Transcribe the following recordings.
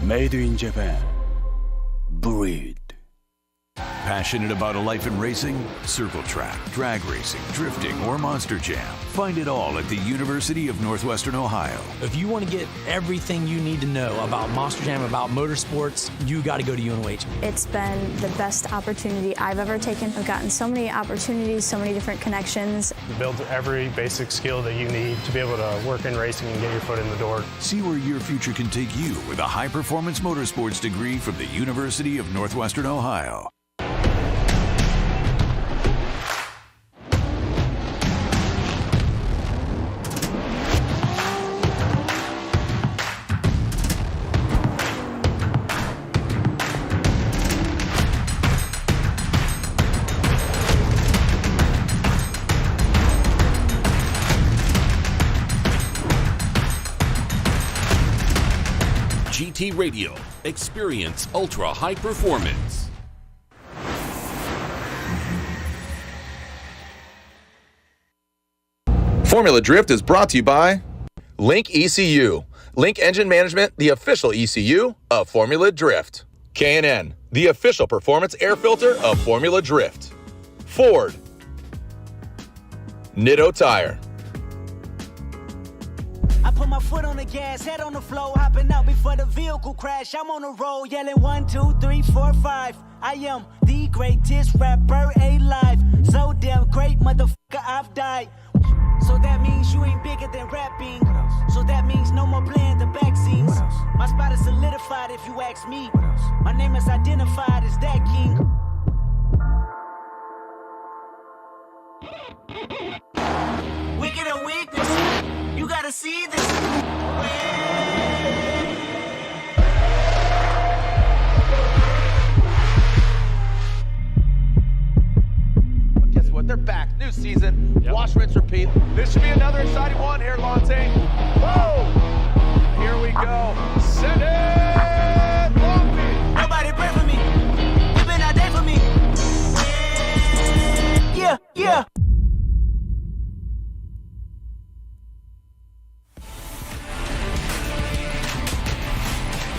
Made in Japan. Breed. Passionate about a life in racing? Circle track, drag racing, drifting, or monster jam. Find it all at the University of Northwestern Ohio. If you want to get everything you need to know about Monster Jam, about motorsports, you got to go to UNOH. It's been the best opportunity I've ever taken. I've gotten so many opportunities, so many different connections. You build every basic skill that you need to be able to work in racing and get your foot in the door. See where your future can take you with a high-performance motorsports degree from the University of Northwestern Ohio. GT Radio. Experience ultra high performance. Formula Drift is brought to you by Link ECU. Link Engine Management, the official ECU of Formula Drift. K&N, the official performance air filter of Formula Drift. Ford. Nitto Tire. I put my foot on the gas, head on the floor, hopping out before the vehicle crash. I'm on the road, yelling 1, 2, 3, 4, 5. I am the greatest rapper alive. So damn great, motherfucker, I've died. So that means you ain't bigger than rapping. So that means no more playing the back scenes. My spot is solidified if you ask me. My name is identified as that king. Wicked and weakness. You gotta see this. But guess what? They're back. New season. Yep. Wash, rinse, repeat. This should be another exciting one here, Lontaine. Whoa! Here we go. Send it! Long Beach. Nobody pray for me. You been out there for me. Yeah, yeah.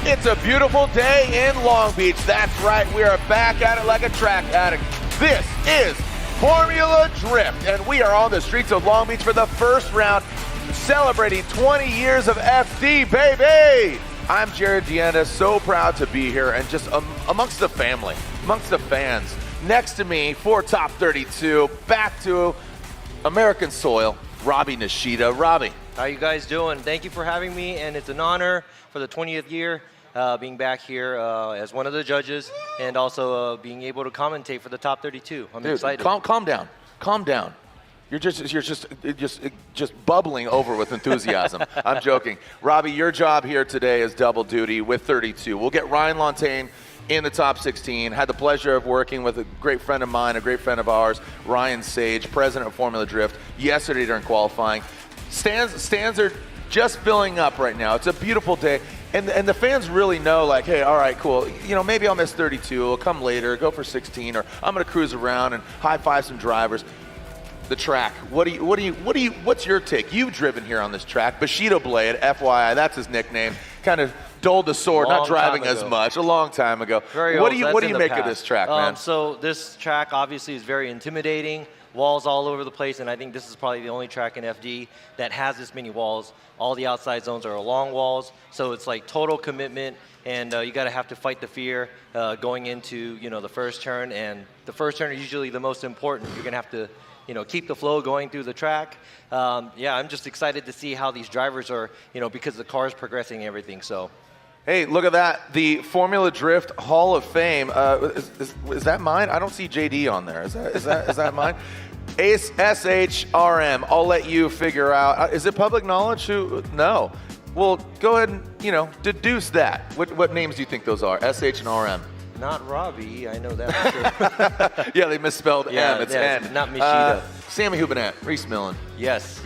It's a beautiful day in Long Beach. That's right, we are back at it like a track addict. This is Formula Drift, and we are on the streets of Long Beach for the first round, celebrating 20 years of FD, baby! I'm Jared Deanna, so proud to be here, and just amongst the family, amongst the fans. Next to me, for Top 32, back to American soil, Robbie Nishida. Robbie. How you guys doing? Thank you for having me, and it's an honor for the 20th year being back here as one of the judges, and also being able to commentate for the Top 32. I'm excited. Calm down. Calm down. You're just bubbling over with enthusiasm. I'm joking. Robbie, your job here today is double duty with 32. We'll get Ryan Lontaine in the top 16. Had the pleasure of working with a great friend of mine, a great friend of ours, Ryan Sage, president of Formula Drift, yesterday during qualifying. Stands are just filling up right now. It's a beautiful day. And the fans really know, like, hey, all right, cool. You know, maybe I'll miss 32. I'll come later, go for 16, or I'm going to cruise around and high five some drivers. The track. What's your take? You've driven here on this track. Bushido Blade, FYI, that's his nickname. Kind of dulled the sword, not driving as much, a long time ago. What do you make of this track, man? So this track obviously is very intimidating. Walls all over the place, and I think this is probably the only track in FD that has this many walls. All the outside zones are long walls, so it's like total commitment, and you got to have to fight the fear going into the first turn, and the first turn is usually the most important. You're gonna have to keep the flow going through the track. Yeah, I'm just excited to see how these drivers are, because the car is progressing and everything. So. Hey, look at that. The Formula Drift Hall of Fame. Is that mine? I don't see JD on there. Is that mine? Ace SHRM. I'll let you figure out. Is it public knowledge? No. Well, go ahead and, deduce that. What names do you think those are? SH and RM. Not Robbie. I know that for sure. Yeah, they misspelled M. It's N. Not Mishida. Sammy Hubinette. Reese Millen. Yes.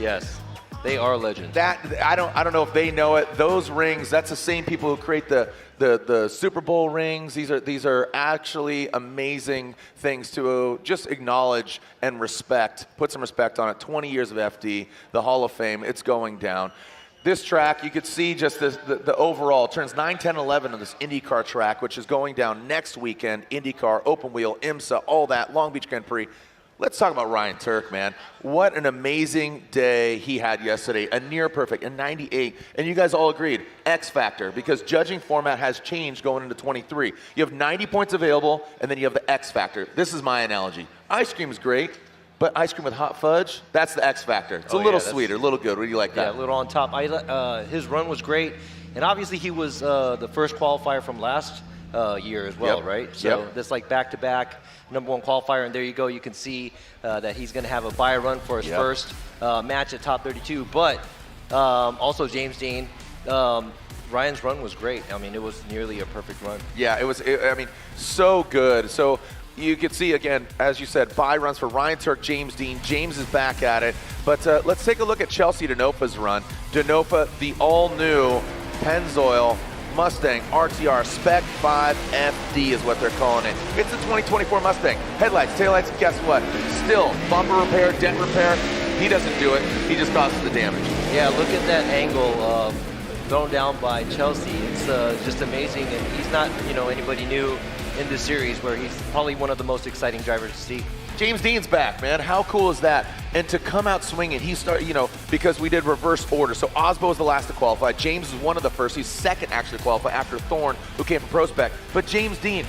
They are legends. I don't know if they know it. Those rings, that's the same people who create the Super Bowl rings. These are actually amazing things to just acknowledge and respect. Put some respect on it. 20 years of FD, the Hall of Fame, it's going down. This track, you could see just the overall. It turns 9, 10, 11 on this IndyCar track, which is going down next weekend. IndyCar, open wheel, IMSA, all that, Long Beach Grand Prix. Let's talk about Ryan Turk, man. What an amazing day he had yesterday. A near perfect, a 98. And you guys all agreed, X factor, because judging format has changed going into 23. You have 90 points available, and then you have the X factor. This is my analogy. Ice cream is great, but ice cream with hot fudge, that's the X factor. It's a little sweeter, a little good. What do you like that? Yeah, a little on top. His run was great, and obviously he was the first qualifier from last year as well, right? So that's like back-to-back #1 qualifier, and there you go. You can see that he's going to have a bye run for his first match at top 32. But also James Dean, Ryan's run was great. I mean, it was nearly a perfect run. Yeah, it was. I mean, so good. So you can see, again, as you said, bye runs for Ryan Turk, James Dean. James is back at it. But let's take a look at Chelsea Denofa's run. Denofa, the all-new Pennzoil Mustang RTR Spec 5 FD is what they're calling it. It's the 2024 Mustang. Headlights, taillights, guess what? Still, bumper repair, dent repair. He doesn't do it. He just causes the damage. Yeah, look at that angle thrown down by Chelsea. It's just amazing, and he's not, anybody new in this series, where he's probably one of the most exciting drivers to see. James Dean's back, man. How cool is that? And to come out swinging, he started, because we did reverse order. So Aasbo was the last to qualify. James is one of the first. He's second actually to qualify after Thorne, who came from Prospect. But James Dean,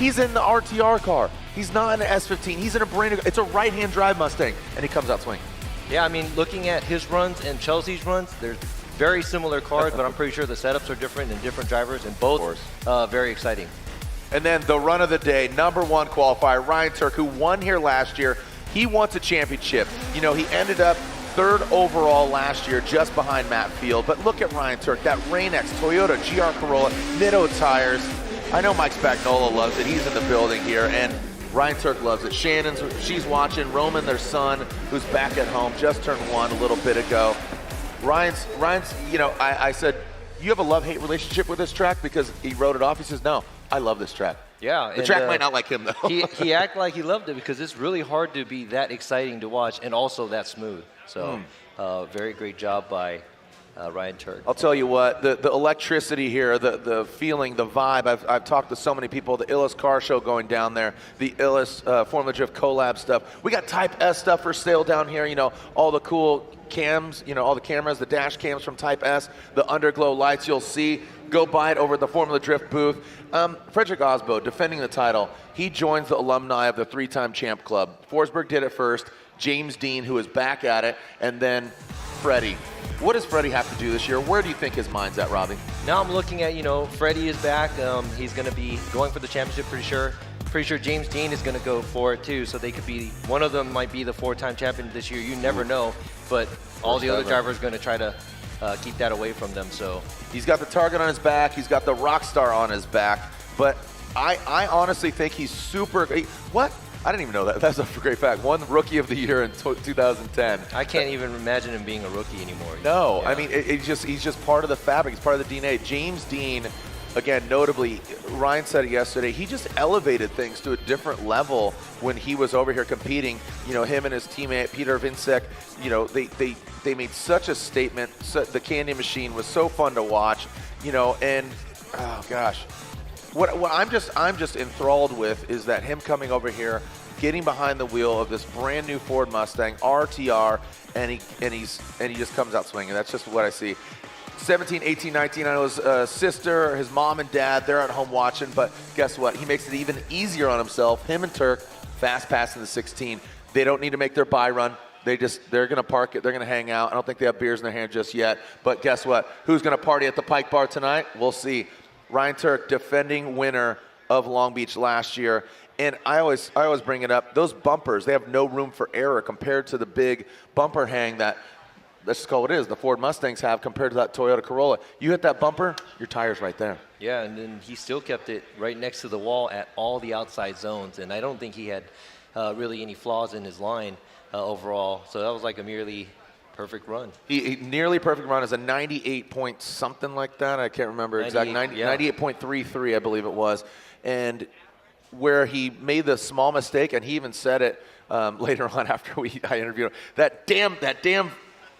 he's in the RTR car. He's not in an S15. He's in a brand new, it's a right-hand drive Mustang, and he comes out swinging. Yeah, I mean, looking at his runs and Chelsea's runs, they're very similar cars, but I'm pretty sure the setups are different and different drivers, and both very exciting. And then the run of the day, #1 qualifier, Ryan Turk, who won here last year. He wants a championship. He ended up 3rd overall last year, just behind Matt Field. But look at Ryan Turk, that Rain-X Toyota GR Corolla, Nitto tires. I know Mike Spagnola loves it. He's in the building here, and Ryan Turk loves it. She's watching. Roman, their son, who's back at home, just turned 1 a little bit ago. Ryan's, I said, you have a love-hate relationship with this track, because he wrote it off. He says, no, I love this track. Yeah. The track might not like him, though. he acted like he loved it, because it's really hard to be that exciting to watch and also that smooth. So very great job by Ryan Turk. I'll tell you what, the electricity here, the feeling, the vibe, I've talked to so many people, the illest car show going down there, the illest Formula Drift collab stuff. We got Type S stuff for sale down here, all the cool cams, all the cameras, the dash cams from Type S, the underglow lights you'll see. Go buy it over at the Formula Drift booth. Frederick Aasbo, defending the title, he joins the alumni of the 3-time champ club. Forsberg did it first, James Dean, who is back at it, and then Freddie. What does Freddie have to do this year? Where do you think his mind's at, Robbie? Now I'm looking at, Freddie is back. He's going to be going for the championship, pretty sure. Pretty sure James Dean is going to go for it too, so they could be, one of them might be the 4-time champion this year. You never know, but all the other drivers are going to try to keep that away from them. So he's got the target on his back. He's got the rock star on his back. But I honestly think he's super. What? I didn't even know that. That's a great fact. Won Rookie of the Year in 2010. I can't even imagine him being a rookie anymore. No, yeah. I mean, he's just part of the fabric. He's part of the DNA. James Dean, again, notably, Ryan said it yesterday, he just elevated things to a different level when he was over here competing. Him and his teammate, Peter Vincek, they made such a statement. The Candy Machine was so fun to watch, and, oh, gosh. What I'm just enthralled with is that him coming over here, getting behind the wheel of this brand new Ford Mustang RTR, and he just comes out swinging. That's just what I see. 17, 18, 19, I know his sister, his mom and dad, they're at home watching, but guess what? He makes it even easier on himself. Him and Turk, fast passing the 16. They don't need to make their bye run. They're going to park it. They're going to hang out. I don't think they have beers in their hand just yet. But guess what? Who's going to party at the Pike Bar tonight? We'll see. Ryan Turk, defending winner of Long Beach last year. And I always bring it up. Those bumpers, they have no room for error compared to the big bumper hang that, let's just call it what it is, the Ford Mustangs have compared to that Toyota Corolla. You hit that bumper, your tire's right there. Yeah, and then he still kept it right next to the wall at all the outside zones. And I don't think he had really any flaws in his line overall. So that was like a merely perfect run. He nearly perfect run is a 98 point something like that. I can't remember exactly. 98.33, I believe it was. And where he made the small mistake, and he even said it later on after I interviewed him, that damn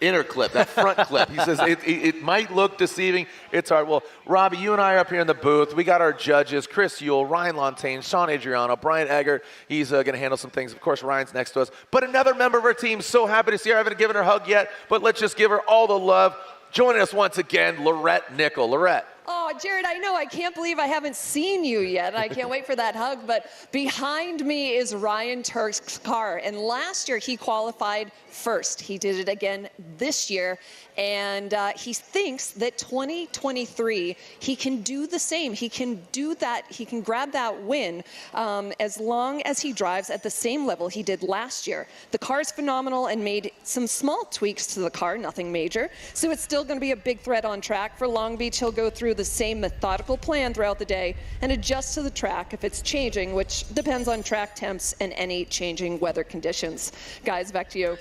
inner clip, that front clip. He says it might look deceiving. It's hard. Well, Robbie, you and I are up here in the booth. We got our judges, Chris Yule, Ryan Lontaine, Sean Adriano, Brian Eggert. He's going to handle some things. Of course, Ryan's next to us. But another member of our team, so happy to see her. I haven't given her a hug yet, but let's just give her all the love. Joining us once again, Lorette Nickel. Lorette. Oh, Jared, I know. I can't believe I haven't seen you yet. I can't wait for that hug. But behind me is Ryan Turk's car. And last year, he qualified first. He did it again this year. And he thinks that 2023, he can do the same. He can do that. He can grab that win as long as he drives at the same level he did last year. The car's phenomenal and made some small tweaks to the car, nothing major. So it's still going to be a big threat on track. For Long Beach, he'll go through the same methodical plan throughout the day and adjust to the track if it's changing, which depends on track temps and any changing weather conditions. Guys, back to you.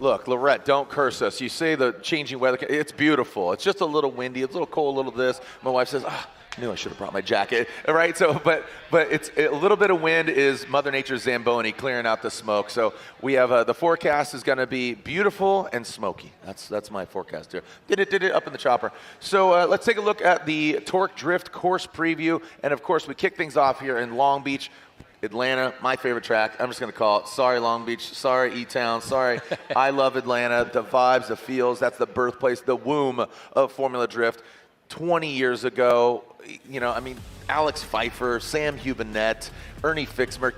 Look, Lorette, don't curse us. You say the changing weather, it's beautiful. It's just a little windy, it's a little cold, a little this. My wife says, I knew I should have brought my jacket, all right? So, but it's a little bit of wind is Mother Nature's Zamboni clearing out the smoke. So we have the forecast is going to be beautiful and smoky. That's my forecast here. Did it up in the chopper. So let's take a look at the Torque Drift course preview. And of course, we kick things off here in Long Beach. Atlanta, my favorite track. I'm just going to call it. Sorry, Long Beach. Sorry, E-Town. Sorry. I love Atlanta. The vibes, the feels. That's the birthplace, the womb of Formula Drift. 20 years ago, Alex Pfeiffer, Sam Hubinette, Ernie Fixmer,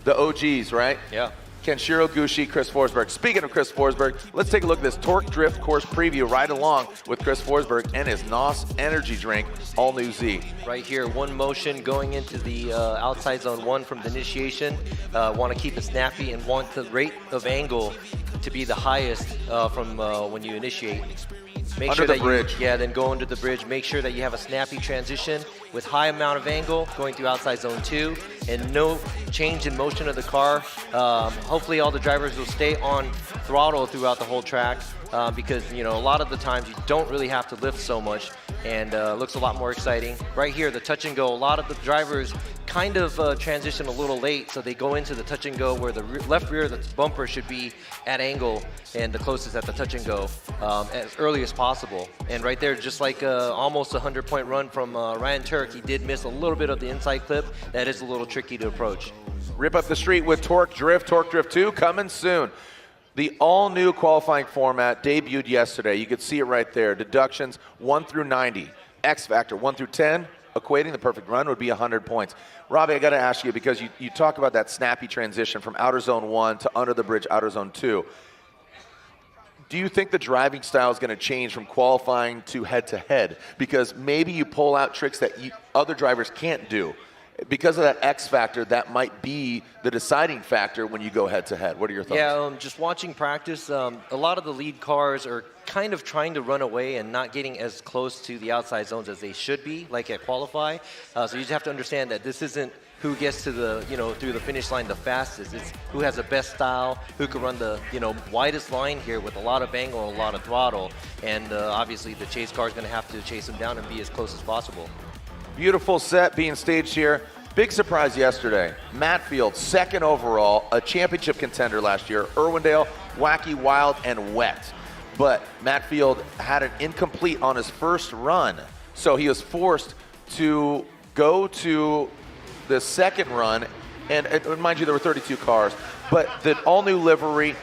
the OGs, right? Yeah. Kenshiro Gushi, Chris Forsberg. Speaking of Chris Forsberg, let's take a look at this Torque Drift course preview right along with Chris Forsberg and his NOS energy drink, All New Z. Right here, one motion going into the outside zone 1 from the initiation. Want to keep it snappy and want the rate of angle to be the highest from when you initiate. Make under sure the that bridge. Then go under the bridge. Make sure that you have a snappy transition with high amount of angle going through outside zone 2 and no change in motion of the car. Hopefully all the drivers will stay on throttle throughout the whole track because a lot of the times you don't really have to lift so much and looks a lot more exciting. Right here, the touch and go, a lot of the drivers kind of transition a little late, so they go into the touch and go where the left rear of the bumper should be at angle and the closest at the touch and go as early as possible. And right there, just like almost a 100-point run from Ryan Turk, he did miss a little bit of the inside clip. That is a little tricky to approach. Rip up the street with Torque Drift 2 coming soon. The all-new qualifying format debuted yesterday. You could see it right there. Deductions 1 through 90. X Factor 1 through 10, equating the perfect run would be 100 points. Robbie, I got to ask you, because you talk about that snappy transition from outer zone 1 to under the bridge outer zone 2. Do you think the driving style is going to change from qualifying to head-to-head? Because maybe you pull out tricks that other drivers can't do. Because of that X factor, that might be the deciding factor when you go head-to-head. What are your thoughts? Yeah, just watching practice, a lot of the lead cars are kind of trying to run away and not getting as close to the outside zones as they should be, like at qualify. So you just have to understand that this isn't who gets to the, through the finish line the fastest. It's who has the best style, who can run the, widest line here with a lot of angle and a lot of throttle. And obviously the chase car is going to have to chase them down and be as close as possible. Beautiful set being staged here. Big surprise yesterday. Matt Field, second overall, a championship contender last year. Irwindale, wacky, wild, and wet. But Matt Field had an incomplete on his first run. So he was forced to go to the second run. And mind you, there were 32 cars. But the all-new livery,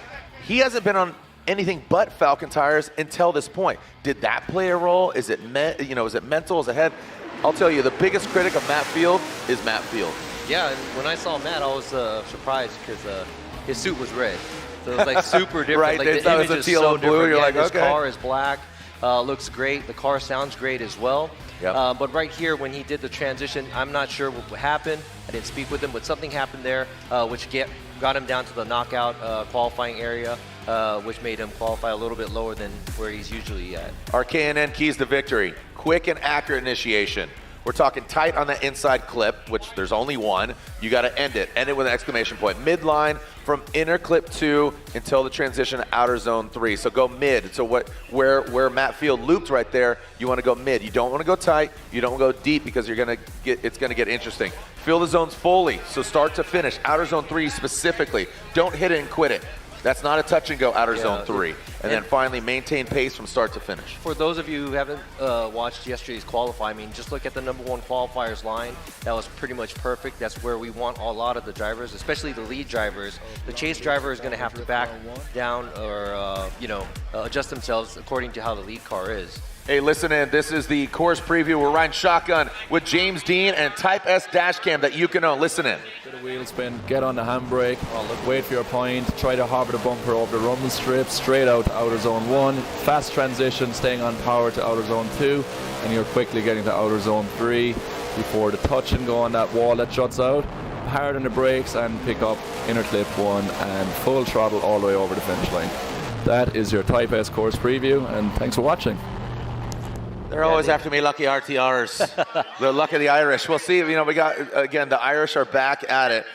he hasn't been on anything but Falcon tires until this point. Did that play a role? Is it mental? Is it head? I'll tell you, the biggest critic of Matt Field is Matt Field. Yeah, and when I saw Matt, I was surprised because his suit was red. So it was like super different. Right, like they the thought it was image a is teal so and blue. different. You're yeah, like, this okay. car is black, looks great. The car sounds great as well. Yep. But right here, when he did the transition, I'm not sure what happened. I didn't speak with him, but something happened there, which got him down to the knockout qualifying area, which made him qualify a little bit lower than where he's usually at. Our K&N keys to victory. Quick and accurate initiation. We're talking tight on that inside clip, which there's only one. You got to end it with an exclamation point. Midline from inner clip 2 until the transition to outer zone 3. So go mid. So where Matt Field looped right there, you want to go mid. You don't want to go tight. You don't want to go deep because it's going to get interesting. Fill the zones fully. So start to finish. Outer zone 3 specifically. Don't hit it and quit it. That's not a touch and go outer zone 3. And then finally maintain pace from start to finish. For those of you who haven't watched yesterday's qualify, I mean, just look at the number 1 qualifiers line. That was pretty much perfect. That's where we want a lot of the drivers, especially the lead drivers. The chase driver is going to have to back down or, adjust themselves according to how the lead car is. Hey, listen in. This is the course preview. We're riding shotgun with James Dean and Type S dash cam that you can own. Listen in. Get a wheel spin, get on the handbrake, wait for your point, try to hover the bumper over the rumble strip, straight out to outer zone 1, fast transition, staying on power to outer zone 2, and you're quickly getting to outer zone 3 before the touch and go on that wall that shuts out. Hard on the brakes and pick up inner clip 1 and full throttle all the way over the finish line. That is your Type S course preview, and thanks for watching. They're always after me, lucky RTRs. The luck of the Irish. We'll see. We got, again, the Irish are back at it,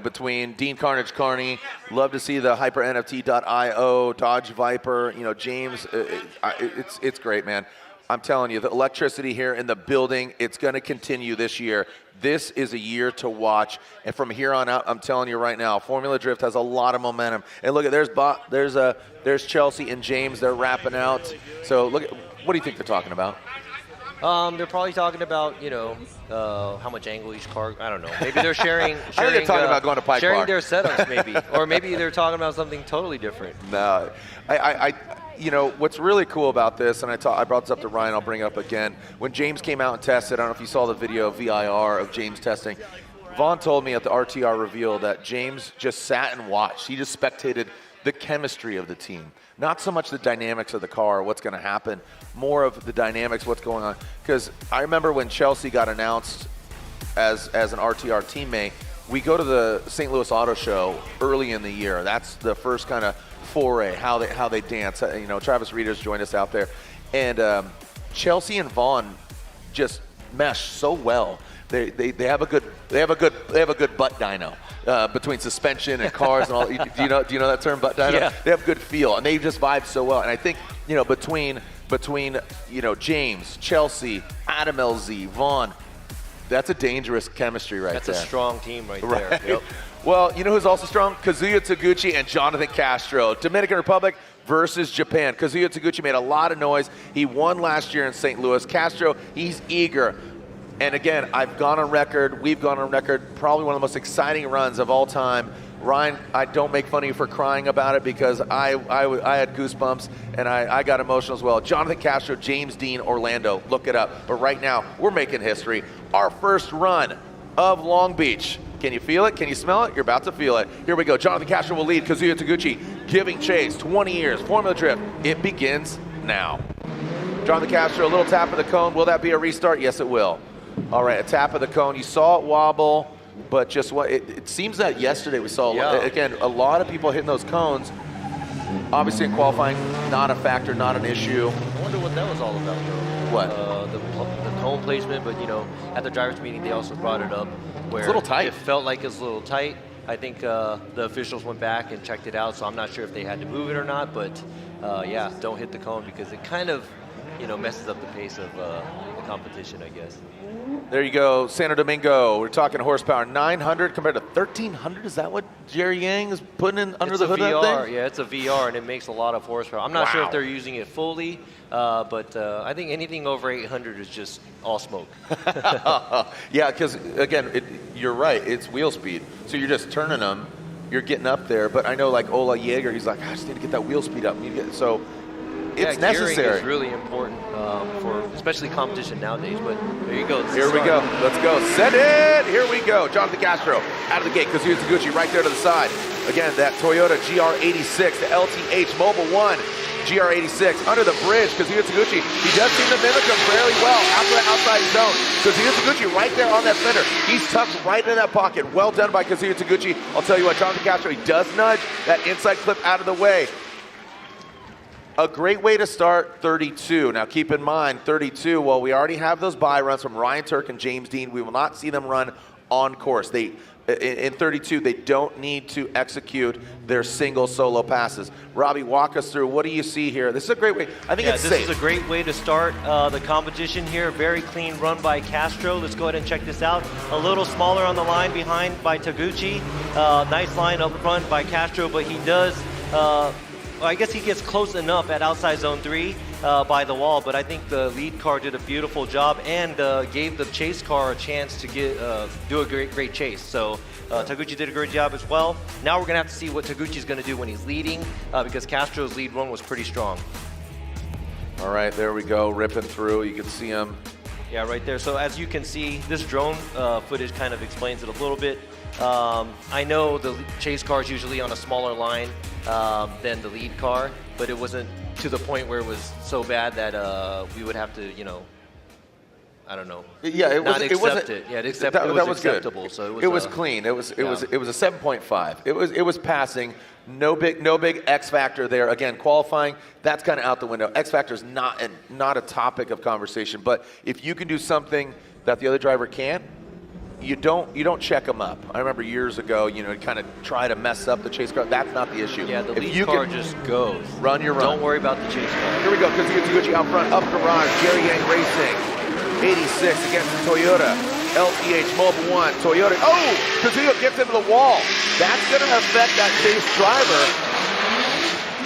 between Dean Carnage Kearney. Love to see the HyperNFT.io, Dodge Viper, James. It's great, man. I'm telling you, the electricity here in the building, it's going to continue this year. This is a year to watch. And from here on out, I'm telling you right now, Formula Drift has a lot of momentum. And look, there's Chelsea and James. They're wrapping out. So look, what do you think they're talking about? They're probably talking about, how much angle each car. I don't know. Maybe they're sharing. I think they're talking about going to Pike sharing Park. their setups, maybe, or maybe they're talking about something totally different. No, what's really cool about this, and I brought this up to Ryan. I'll bring it up again. When James came out and tested, I don't know if you saw the video VIR of James testing. Vaughn told me at the RTR reveal that James just sat and watched. He just spectated the chemistry of the team. Not so much the dynamics of the car, what's going to happen, more of the dynamics, what's going on. Because I remember when Chelsea got announced as an RTR teammate, we go to the St. Louis Auto Show early in the year. That's the first kind of foray, how they dance. Travis Reeder's joined us out there. And Chelsea and Vaughn just mesh so well. They have a good butt dyno. Between suspension and cars and all. Do you know that term, butt dyno? Yeah. They have good feel, and they just vibe so well. And I think between James, Chelsea, Adam LZ, Vaughn, that's a dangerous chemistry right there. That's a strong team right there. Yep. Well, you know who's also strong? Kazuya Taguchi and Jonathan Castro. Dominican Republic versus Japan. Kazuya Taguchi made a lot of noise. He won last year in St. Louis. Castro, he's eager. And again, we've gone on record, probably one of the most exciting runs of all time. Ryan, I don't make fun of you for crying about it because I had goosebumps and I got emotional as well. Jonathan Castro, James Dean, Orlando, look it up. But right now, we're making history. Our first run of Long Beach. Can you feel it? Can you smell it? You're about to feel it. Here we go. Jonathan Castro will lead. Kazuya Taguchi giving chase. 20 years. Formula Drift. It begins now. Jonathan Castro, a little tap of the cone. Will that be a restart? Yes, it will. All right, a tap of the cone. You saw it wobble, but just what it seems that yesterday we saw, again, a lot of people hitting those cones. Obviously in qualifying, not a factor, not an issue. I wonder what that was all about, though. What? The cone placement, but, at the drivers' meeting, they also brought it up where it's a little tight. It felt like it was a little tight. I think the officials went back and checked it out, so I'm not sure if they had to move it or not, but, don't hit the cone because it kind of, messes up the pace of the competition, I guess. There you go, Santo Domingo. We're talking horsepower, 900 compared to 1,300. Is that what Jerry Yang is putting in under the hood of that thing? Yeah, it's a VR, and it makes a lot of horsepower. I'm not sure if they're using it fully, but I think anything over 800 is just all smoke. Yeah, because, again, you're right. It's wheel speed. So you're just turning them. You're getting up there. But I know, like, Ola Jaeger, he's like, I just need to get that wheel speed up. So it's necessary. Gearing is really important for especially competition nowadays. But there you go. Here we go. Let's go. Set it. Here we go. Jonathan Castro out of the gate. Kazuya Taguchi right there to the side. Again, that Toyota GR86, the LTH Mobile 1 GR86 under the bridge. Kazuya Taguchi, he does seem to mimic him fairly well after the outside zone. Kazuya Taguchi right there on that fender. He's tucked right in that pocket. Well done by Kazuya Taguchi. I'll tell you what, Jonathan Castro, he does nudge that inside clip out of the way. A great way to start 32. Now keep in mind, 32, well, we already have those bye runs from Ryan Turk and James Dean. We will not see them run on course. In 32, they don't need to execute their single solo passes. Robbie, walk us through. What do you see here? This is a great way. I think it's safe. This is a great way to start the competition here. Very clean run by Castro. Let's go ahead and check this out. A little smaller on the line behind by Taguchi. Nice line up front by Castro, but he does, I guess he gets close enough at outside zone 3 by the wall, but I think the lead car did a beautiful job and gave the chase car a chance to do a great chase. So Taguchi did a great job as well. Now we're going to have to see what Taguchi's going to do when he's leading because Castro's lead run was pretty strong. All right, there we go, ripping through. You can see him. Yeah, right there. So as you can see, this drone footage kind of explains it a little bit. I know the chase car is usually on a smaller line than the lead car, but it wasn't to the point where it was so bad that we would have to, I don't know. Yeah, it wasn't. It was acceptable. Good. So it was clean. It was a 7.5. It was passing. No big X factor there. Again, qualifying, that's kind of out the window. X factor is not a topic of conversation. But if you can do something that the other driver can't, you don't check them up. I remember years ago, kind of try to mess up the chase car. That's not the issue. Yeah, the lead car just goes. Run your run. Don't worry about the chase car. Here we go. Kazuya out front, up garage. Jerry Yang Racing. 86 against Toyota. LTH Mobile 1. Toyota. Oh! Kazuya gets into the wall. That's going to affect that chase driver.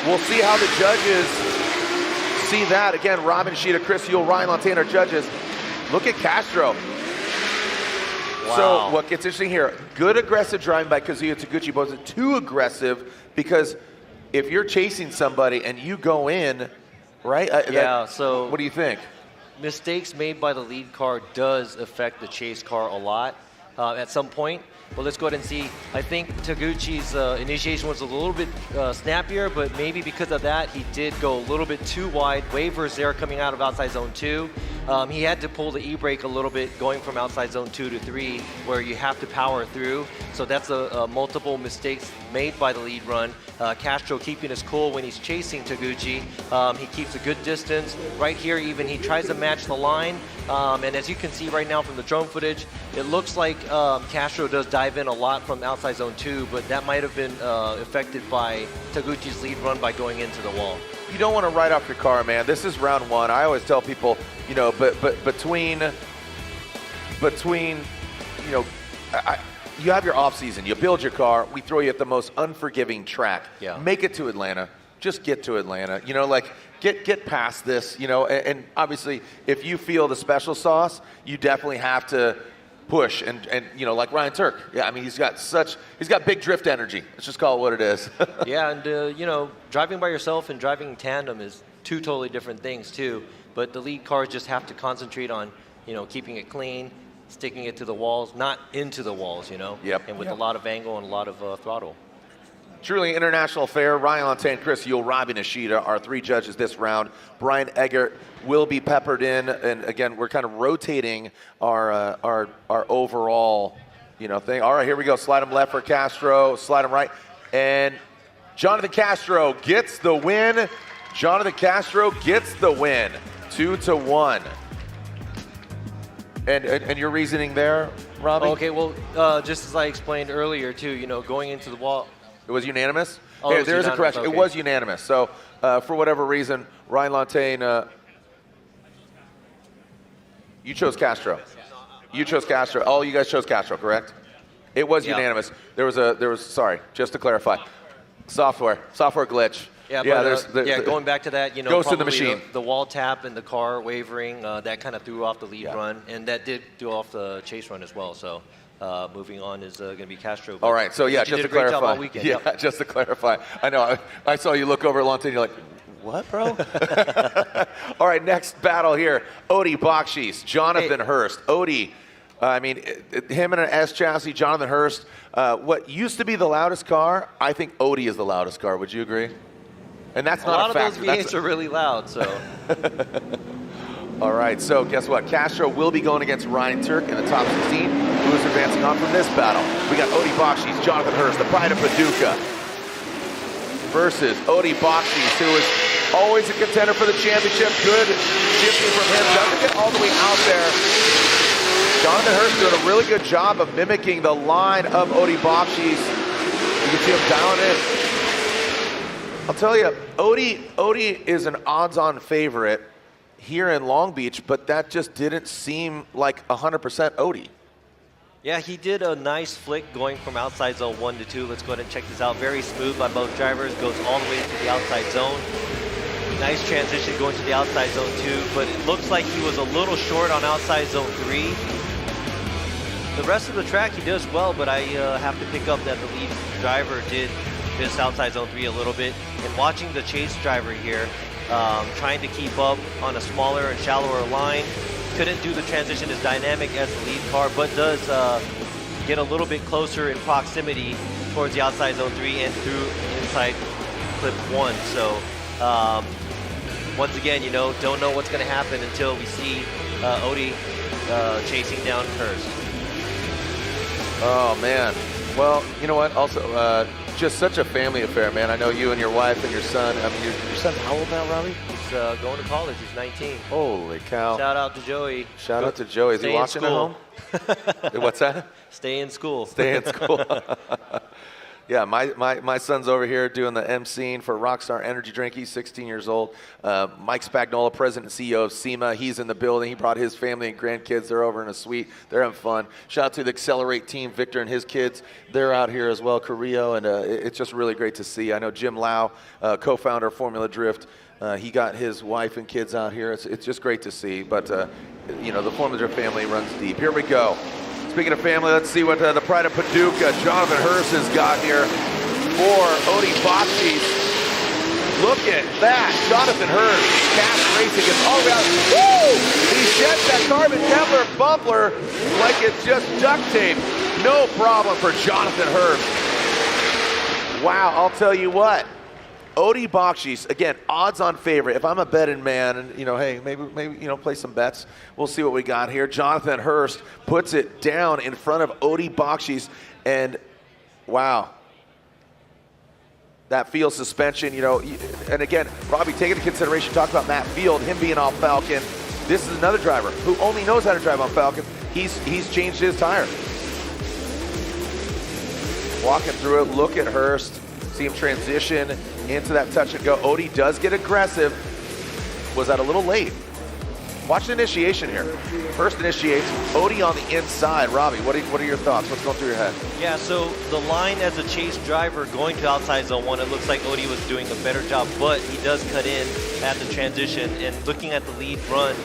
We'll see how the judges see that. Again, Robin Sheeta, Chris Yule, Ryan Lantain are judges. Look at Castro. Wow. So what gets interesting here, good aggressive driving by Kazuya Taguchi, but wasn't too aggressive because if you're chasing somebody and you go in, right? So what do you think? Mistakes made by the lead car does affect the chase car a lot at some point. But let's go ahead and see. I think Taguchi's initiation was a little bit snappier, but maybe because of that, he did go a little bit too wide. Waivers there coming out of outside zone 2. He had to pull the e-brake a little bit going from outside zone 2 to 3, where you have to power through. So that's multiple mistakes made by the lead run. Castro keeping his cool when he's chasing Taguchi. He keeps a good distance. Right here, even he tries to match the line. And as you can see right now from the drone footage, it looks like Castro does dive in a lot from outside zone 2, but that might have been affected by Taguchi's lead run by going into the wall. You don't want to write off your car, man. This is round 1. I always tell people, but between you have your off season, you build your car, we throw you at the most unforgiving track. Yeah. Make it to Atlanta. Just get to Atlanta. Get past this, and obviously if you feel the special sauce, you definitely have to push and like Ryan Turk. Yeah, I mean he's got big drift energy. Let's just call it what it is. Yeah, and driving by yourself and driving in tandem is two totally different things too. But the lead cars just have to concentrate on keeping it clean, sticking it to the walls, not into the walls, Yep. And with a lot of angle and a lot of throttle. Truly international affair. Ryan Lantain, Chris Yule, Robbie Nishida are 3 judges this round. Brian Eggert will be peppered in, and again, we're kind of rotating our overall, thing. All right, here we go. Slide him left for Castro. Slide him right, and Jonathan Castro gets the win. Jonathan Castro gets the win. 2-1. And your reasoning there, Robbie? Okay, well, just as I explained earlier too, going into the wall. It was unanimous? Oh, there is a correction. Okay. It was unanimous. So, for whatever reason, Ryan Lantain, you chose Castro. You chose Castro. All you guys chose Castro, correct? It was unanimous. There was, sorry, just to clarify, software glitch. Yeah, going back to that, goes to the machine. The wall tap and the car wavering, that kind of threw off the lead run, and that did throw off the chase run as well. So. Moving on is going to be Castro. All right, so just to clarify. Just to clarify. I know, I saw you look over at Lantain, you're like, what, bro? All right, next battle here. Odie Bakchis, Jonathan Hurst. Odie, him in an S chassis, Jonathan Hurst. What used to be the loudest car, I think Odie is the loudest car. Would you agree? And that's not a fact. A lot of those V8s are really loud, so. All right, so guess what? Castro will be going against Ryan Turk in the top 16. Who is advancing on from this battle? We got Odie Bakchis, Jonathan Hurst, the pride of Paducah, versus Odie Bakchis, who is always a contender for the championship. Good shifting from him. Doesn't get all the way out there. Jonathan Hurst doing a really good job of mimicking the line of Odie Bakchis. You can see him dialing in. I'll tell you, Odie is an odds-on favorite here in Long Beach, but that just didn't seem like 100% Odie. Yeah, he did a nice flick going from outside zone 1 to 2. Let's go ahead and check this out. Very smooth by both drivers. Goes all the way to the outside zone. Nice transition going to the outside zone 2, but it looks like he was a little short on outside zone 3. The rest of the track he does well, but I have to pick up that the lead driver did miss outside zone 3 a little bit. And watching the chase driver here, trying to keep up on a smaller and shallower line. Couldn't do the transition as dynamic as the lead car, but does get a little bit closer in proximity towards the outside zone 3 and through inside clip 1. So once again, you know, don't know what's going to happen until we see Odie chasing down Hurst. Oh, man. Well, you know what? Also, just such a family affair, man. I know you and your wife and your son. I mean, your son's how old now, Robbie? He's going to college. He's 19. Holy cow. Shout out to Joey. Shout out to Joey. Is he watching at home? What's that? Stay in school. Stay in school. Yeah, my son's over here doing the emceeing for Rockstar Energy Drink. He's 16 years old. Mike Spagnola, president and CEO of SEMA, he's in the building. He brought his family and grandkids. They're over in a suite. They're having fun. Shout out to the Accelerate team, Victor and his kids. They're out here as well, Carrillo, and it's just really great to see. I know Jim Lau, co-founder of Formula Drift, he got his wife and kids out here. It's just great to see. But, you know, the Formula Drift family runs deep. Here we go. Speaking of family, let's see what the pride of Paducah, Jonathan Hurst, has got here for Odie Bakchis. Look at that. Jonathan Hurst, Castro racing is all around. Woo! He sheds that carbon Kevlar bumpler like it's just duct tape. No problem for Jonathan Hurst. Wow, I'll tell you what. Odie Bakchis, again, odds-on favorite. If I'm a betting man, and you know, hey, maybe you know, play some bets. We'll see what we got here. Jonathan Hurst puts it down in front of Odie Bakchis, and wow, that field suspension. You know, and again, Robbie, take into consideration. Talk about Matt Field, him being off Falcon. This is another driver who only knows how to drive on Falcon. He's changed his tire. Walking through it. Look at Hurst. See him transition into that touch and go. Odie does get aggressive. Was that a little late? Watch the initiation here. First initiates, Odie on the inside. Robbie, what are your thoughts? What's going through your head? Yeah, so the line as a chase driver going to outside zone 1, it looks like Odie was doing a better job, but he does cut in at the transition. And looking at the lead run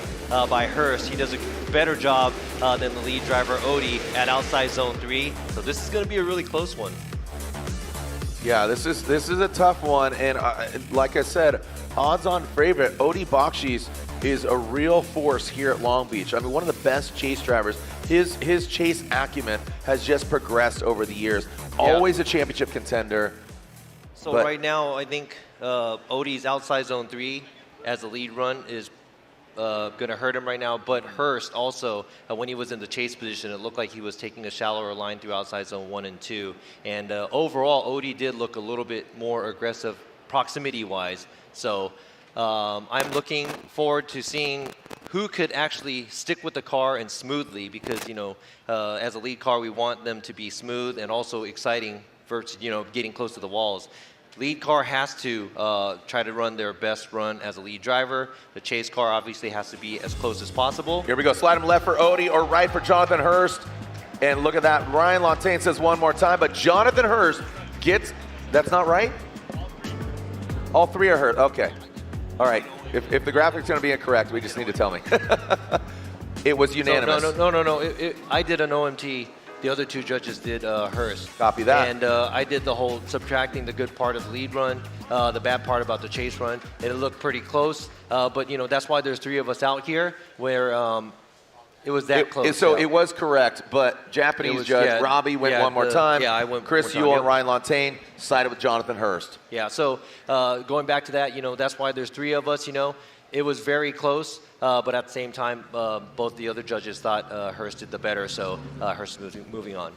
by Hurst, he does a better job than the lead driver Odie at outside zone 3. So this is going to be a really close one. Yeah, this is a tough one, and like I said, odds-on favorite Odie Bakchis is a real force here at Long Beach. I mean, one of the best chase drivers. His chase acumen has just progressed over the years. Always a championship contender. So right now, I think Odie's outside zone 3 as the lead run is going to hurt him right now, but Hurst also, when he was in the chase position, it looked like he was taking a shallower line through outside zone 1 and 2. And overall, Odie did look a little bit more aggressive proximity-wise. So I'm looking forward to seeing who could actually stick with the car and smoothly, because, you know, as a lead car, we want them to be smooth and also exciting for, you know, getting close to the walls. Lead car has to try to run their best run as a lead driver. The chase car obviously has to be as close as possible. Here we go. Slide him left for Odie or right for Jonathan Hurst. And look at that. Ryan Lantain says one more time, but Jonathan Hurst gets, that's not right? All three are hurt. Okay. All right. If the graphic's going to be incorrect, we just need to tell me. It was unanimous. No. I did an OMT. The other two judges did Hurst. Copy that. And I did the whole subtracting the good part of the lead run, the bad part about the chase run. And it looked pretty close. But, you know, that's why there's three of us out here where it was that close. So it was correct, but Japanese judge Robbie went one more time. Yeah, I went Chris Yule and Ryan Lantain sided with Jonathan Hurst. Yeah, so going back to that, you know, that's why there's three of us, you know. It was very close, but at the same time, both the other judges thought Hurst did the better, so Hurst is moving on.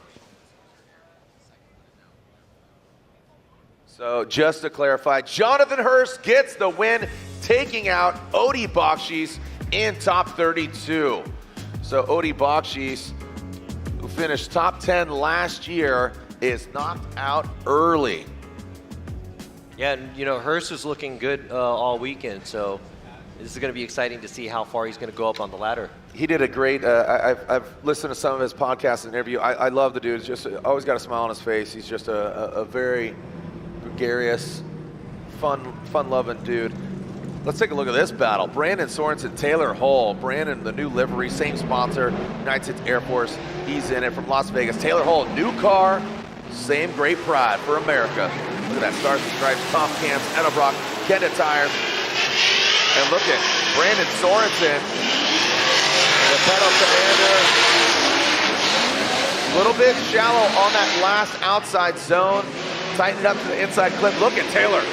So just to clarify, Jonathan Hurst gets the win, taking out Odie Bakchis in top 32. So Odi Bakchis, who finished top 10 last year, is knocked out early. Yeah, and you know, Hurst is looking good all weekend, so this is going to be exciting to see how far he's going to go up on the ladder. He did a great, I've listened to some of his podcasts and interview. I love the dude. He's just always got a smile on his face. He's just a very gregarious, fun-loving dude. Let's take a look at this battle. Brandon Sorensen, Taylor Hull. Brandon, the new livery, same sponsor, United States Air Force. He's in it from Las Vegas. Taylor Hull, new car, same great pride for America. Look at that, Stars and Stripes, Tom Cams, Enabrock, Kenda Tires. And look at Brandon Sorensen, the pedal commander. A little bit shallow on that last outside zone. Tighten it up to the inside clip. Look at Taylor.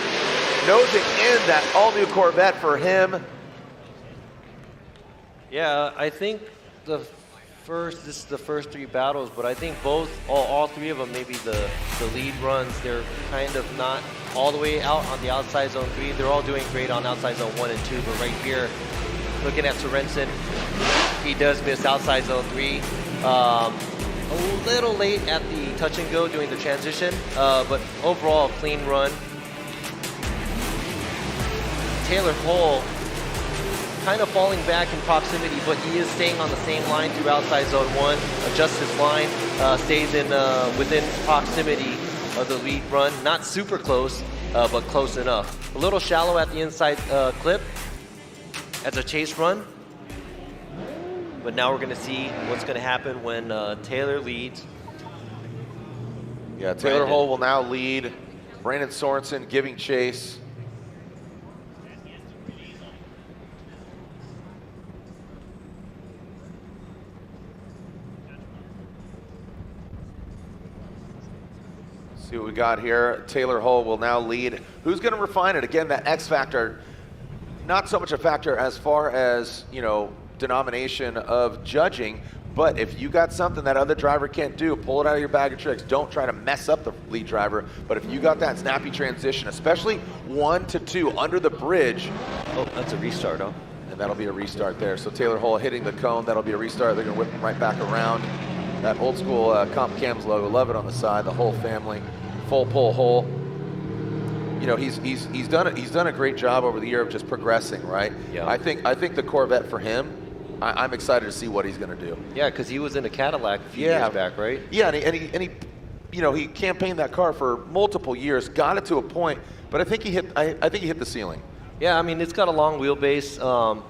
Nosing in that all-new Corvette for him. Yeah, I think this is the first 3 battles, but I think all 3 of them, maybe the lead runs, they're kind of not all the way out on the outside zone 3. They're all doing great on outside zone 1 and 2, but right here, looking at Sorensen, he does miss outside zone 3. A little late at the touch and go doing the transition, but overall, clean run. Taylor Hull kind of falling back in proximity, but he is staying on the same line through outside zone 1, adjusts his line, stays in within proximity of the lead run. Not super close, but close enough. A little shallow at the inside clip as a chase run. But now we're going to see what's going to happen when Taylor leads. Yeah, Taylor Hull will now lead. Brandon Sorensen giving chase. See what we got here. Taylor Hull will now lead. Who's going to refine it? Again, that X factor, not so much a factor as far as, you know, denomination of judging, but if you got something that other driver can't do, pull it out of your bag of tricks. Don't try to mess up the lead driver, but if you got that snappy transition, especially 1 to 2 under the bridge. Oh, that's a restart, huh? And that'll be a restart there. So Taylor Hull hitting the cone, that'll be a restart. They're going to whip him right back around. That old school Comp Cams logo, love it on the side, the whole family. Full pull Hull. You know, he's done a great job over the year of just progressing, right? Yeah. I think the Corvette for him, I'm excited to see what he's going to do. Yeah, because he was in a Cadillac a few years back, right? Yeah, and he, you know, he campaigned that car for multiple years, got it to a point, but I think he hit the ceiling. Yeah, I mean, it's got a long wheelbase,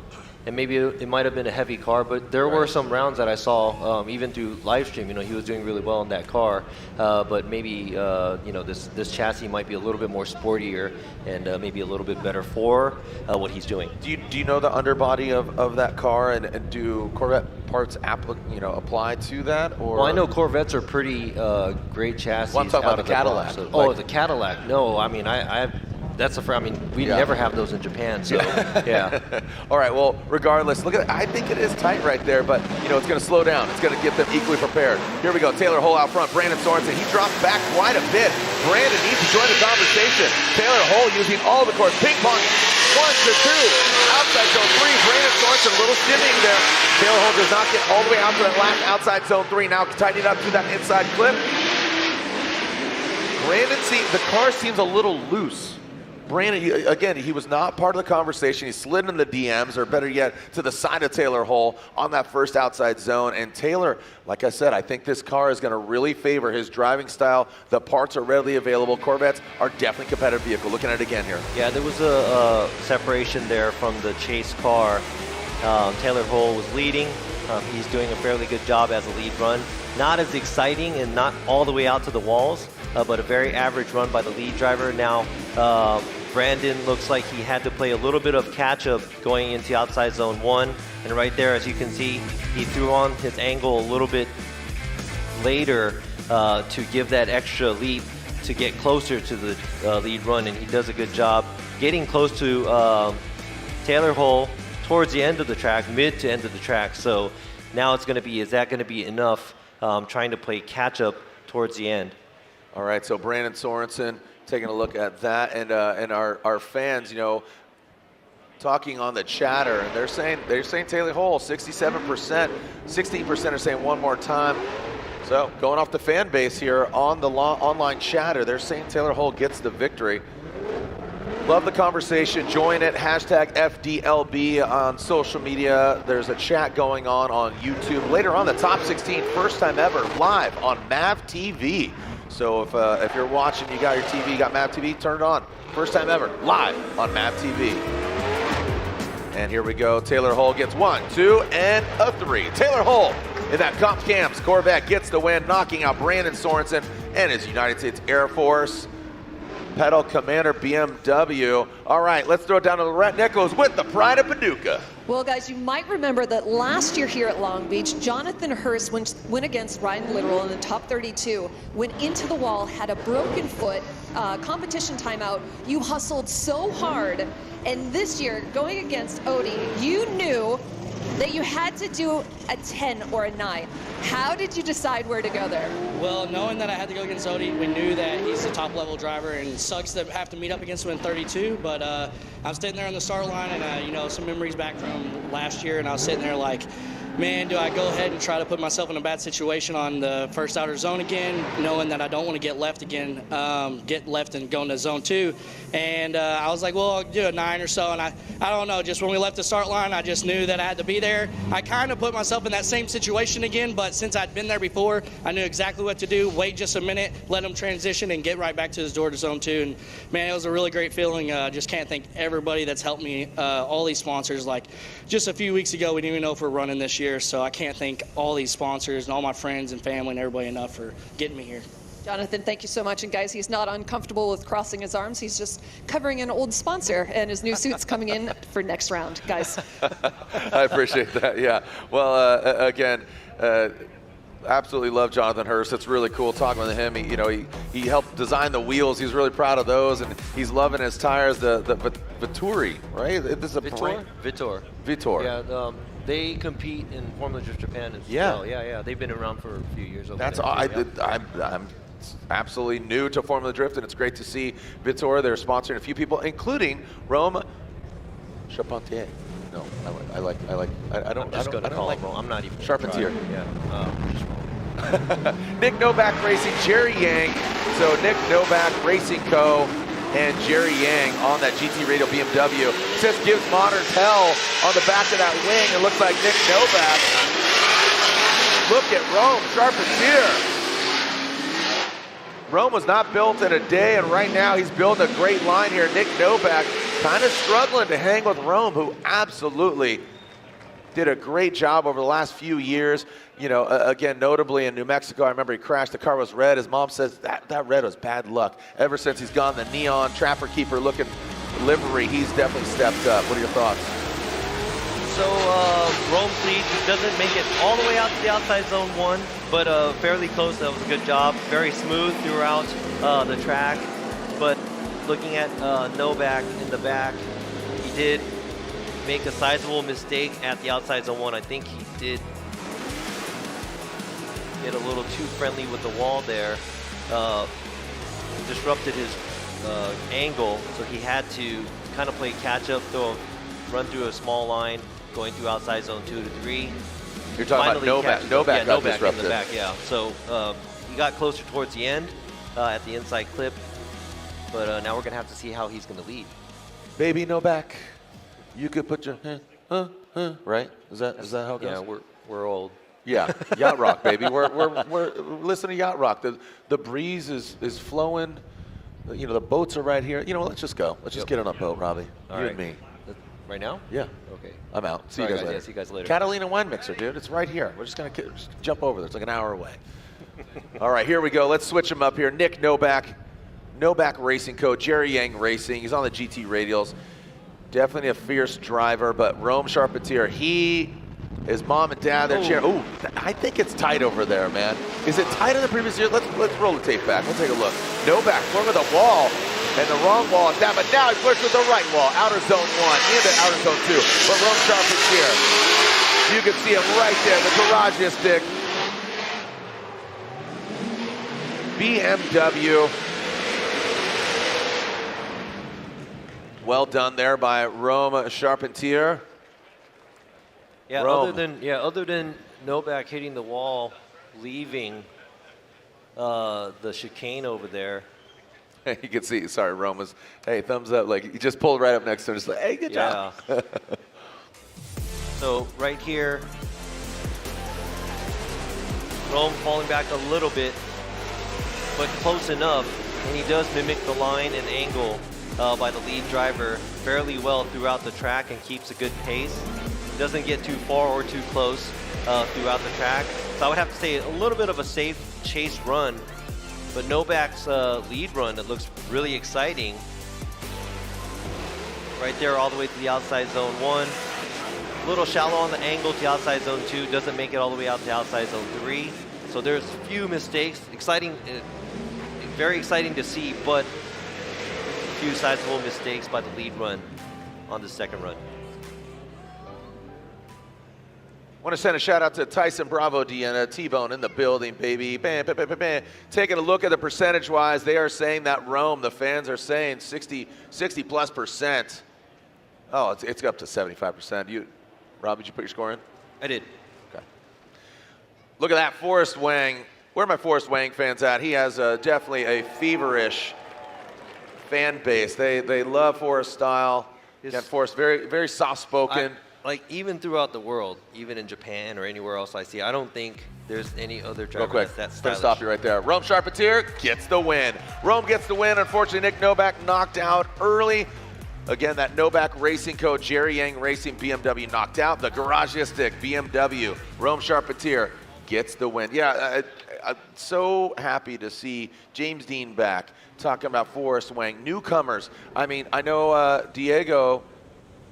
and maybe it might have been a heavy car, but there were some rounds that I saw, even through live stream, you know, he was doing really well in that car, but maybe, you know, this chassis might be a little bit more sportier and maybe a little bit better for what he's doing. Do you know the underbody of that car, and do Corvette parts apply to that? Or? Well, I know Corvettes are pretty great chassis. Well, I'm talking about the Cadillac. So, oh, the Cadillac. No, I mean, we never have those in Japan, so yeah. All right, well, regardless, look at it. I think it is tight right there, but you know, it's going to slow down. It's going to get them equally prepared. Here we go. Taylor Hull out front. Brandon Sorensen. He dropped back quite a bit. Brandon needs to join the conversation. Taylor Hull using all the course. Ping pong. 1 to 2. Outside zone 3. Brandon Sorensen, a little shimmying there. Taylor Hull does not get all the way out to that last outside zone 3. Now tightening up to that inside clip. Brandon, the car seems a little loose. Brandon, again, he was not part of the conversation. He slid in the DMs, or better yet, to the side of Taylor Hull on that first outside zone. And Taylor, like I said, I think this car is going to really favor his driving style. The parts are readily available. Corvettes are definitely a competitive vehicle. Looking at it again here. Yeah, there was a separation there from the chase car. Taylor Hull was leading. He's doing a fairly good job as a lead run. Not as exciting and not all the way out to the walls, but a very average run by the lead driver. Now, Brandon looks like he had to play a little bit of catch-up going into outside zone 1. And right there, as you can see, he threw on his angle a little bit later to give that extra leap to get closer to the lead run. And he does a good job getting close to Taylor Hull towards the end of the track, mid to end of the track. So now it's going to be, is that going to be enough trying to play catch-up towards the end? All right, so Brandon Sorensen taking a look at that, and our fans, you know, talking on the chatter, and they're saying Taylor Hole 67%, 16% are saying one more time. So going off the fan base here on the online chatter, they're saying Taylor Hole gets the victory. Love the conversation. Join it. Hashtag FDLB on social media. There's a chat going on YouTube. Later on, the top 16, first time ever, live on MAV TV. So if you're watching, you got your TV, you got MAV TV, turn it on. First time ever, live on MAV TV. And here we go. Taylor Hole gets 1, 2, and a 3. Taylor Hole in that Comp Camps Corvette gets the win, knocking out Brandon Sorensen and his United States Air Force Pedal Commander BMW. All right, let's throw it down to Lorette Nichols with the Pride of Paducah. Well, guys, you might remember that last year here at Long Beach, Jonathan Hurst went against Ryan Literal in the top 32, went into the wall, had a broken foot, competition timeout. You hustled so hard, and this year, going against Odie, you knew that you had to do a 10 or a 9. How did you decide where to go there? Well, knowing that I had to go against Odie, we knew that he's a top-level driver, and it sucks to have to meet up against him in 32, but I'm sitting there on the start line, and you know, some memories back from last year, and I was sitting there like, man, do I go ahead and try to put myself in a bad situation on the first outer zone again, knowing that I don't want to get left again, get left and go into zone 2. And I was like, well, I'll do a 9 or so. And I don't know, just when we left the start line, I just knew that I had to be there. I kind of put myself in that same situation again, but since I'd been there before, I knew exactly what to do. Wait just a minute, let him transition, and get right back to his door to zone 2. And man, it was a really great feeling. Just can't thank everybody that's helped me, all these sponsors. Like just a few weeks ago, we didn't even know if we're running this year. So I can't thank all these sponsors and all my friends and family and everybody enough for getting me here. Jonathan, thank you so much. And guys, he's not uncomfortable with crossing his arms. He's just covering an old sponsor, and his new suit's coming in for next round, guys. I appreciate that, yeah. Well, again, absolutely love Jonathan Hurst. It's really cool talking with him. He helped design the wheels. He's really proud of those, and he's loving his tires. The Vittori, right? This is a Vitor. Yeah. They compete in Formula Drift Japan as well. Yeah. They've been around for a few years. I'm absolutely new to Formula Drift, and it's great to see Vitor. They're sponsoring a few people, including Rome Charpentier. No, I don't like Rome. I'm not even Charpentier. Yeah. Nick Noback Racing, Jerry Yang. So Nick Noback Racing Co. and Jerry Yang on that GT Radio BMW. Just gives Moderns hell on the back of that wing. It looks like Nick Noback. Look at Rome Charpentier. Rome was not built in a day, and right now he's building a great line here. Nick Noback kind of struggling to hang with Rome, who absolutely did a great job over the last few years. You know, again, notably in New Mexico, I remember he crashed, the car was red. His mom says that red was bad luck. Ever since he's gone the neon Trapper Keeper looking livery, he's definitely stepped up. What are your thoughts? So Rome's lead, he doesn't make it all the way out to the outside zone 1, but fairly close. That was a good job. Very smooth throughout the track. But looking at Noback in the back, he did make a sizable mistake at the outside zone 1. I think he did get a little too friendly with the wall there. Disrupted his angle, so he had to kind of play catch up, run through a small line, going through outside zone 2 to 3. You're talking about Noback got disrupted. In the back, yeah. So he got closer towards the end at the inside clip, but now we're gonna have to see how he's gonna lead. Baby Noback, you could put your hand, right? Is that how it goes? Yeah, we're old. Yeah, yacht rock, baby. We're listening to yacht rock. The breeze is flowing. You know, the boats are right here. You know, let's just go. Let's just get on a boat, Robbie. You and me. Right now? Yeah. Okay. I'm out. See you guys later. Yeah, see you guys later. Catalina Wine Mixer, dude. It's right here. We're just going to jump over there. It's like an hour away. All right, here we go. Let's switch him up here. Nick Noback, Noback Racing Co., Jerry Yang Racing. He's on the GT radials. Definitely a fierce driver, but Rome Charpentier, his mom and dad, they're cheering. Ooh, I think it's tight over there, man. Is it tighter than the previous year? Let's roll the tape back. We'll take a look. Noback flirting with the wall. And the wrong wall is down, but now he flirts with the right wall. Outer zone 1 into outer zone 2. But Rome Charpentier, you can see him right there, the garage stick. BMW. Well done there by Rome Charpentier. Yeah, Rome. other than Noback hitting the wall, leaving the chicane over there. You can see, sorry, Rome was, hey, thumbs up. Like, he just pulled right up next to him, just like, hey, good job. So right here, Rome falling back a little bit, but close enough. And he does mimic the line and angle by the lead driver fairly well throughout the track and keeps a good pace. Doesn't get too far or too close throughout the track. So I would have to say a little bit of a safe chase run, but Noback's lead run, it looks really exciting. Right there all the way to the outside zone 1. A little shallow on the angle to the outside zone 2, doesn't make it all the way out to outside zone 3. So there's a few mistakes. Exciting, very exciting to see, but a few sizable mistakes by the lead run on the second run. Want to send a shout out to Tyson Bravo, Deanna, T-Bone in the building, baby. Bam, bam, bam, bam, bam. Taking a look at the percentage-wise, they are saying that Rome, the fans are saying 60+%. Oh, it's up to 75%. Rob, did you put your score in? I did. Okay. Look at that, Forrest Wang. Where are my Forrest Wang fans at? He has definitely a feverish fan base. They love Forrest style. Yeah, Forrest, very, very soft-spoken. Like, even throughout the world, even in Japan or anywhere else I see, I don't think there's any other driver Real quick, that's that gonna stylish. stop you right there. Rome Charpentier gets the win. Rome gets the win. Unfortunately, Nick Noback knocked out early. Again, that Noback Racing coach, Jerry Yang Racing BMW knocked out. The Garagistic BMW, Rome Charpentier gets the win. Yeah, I'm so happy to see James Dean back, talking about Forrest Wang. Newcomers. I mean, I know Diego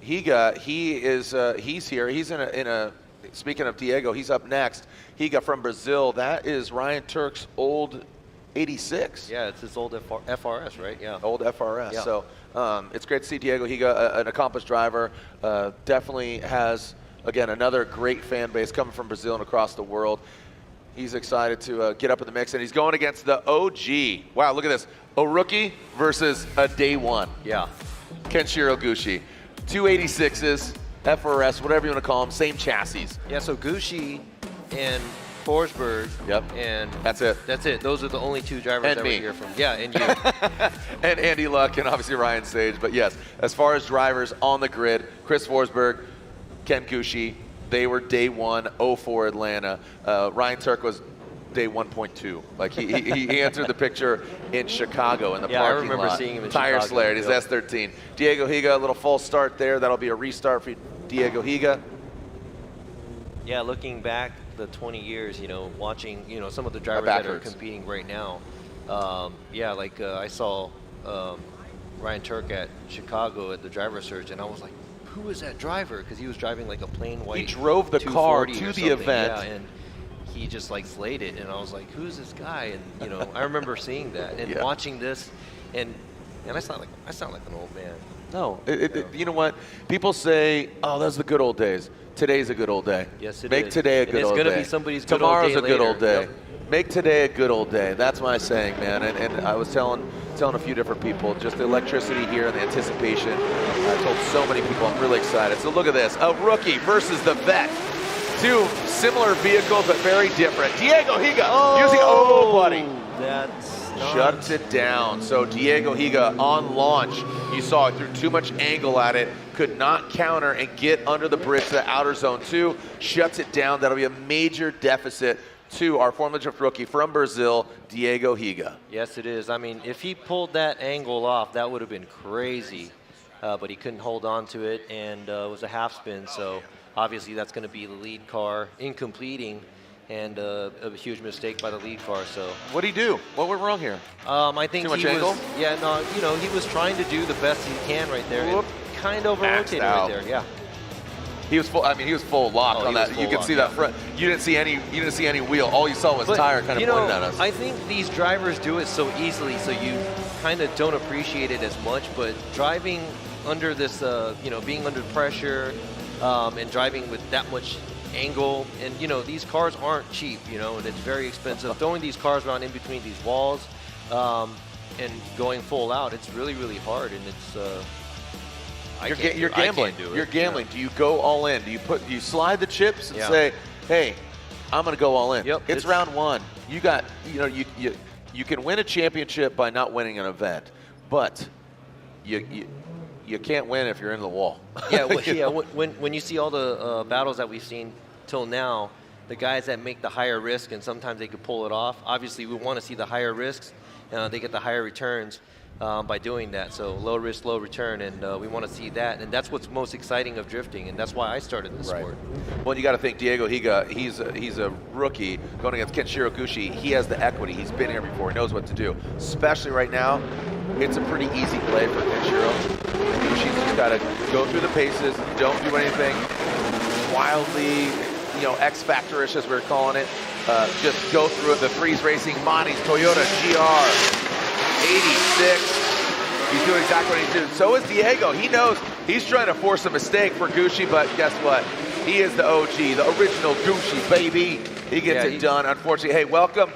Higa, he's here. He's in a speaking of Diego, he's up next. Higa from Brazil. That is Ryan Turk's old 86. Yeah, it's his old FRS, right? Yeah. Old FRS. Yeah. So it's great to see Diego Higa, an accomplished driver. Definitely has, again, another great fan base coming from Brazil and across the world. He's excited to get up in the mix, and he's going against the OG. Wow, look at this. A rookie versus a day one. Yeah. Kenshiro Gushi. 286s, FRS, whatever you want to call them, same chassis. Yeah, so Gushi and Forsberg. Yep. And that's it. That's it. Those are the only two drivers and that me. we're here from. Yeah, and you. And Andy Luck and obviously Ryan Sage. But yes, as far as drivers on the grid, Chris Forsberg, Ken Gushi, they were day one, 04 Atlanta. Ryan Turk was day 1.2. Like he entered the picture in Chicago in the parking lot. I remember seeing him in Tire Chicago. Slayer, his S13. Diego Higa, a little false start there. That'll be a restart for Diego Higa. Yeah, looking back the 20 years, watching, some of the drivers that are competing right now. I saw Ryan Turk at Chicago at the driver search, and I was like, who is that driver? Because he was driving like a plain white. He drove the car to the event. Yeah, and he just like slayed it, and I was like, who's this guy? And I remember seeing that and watching this, and I sound like an old man. No, you know what? People say, oh, those are the good old days. Today's a good old day. Yes, it Make is. today a good old day. It's going to be somebody's good Tomorrow's old day a good later. old day. Yep. Make today a good old day. That's my saying, man. And I was telling a few different people, just the electricity here and the anticipation. I told so many people I'm really excited. So look at this. A rookie versus the vet. Two similar vehicles, but very different. Diego Higa using, buddy. That's shuts it down. So Diego Higa on launch, you saw it, threw too much angle at it, could not counter and get under the bridge to the outer zone 2, shuts it down. That'll be a major deficit to our Formula Drift rookie from Brazil, Diego Higa. Yes, it is. I mean, if he pulled that angle off, that would have been crazy. But he couldn't hold on to it, and it was a half spin. So obviously that's going to be the lead car incompleting, and a huge mistake by the lead car. So what did he do? What went wrong here? I think too much angle? He was trying to do the best he can right there. And kind of over-rotated right there. Yeah. He was full. I mean, he was full lock on that. You could see that front. You didn't see any wheel. All you saw was tire kind of pointed at us. I think these drivers do it so easily, so you kind of don't appreciate it as much. But driving under this, being under pressure, and driving with that much angle, and these cars aren't cheap. And it's very expensive. Throwing these cars around in between these walls, and going full out, it's really, really hard, and it's. You're gambling. You're gambling. Do you go all in? Do you slide the chips and say, hey, I'm going to go all in? Yep. It's round one. You can win a championship by not winning an event, but you can't win if you're in the wall. When you see all the battles that we've seen till now, the guys that make the higher risk, and sometimes they could pull it off. Obviously, we want to see the higher risks. They get the higher returns by doing that. So low risk, low return, and we want to see that. And that's what's most exciting of drifting, and that's why I started this sport. Well, you got to think Diego Higa. He's a rookie going against Kenshiro Gushi. He has the equity. He's been here before. He knows what to do. Especially right now, it's a pretty easy play for Kenshiro. Gushi's just got to go through the paces. Don't do anything wildly, X-Factor-ish as we're calling it. Just go through it. The Freeze Racing Monty's Toyota GR 86. He's doing exactly what he's doing. So is Diego. He knows he's trying to force a mistake for Gushi, but guess what? He is the OG, the original Gushi, baby. He gets it done. Unfortunately, hey, welcome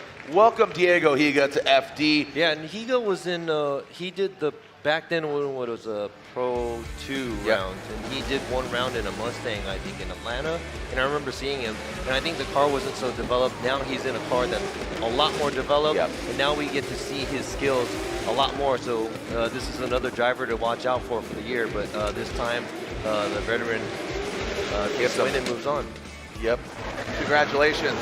Diego Higa to FD. Yeah, and Higa was in, he did the, back then when it was a Pro 2 round, and he did one round in a Mustang, I think, in Atlanta, and I remember seeing him, and I think the car wasn't so developed. Now he's in a car that's a lot more developed, and now we get to see his skills a lot more, so this is another driver to watch out for the year, but this time the veteran gets the win and moves on. Yep. Congratulations.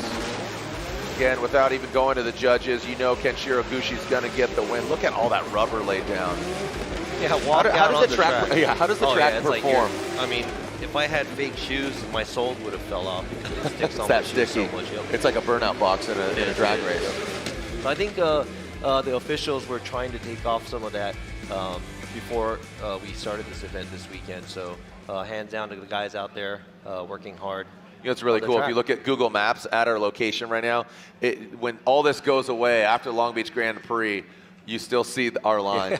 Again, without even going to the judges, Kenshiro Gushi's going to get the win. Look at all that rubber laid down. Yeah, how does the track perform? If I had fake shoes, my soles would have fell off because it sticks on my shoes so much. It's like a burnout box in a drag race. So I think the officials were trying to take off some of that before we started this event this weekend. So hands down to the guys out there working hard. It's really cool. If you look at Google Maps at our location right now, when all this goes away after Long Beach Grand Prix, you still see our line.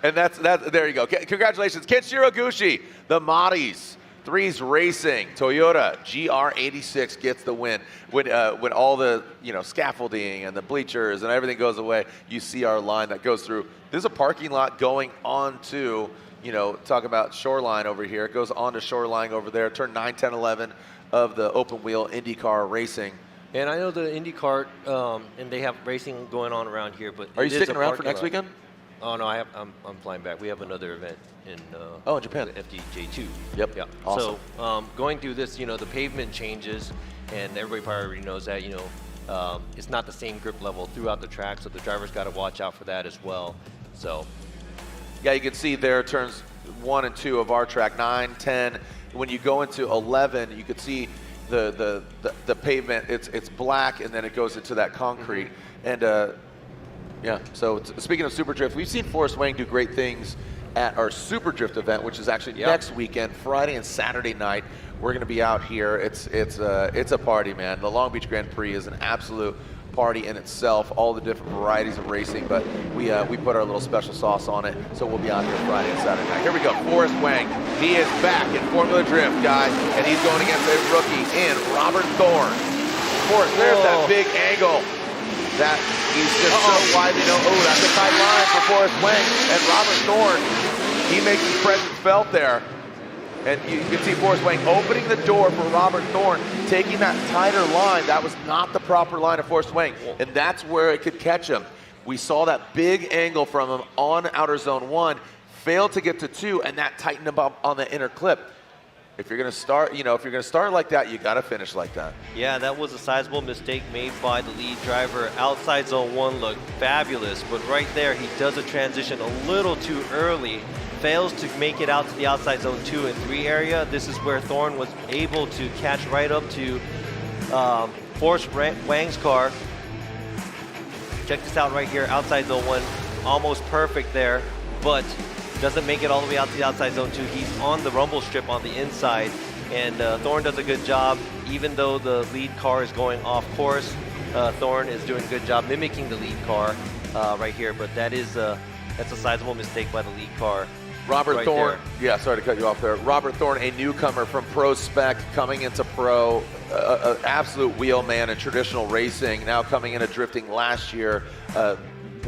And that's there you go. Congratulations, Kenshiro Gushi, the Mahdi's, Threes Racing, Toyota GR86 gets the win. When all the scaffolding and the bleachers and everything goes away, you see our line that goes through. There's a parking lot going on to, talk about Shoreline over here. It goes on to Shoreline over there, turn 9, 10, 11 of the open wheel IndyCar racing. And I know the IndyCar, and they have racing going on around here, but are you sticking around for next weekend? Oh no, I'm flying back. We have another event in in Japan, the FDJ2. Yep. Yeah. Awesome. So going through this, the pavement changes, and everybody probably already knows that. It's not the same grip level throughout the track, so the drivers got to watch out for that as well. So. Yeah, you can see there turns 1 and 2 of our track, 9, 10. When you go into 11, you can see the pavement. It's black, and then it goes into that concrete. And so speaking of Super Drift, we've seen Forrest Wang do great things at our Super Drift event, which is actually next weekend, Friday and Saturday night. We're going to be out here. It's a party, man. The Long Beach Grand Prix is an absolute party in itself, all the different varieties of racing, but we put our little special sauce on it, so we'll be out here Friday and Saturday night. Here we go, Forrest Wang. He is back in Formula Drift, guys, and he's going against a rookie in Robert Thorne. Forrest, there's that big angle that he's just so widely known. Oh, that's a tight line for Forrest Wang, and Robert Thorne, he makes his presence felt there. And you can see Forrest Wang opening the door for Robert Thorne, taking that tighter line. That was not the proper line of Forrest Wang, and that's where it could catch him. We saw that big angle from him on outer zone 1, failed to get to 2, and that tightened him up on the inner clip. If you're going to start, if you're going to start like that, you got to finish like that. Yeah, that was a sizable mistake made by the lead driver. Outside zone 1 looked fabulous, but right there he does a transition a little too early. Fails to make it out to the outside zone 2 and 3 area. This is where Thorne was able to catch right up to Forrest Wang's car. Check this out right here, outside zone 1, almost perfect there, but doesn't make it all the way out to the outside zone 2. He's on the rumble strip on the inside, and Thorne does a good job. Even though the lead car is going off course, Thorne is doing a good job mimicking the lead car right here, but that's a sizable mistake by the lead car. Robert Thorne, sorry to cut you off there. Robert Thorne, a newcomer from Pro Spec, coming into Pro, absolute wheelman in traditional racing, now coming into drifting last year.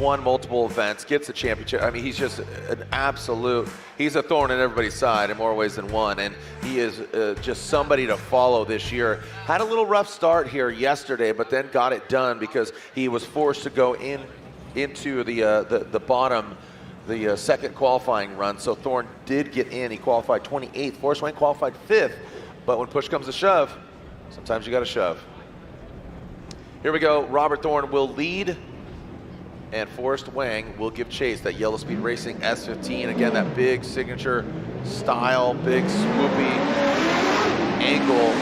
won multiple events, gets a championship. I mean, he's just an absolute, he's a thorn in everybody's side in more ways than one, and he is just somebody to follow this year. Had a little rough start here yesterday, but then got it done because he was forced to go into the bottom, the second qualifying run. So Thorne did get in. He qualified 28th. Forrest Wang qualified 5th, but when push comes to shove, sometimes you got to shove. Here we go. Robert Thorne will lead, and Forrest Wang will give chase. That Yellow Speed Racing S15. Again, that big signature style, big swoopy angle,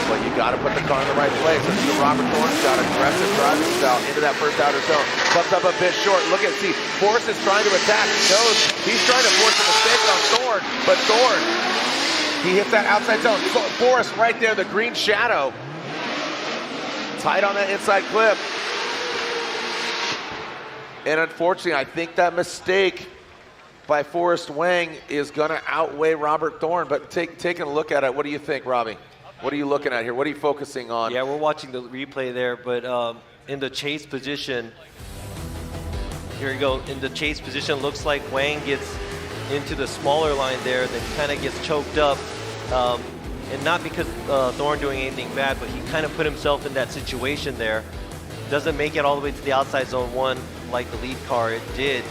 but you got to put the car in the right place. And so Robert Thorne's got aggressive driving style into that first outer zone. Comes up a bit short. Look at, see, Forrest is trying to attack. He knows he's trying to force a mistake on Thorne, but Thorne, he hits that outside zone. Forrest right there, the green shadow. Tight on that inside clip. And unfortunately, I think that mistake by Forrest Wang is gonna outweigh Robert Thorne, but taking a look at it, what do you think, Robbie? What are you looking at here? What are you focusing on? Yeah, we're watching the replay there, but in the chase position, here we go, in the chase position, looks like Wang gets into the smaller line there, then kind of gets choked up. And not because Thorne doing anything bad, but he kind of put himself in that situation there. Doesn't make it all the way to the outside zone 1 like the lead car it did.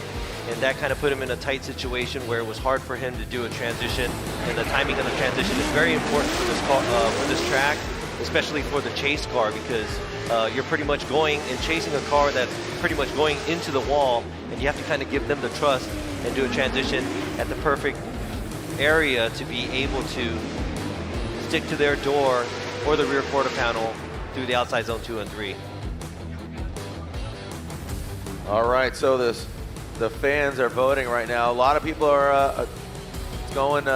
And that kind of put him in a tight situation where it was hard for him to do a transition. And the timing of the transition is very important for this car, for this track, especially for the chase car, because you're pretty much going and chasing a car that's pretty much going into the wall, and you have to kind of give them the trust and do a transition at the perfect area to be able to stick to their door or the rear quarter panel through the outside zone 2 and 3. All right, so the fans are voting right now. A lot of people are going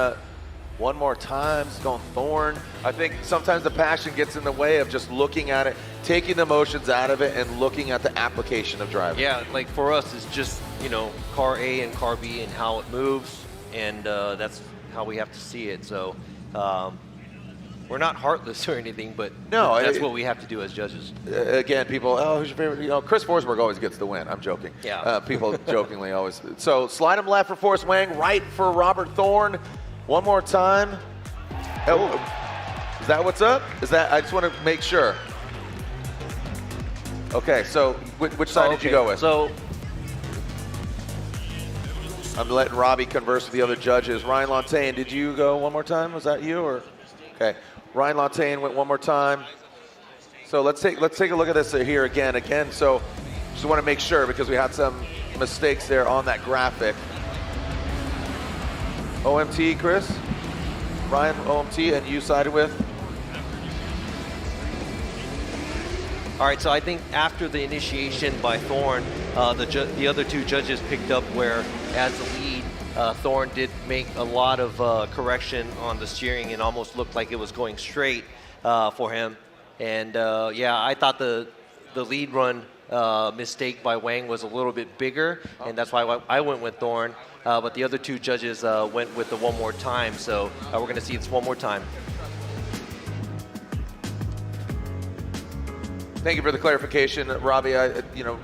one more time. It's going Thorne. I think sometimes the passion gets in the way of just looking at it, taking the emotions out of it, and looking at the application of driving. Yeah, like for us, it's just, you know, car A and car B and how it moves, and that's how we have to see it. So we're not heartless or anything, but no, that's what we have to do as judges. Again, people, oh, who's your favorite? You know, Chris Forsberg always gets the win. I'm joking. Yeah. People jokingly always. So slide him left for Forrest Wang, right for Robert Thorne. One more time. Oh, is that what's up? Is that? I just want to make sure. Okay, so which side did you go with? So I'm letting Robbie converse with the other judges. Ryan Lontaine, did you go one more time? Was that you or? Okay. Ryan Lontaine went one more time. So let's take a look at this here again. So just want to make sure because we had some mistakes there on that graphic. OMT, Chris? Ryan, OMT, and you sided with? All right, so I think after the initiation by Thorne, the other two judges picked up where, as the lead, Thorne did make a lot of correction on the steering and almost looked like it was going straight for him. And yeah, I thought the lead run mistake by Wang was a little bit bigger, and that's why I went with Thorne. But the other two judges went with the one more time, so we're going to see this one more time. Thank you for the clarification, Robbie.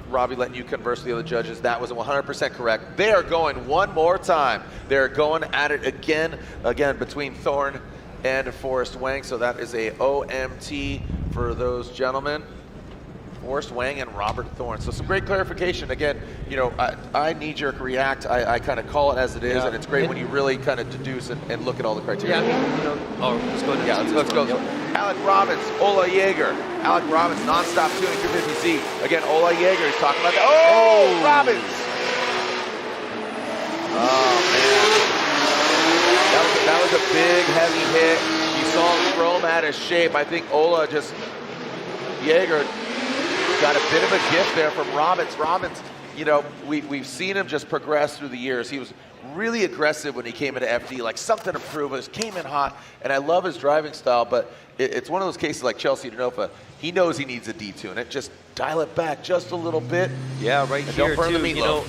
Robbie letting you converse with the other judges. That was 100% correct. They are going one more time. They're going at it again between Thorne and Forrest Wang. So that is a OMT for those gentlemen. Forrest Wang and Robert Thorne. So some great clarification. Again, I knee-jerk react. I kind of call it as it is, and it's great when you really kind of deduce and look at all the criteria. Yeah, let's go to let's go. Yep. Alec Robbins, Ola Jaeger. Alec Robbins, non-stop tuning 250Z. Again, Ola Jaeger, he's talking about that. Oh, Robbins! Oh, man. That was a big, heavy hit. You saw him chrome out of shape. I think Ola Jaeger got a bit of a gift there from Robbins. Robbins, we've seen him just progress through the years. He was really aggressive when he came into FD, like something to prove. It came in hot, and I love his driving style, but it's one of those cases like Chelsea Denofa. He knows he needs to detune it. Just dial it back just a little bit. Yeah, right here, don't burn too. The meatloaf.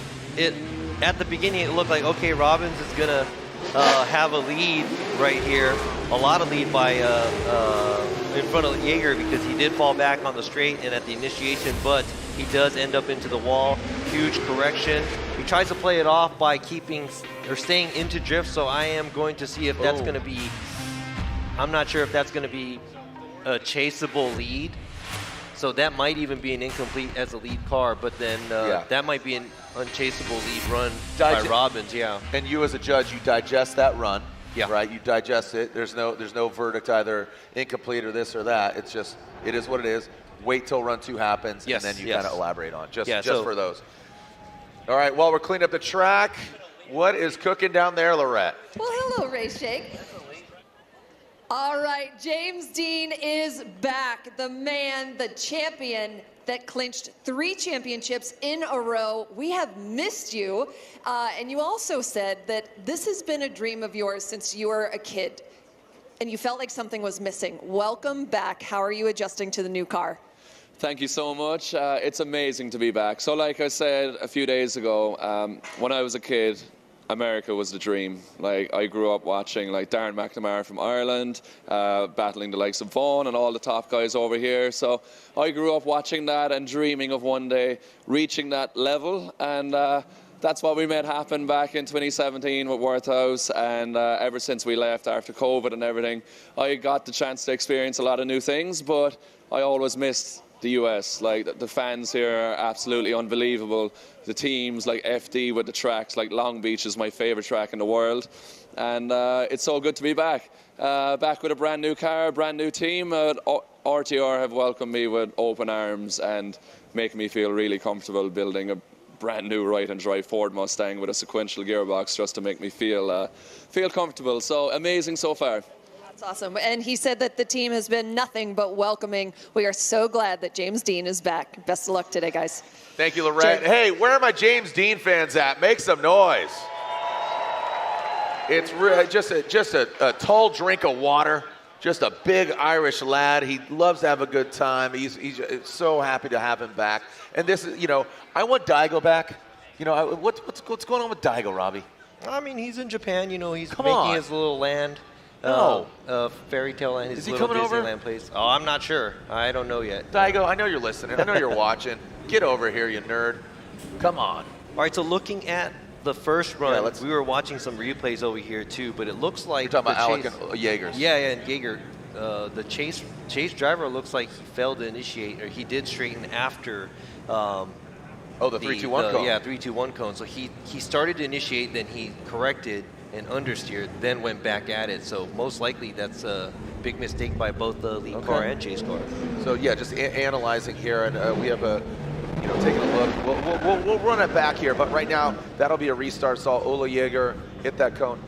At the beginning, it looked like, okay, Robbins is going to have a lead right here. A lot of lead by in front of Jaeger because he did fall back on the straight and at the initiation, but he does end up into the wall. huge correction. He tries to play it off by keeping or staying into drift, so I am going to see if that's going to be, I'm not sure if that's going to be a chaseable lead. So that might even be an incomplete as a lead car, but then that might be an unchaseable lead run by Robbins, And you as a judge, you digest that run, right? You digest it. There's no verdict either incomplete or this or that. It's just, it is what it is. Wait till run 2 happens, and then you kind of elaborate on just for those. All right, well, we're cleaning up the track. What is cooking down there, Lorette? Well, hello, Race Shake. All right, James Dean is back. The man, the champion that clinched 3 championships in a row. We have missed you. And you also said that this has been a dream of yours since you were a kid. And you felt like something was missing. Welcome back. How are you adjusting to the new car? Thank you so much. It's amazing to be back. So like I said a few days ago, when I was a kid, America was the dream. Like, I grew up watching like Darren McNamara from Ireland, battling the likes of Thorne and all the top guys over here. So I grew up watching that and dreaming of one day reaching that level. And that's what we made happen back in 2017 with Worthouse. And ever since we left after COVID and everything, I got the chance to experience a lot of new things, but I always missed the US. Like, the fans here are absolutely unbelievable. The teams like FD with the tracks, like Long Beach is my favorite track in the world. And it's so good to be back. Back with a brand new car, brand new team. RTR have welcomed me with open arms and making me feel really comfortable building a brand new right-hand drive Ford Mustang with a sequential gearbox just to make me feel comfortable. So amazing so far. That's awesome. And he said that the team has been nothing but welcoming. We are so glad that James Dean is back. Best of luck today, guys. Thank you, Lorette. Hey, where are my James Dean fans at? Make some noise. It's just a tall drink of water. Just a big Irish lad. He loves to have a good time. He's so happy to have him back. And this is, I want Daigo back. What's going on with Daigo, Robbie? I mean, he's in Japan. He's making his little land. Fairy Tale Land, his little Disneyland place. Oh, I'm not sure. I don't know yet. Daigo, I know you're listening. I know you're watching. Get over here, you nerd. Come on. All right, so looking at the first run, we were watching some replays over here too, but it looks like you're talking about Alec and Jaeger's. Yeah, and Jaeger. The chase driver looks like he failed to initiate, or he did straighten after. The 3-2-1 cone. Yeah, 3-2-1 cone. So he started to initiate, then he corrected and understeered, then went back at it. So most likely that's a big mistake by both the lead car and chase car. So yeah, just analyzing here, and we have taking a look. We'll run it back here, but right now that'll be a restart. Saw Ola Jaeger hit that cone.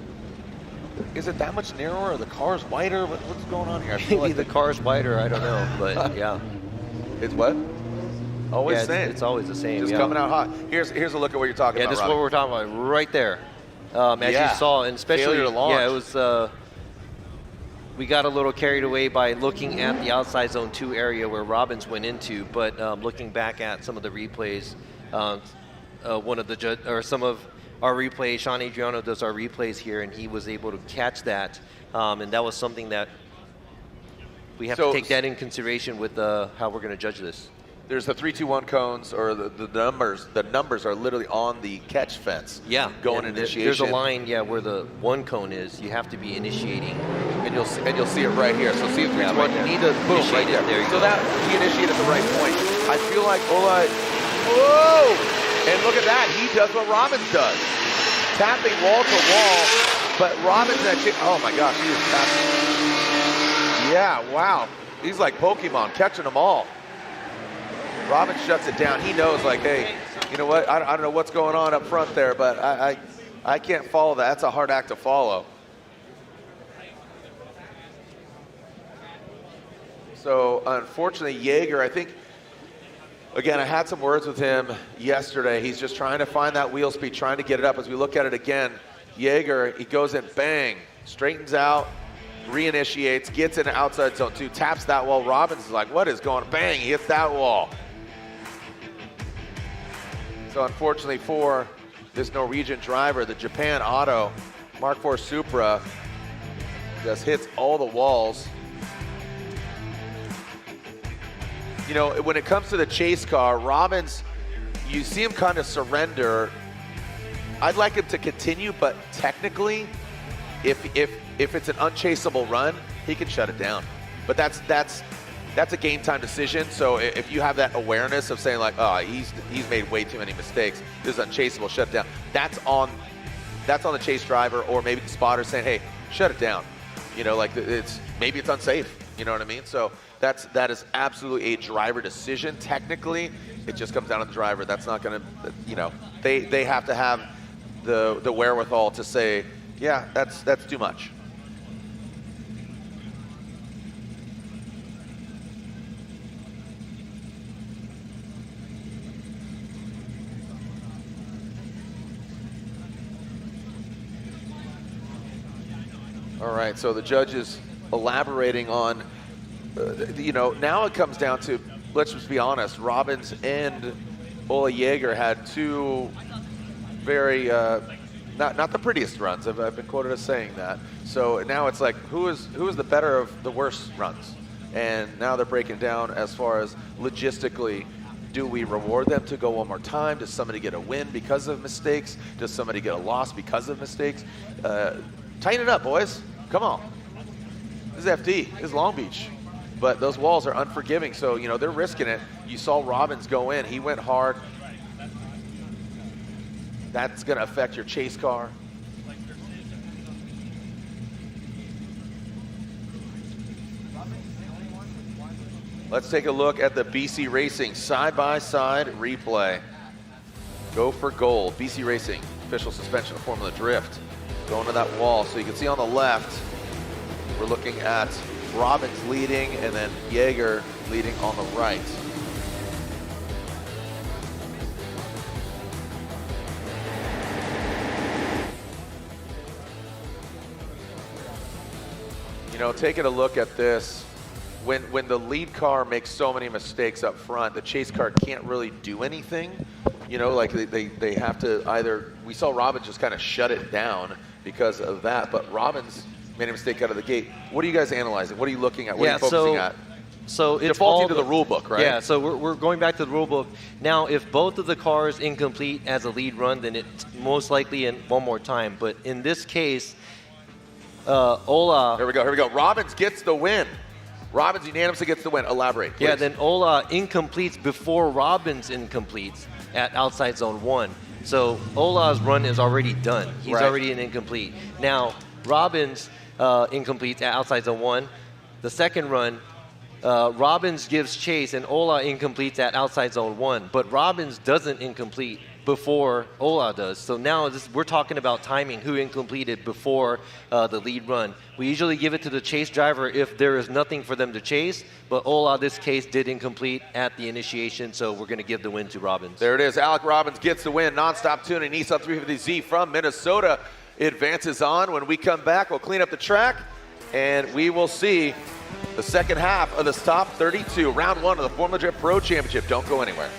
Is it that much narrower? Or the car's wider? What's going on here? I feel Maybe the car's wider. I don't know, but yeah. It's what? Always the same. It's always the same. Just coming out hot. Here's a look at what you're talking about. Yeah, this is what we're talking about right there. As you saw, and especially, failure to launch. Yeah, it was. We got a little carried away by looking at the outside zone 2 area where Robbins went into, but looking back at some of the replays, some of our replays, Sean Adriano does our replays here, and he was able to catch that, and that was something that we have to take that in consideration with how we're going to judge this. There's the 3-2-1 cones, or the numbers. The numbers are literally on the catch fence. Yeah, going initiation. There's a line, where the 1 cone is. You have to be initiating, and you'll see it right here. So see if 3-2-1. Right, you need to boom right there. So that he initiated at the right point. I feel like Ola. Whoa! And look at that. He does what Robbins does, tapping wall to wall. But Robbins, oh my gosh, he is tapping. Yeah, wow. He's like Pokemon, catching them all. Robbins shuts it down. He knows, like, hey, you know what? I don't know what's going on up front there, but I can't follow that. That's a hard act to follow. So, unfortunately, Jaeger, I think, again, I had some words with him yesterday. He's just trying to find that wheel speed, trying to get it up. As we look at it again, Jaeger, he goes in, bang, straightens out, reinitiates, gets into outside zone 2, taps that wall. Robbins is like, what is going on? Bang, he hits that wall. So unfortunately for this Norwegian driver, the Japan Auto Mark IV Supra just hits all the walls. When it comes to the chase car, Robbins, you see him kind of surrender. I'd like him to continue, but technically, if it's an unchaseable run, he can shut it down. But that's a game time decision. So if you have that awareness of saying like, oh, he's made way too many mistakes, this is unchaseable, shut it down. That's on the chase driver or maybe the spotter saying, hey, shut it down. You know, like maybe it's unsafe. You know what I mean? So that is absolutely a driver decision. Technically, it just comes down to the driver. That's not going to, you know, they have to have the wherewithal to say, yeah, that's too much. All right, so the judge is elaborating on, you know, now it comes down to, let's just be honest, Robbins and Jaeger had two very, not the prettiest runs. I've been quoted as saying that. So now it's like, who is the better of the worst runs? And now they're breaking down as far as logistically, do we reward them to go one more time? Does somebody get a win because of mistakes? Does somebody get a loss because of mistakes? Tighten it up, boys. Come on. This is FD. This is Long Beach. But those walls are unforgiving, so, you know, they're risking it. You saw Robbins go in. He went hard. That's going to affect your chase car. Let's take a look at the BC Racing side-by-side replay. Go for gold. BC Racing, official suspension of Formula Drift. Going to that wall. So you can see on the left, we're looking at Robbins leading and then Jaeger leading on the right. You know, taking a look at this, when the lead car makes so many mistakes up front, the chase car can't really do anything. You know, like they have to either, we saw Robbins just kind of shut it down because of that, but Robbins made a mistake out of the gate. What are you guys analyzing? What are you looking at? What are you focusing at? So it's defaulting to the rule book, right? Yeah, so we're going back to the rule book. Now, if both of the cars incomplete as a lead run, then it's most likely in one more time. But in this case, Ola... Here we go. Robbins gets the win. Robbins unanimously gets the win. Elaborate, please. Yeah, then Ola incompletes before Robbins incompletes at outside zone 1. So Ola's run is already done. He's already an incomplete. Now, Robbins incompletes at outside zone 1. The second run, Robbins gives chase and Ola incompletes at outside zone 1. But Robbins doesn't incomplete before Ola does. So now we're talking about timing, who incompleted before the lead run. We usually give it to the chase driver if there is nothing for them to chase, but Ola, this case, did incomplete at the initiation, so we're going to give the win to Robbins. There it is. Alec Robbins gets the win. Non-stop tuning. Nissan 350Z from Minnesota advances on. When we come back, we'll clean up the track, and we will see the second half of the top 32, round 1 of the Formula Drift Pro Championship. Don't go anywhere.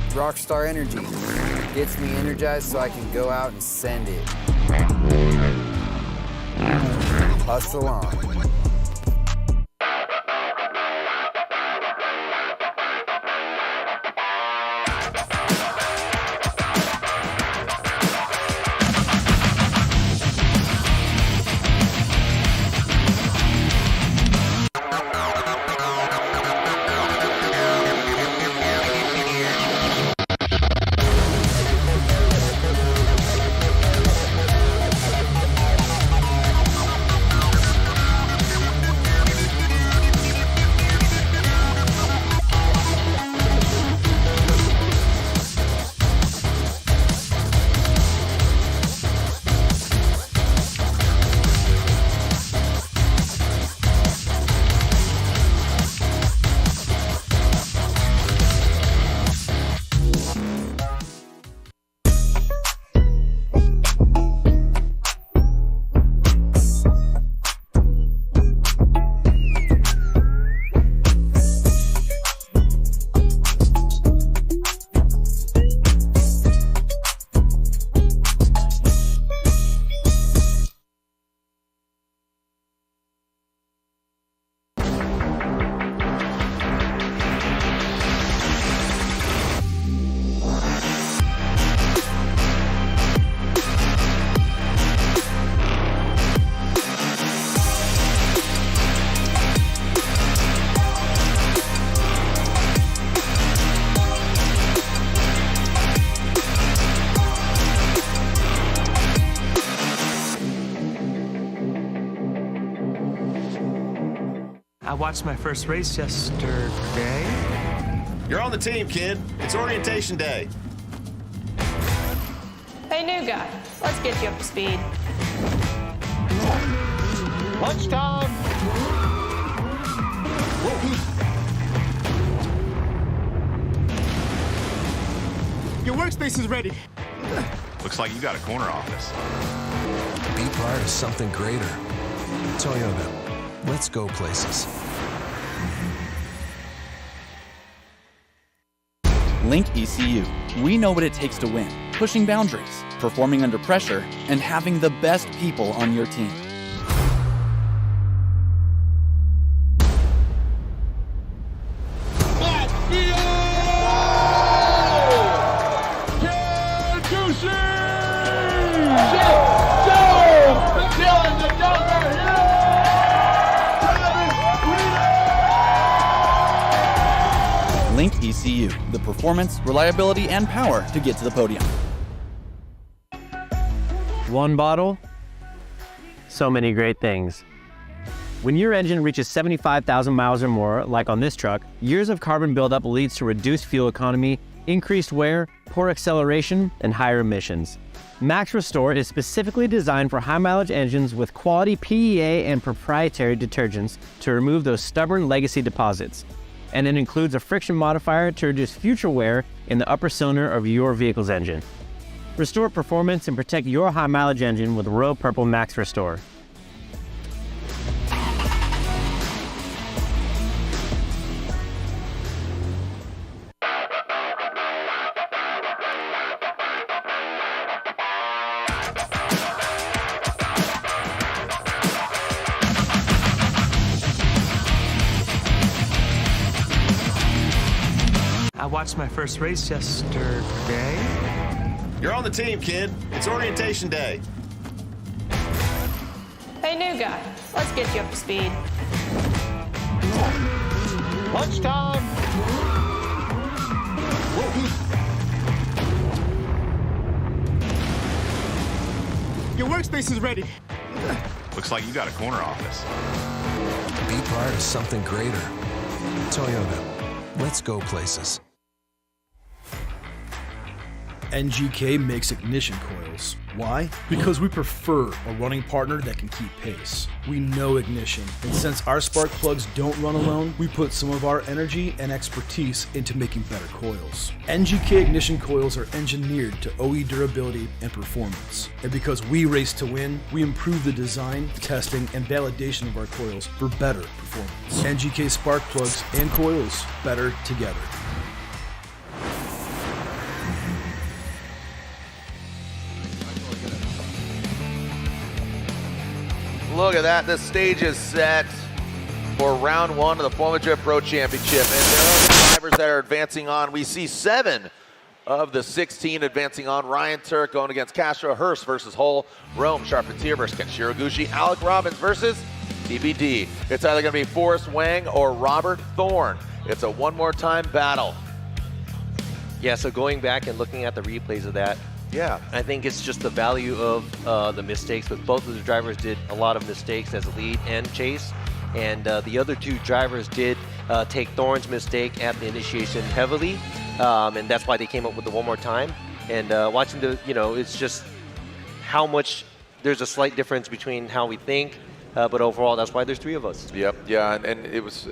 Rockstar Energy gets me energized so I can go out and send it. Hustle on. I watched my first race yesterday. You're on the team, kid. It's orientation day. Hey, new guy. Let's get you up to speed. Lunchtime! Your workspace is ready. Looks like you got a corner office. Be part of something greater. Toyota. Let's go places. Link ECU. We know what it takes to win. Pushing boundaries, performing under pressure, and having the best people on your team. Link ECU, the performance, reliability, and power to get to the podium. One bottle, so many great things. When your engine reaches 75,000 miles or more, like on this truck, years of carbon buildup leads to reduced fuel economy, increased wear, poor acceleration, and higher emissions. Max Restore is specifically designed for high-mileage engines with quality PEA and proprietary detergents to remove those stubborn legacy deposits. And it includes a friction modifier to reduce future wear in the upper cylinder of your vehicle's engine. Restore performance and protect your high-mileage engine with Royal Purple Max Restore. I watched my first race yesterday. You're on the team, kid. It's orientation day. Hey, new guy. Let's get you up to speed. Lunchtime! Your workspace is ready. Looks like you got a corner office. Be part of something greater. Toyota. Let's go places. NGK makes ignition coils. Why? Because we prefer a running partner that can keep pace. We know ignition, and since our spark plugs don't run alone, we put some of our energy and expertise into making better coils. NGK ignition coils are engineered to OE durability and performance. And because we race to win, we improve the design, testing, and validation of our coils for better performance. NGK spark plugs and coils, better together. Look at that. The stage is set for round one of the Formula Drift Pro Championship. And there are the drivers that are advancing on. We see 7 of the 16 advancing on. Ryan Turk going against Castro. Hurst versus Hull. Rome. Charpentier versus Kenshiro Gushi. Alec Robbins versus TBD. It's either going to be Forrest Wang or Robert Thorne. It's a one more time battle. Yeah, so going back and looking at the replays of that, yeah, I think it's just the value of the mistakes, but both of the drivers did a lot of mistakes as lead and chase, and the other 2 drivers did take Thorne's mistake at the initiation heavily, and that's why they came up with the one more time. And watching it's just how much there's a slight difference between how we think, but overall that's why there's 3 of us. Yep, yeah, and it was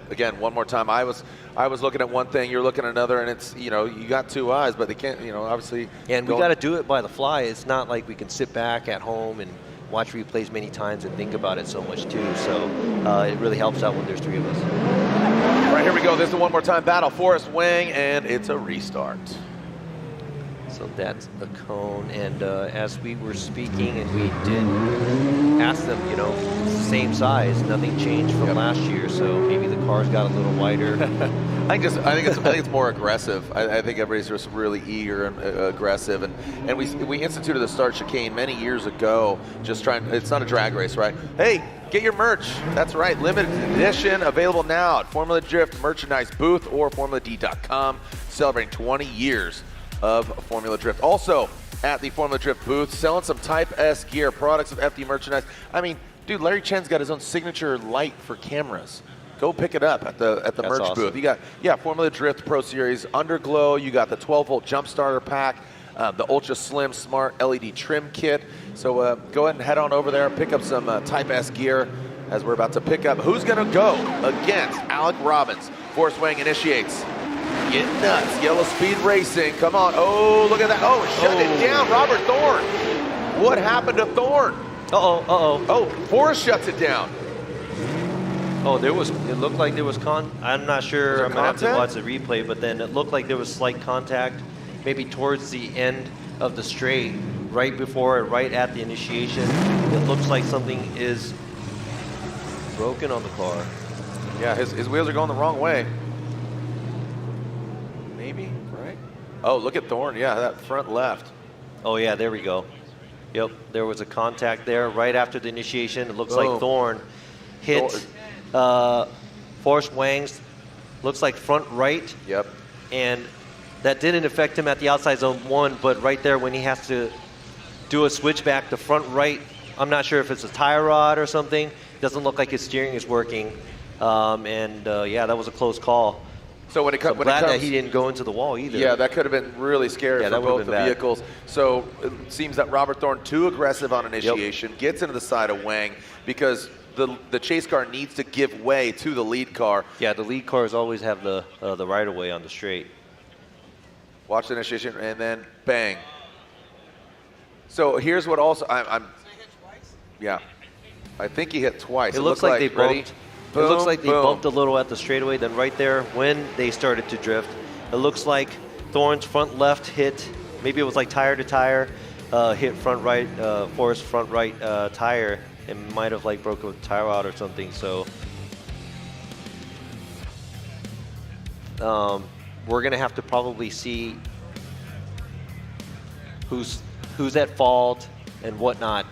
again one more time. I was looking at one thing, you're looking at another, and it's you got 2 eyes, but they can't obviously. And we got to do it by the fly. It's not like we can sit back at home and watch replays many times and think about it so much too. So it really helps out when there's 3 of us. All right, here we go. This is the one more time battle. Forrest Wang, and it's a restart. So that's a cone, and as we were speaking, and we did ask them, same size, nothing changed from last year, so maybe the cars got a little wider. I think it's more aggressive. I think everybody's just really eager and aggressive, and we instituted the start chicane many years ago. Just trying. It's not a drag race, right? Hey, get your merch. That's right, limited edition, available now at Formula Drift merchandise booth or FormulaD.com, celebrating 20 years of Formula Drift. Also at the Formula Drift booth, selling some Type S gear, products of FD merchandise. I mean, Dude, Larry Chen's got his own signature light for cameras. Go pick it up at the merch awesome. booth. You got Formula Drift Pro Series Underglow. You got the 12-volt jump starter pack, the Ultra Slim Smart LED trim kit. So go ahead and head on over there, pick up some Type S gear as we're about to pick up. Who's going to go against Alec Robbins? Force Wang initiates. Get nuts. Yellow Speed Racing. Come on. Oh, look at that. Oh, shut it down. Robert Thorne. What happened to Thorne? Oh, Forrest shuts it down. Oh, it looked like there was I'm not sure, I'm going to have to watch the replay, but then it looked like there was slight contact, maybe towards the end of the straight, right at the initiation. It looks like something is broken on the car. Yeah, his wheels are going the wrong way. Maybe, right? Oh, look at Thorne, yeah, that front left. Oh yeah, there we go. Yep, there was a contact there right after the initiation. It looks like Thorne hit Forrest Wang's, looks like front right. Yep. And that didn't affect him at the outside zone 1, but right there when he has to do a switch back to front right, I'm not sure if it's a tie rod or something. Doesn't look like his steering is working. Yeah, that was a close call. So when it comes, glad that he didn't go into the wall either. Yeah, that could have been really scary for both the vehicles. So it seems that Robert Thorne, too aggressive on initiation, gets into the side of Wang because the chase car needs to give way to the lead car. Yeah, the lead cars always have the right of way on the straight. Watch the initiation and then bang. So here's what also yeah, I think he hit twice. It looks like they bumped. Boom, it looks like they boom. bumped a little at the straightaway. Then right there, when they started to drift, it looks like Thorne's front left hit. Maybe it was like tire to tire, hit front right, Forrest's front right tire, and might have like broke a tire out or something. So we're gonna have to probably see who's at fault and whatnot.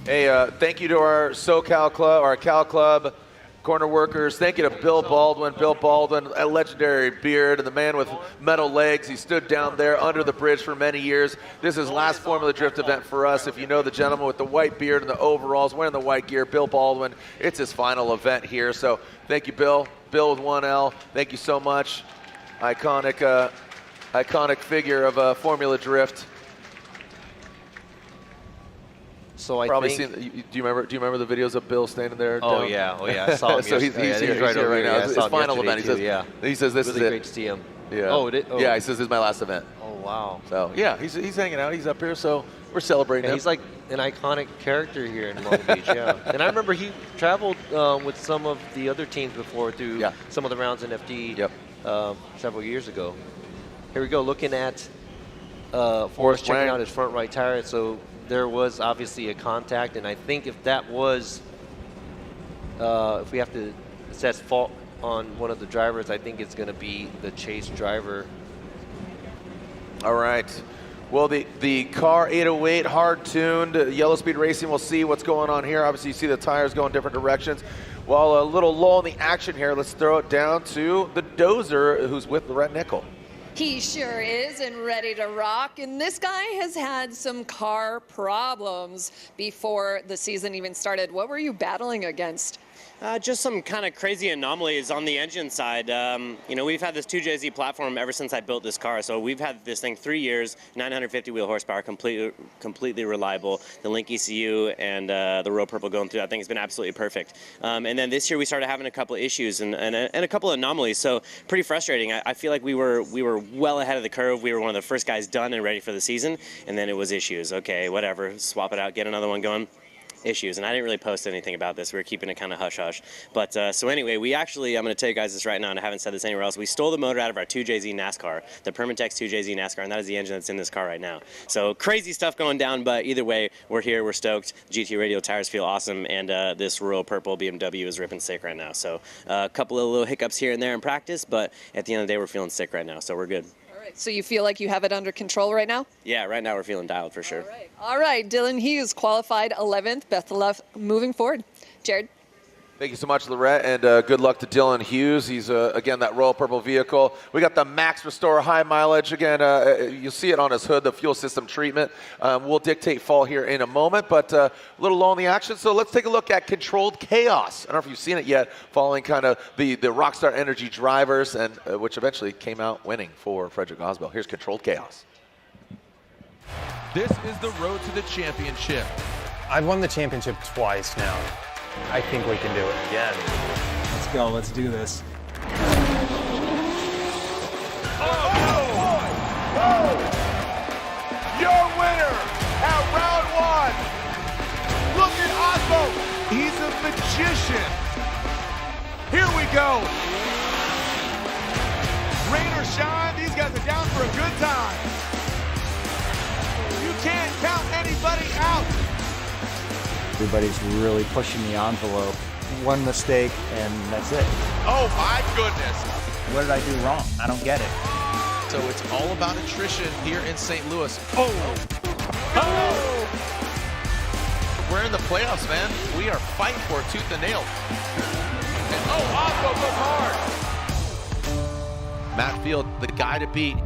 Hey, thank you to our SoCal Club, our Cal Club corner workers. Thank you to Bill Baldwin. Bill Baldwin, a legendary beard and the man with metal legs. He stood down there under the bridge for many years. This is last Formula Drift event for us. If you know the gentleman with the white beard and the overalls, wearing the white gear, Bill Baldwin, it's his final event here. So thank you, Bill. Bill with 1L. Thank you so much. Iconic figure of Formula Drift. So I probably think, seen. Do you remember the videos of Bill standing there? Oh yeah, I saw him. So he's here right now. His final event. He says this really is it. Great to see him. Yeah. Oh. Yeah, he says this is my last event. Oh wow. So yeah, he's hanging out. He's up here, so we're celebrating him. He's like an iconic character here in Long Beach. Yeah. And I remember he traveled with some of the other teams before through some of the rounds in FD several years ago. Here we go, looking at Forrest checking out his front right tire. So there was obviously a contact, and I think if that was, if we have to assess fault on one of the drivers, I think it's going to be the chase driver. All right. Well, the car 808, hard-tuned, Yellow Speed Racing, we'll see what's going on here. Obviously, you see the tires going different directions. While a little lull in the action here, let's throw it down to the Dozer, who's with Red Nickel. He sure is, and ready to rock. And this guy has had some car problems before the season even started. What were you battling against? Just some kind of crazy anomalies on the engine side. You know, we've had this 2JZ platform ever since I built this car. So we've had this thing 3 years, 950 wheel horsepower, completely reliable. The Link ECU and the Royal Purple going through, I think it's been absolutely perfect. And then this year we started having a couple of issues and a couple of anomalies. So pretty frustrating. I feel like we were well ahead of the curve. We were one of the first guys done and ready for the season. And then it was issues. Okay, whatever, swap it out, get another one going. Issues, and I didn't really post anything about this. We were keeping it kind of hush-hush. But so anyway, we actually, I'm going to tell you guys this right now, and I haven't said this anywhere else. We stole the motor out of our 2JZ NASCAR, the Permatex 2JZ NASCAR, and that is the engine that's in this car right now. So crazy stuff going down, but either way, we're here, we're stoked. GT Radial tires feel awesome, and this Royal Purple BMW is ripping sick right now. So a couple of little hiccups here and there in practice, but at the end of the day, we're feeling sick right now, so we're good. So you feel like you have it under control right now? Yeah, right now we're feeling dialed for sure. All right, Dylan Hughes qualified 11th. Best of luck moving forward. Jared? Thank you so much, Lorette, and good luck to Dylan Hughes. He's, again, that royal purple vehicle. We got the Max Restore high mileage. Again, you'll see it on his hood, the fuel system treatment. We'll dictate fall here in a moment, but a little low in the action. So let's take a look at Controlled Chaos. I don't know if you've seen it yet, following kind of the Rockstar Energy drivers, and which eventually came out winning for Frederick Aasbo. Here's Controlled Chaos. This is the road to the championship. I've won the championship twice now. I think we can do it again. Let's go, let's do this. Your winner at round one. Look at Aasbo. He's a magician. Here we go. Rain or shine, these guys are down for a good time. You can't count anybody out. Everybody's really pushing the envelope. One mistake, and that's it. Oh my goodness. What did I do wrong? I don't get it. So it's all about attrition here in St. Louis. We're in the playoffs, man. We are fighting for it tooth and nail. And Aasbo goes hard. Matt Field, the guy to beat.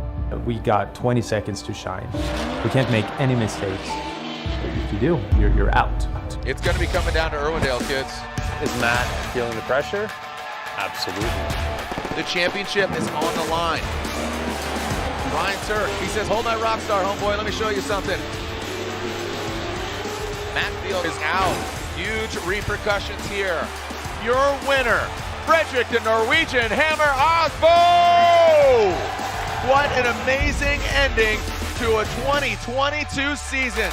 We got 20 seconds to shine. We can't make any mistakes. If you do, you're out. It's going to be coming down to Irwindale, kids. Is Matt feeling the pressure? Absolutely. The championship is on the line. Ryan Turk, he says, hold that Rockstar, homeboy. Let me show you something. Matt Field is out. Huge repercussions here. Your winner, Frederick the Norwegian Hammer Aasbo! What an amazing ending to a 2022 season.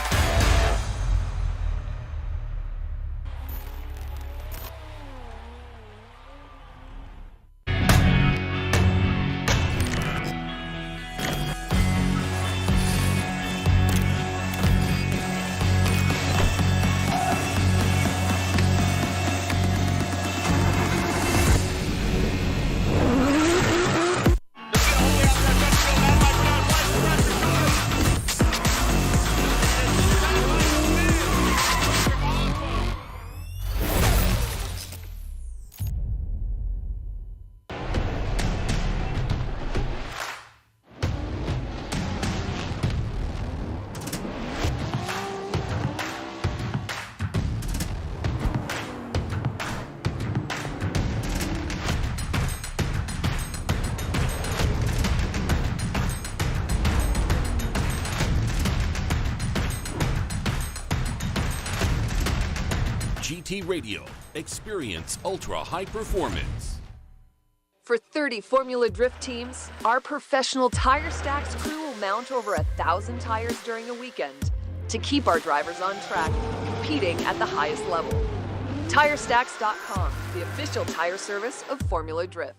GT Radio. Experience ultra high performance. For 30 Formula Drift teams, our professional Tire Stacks crew will mount over 1,000 tires during a weekend to keep our drivers on track, competing at the highest level. TireStacks.com, the official tire service of Formula Drift.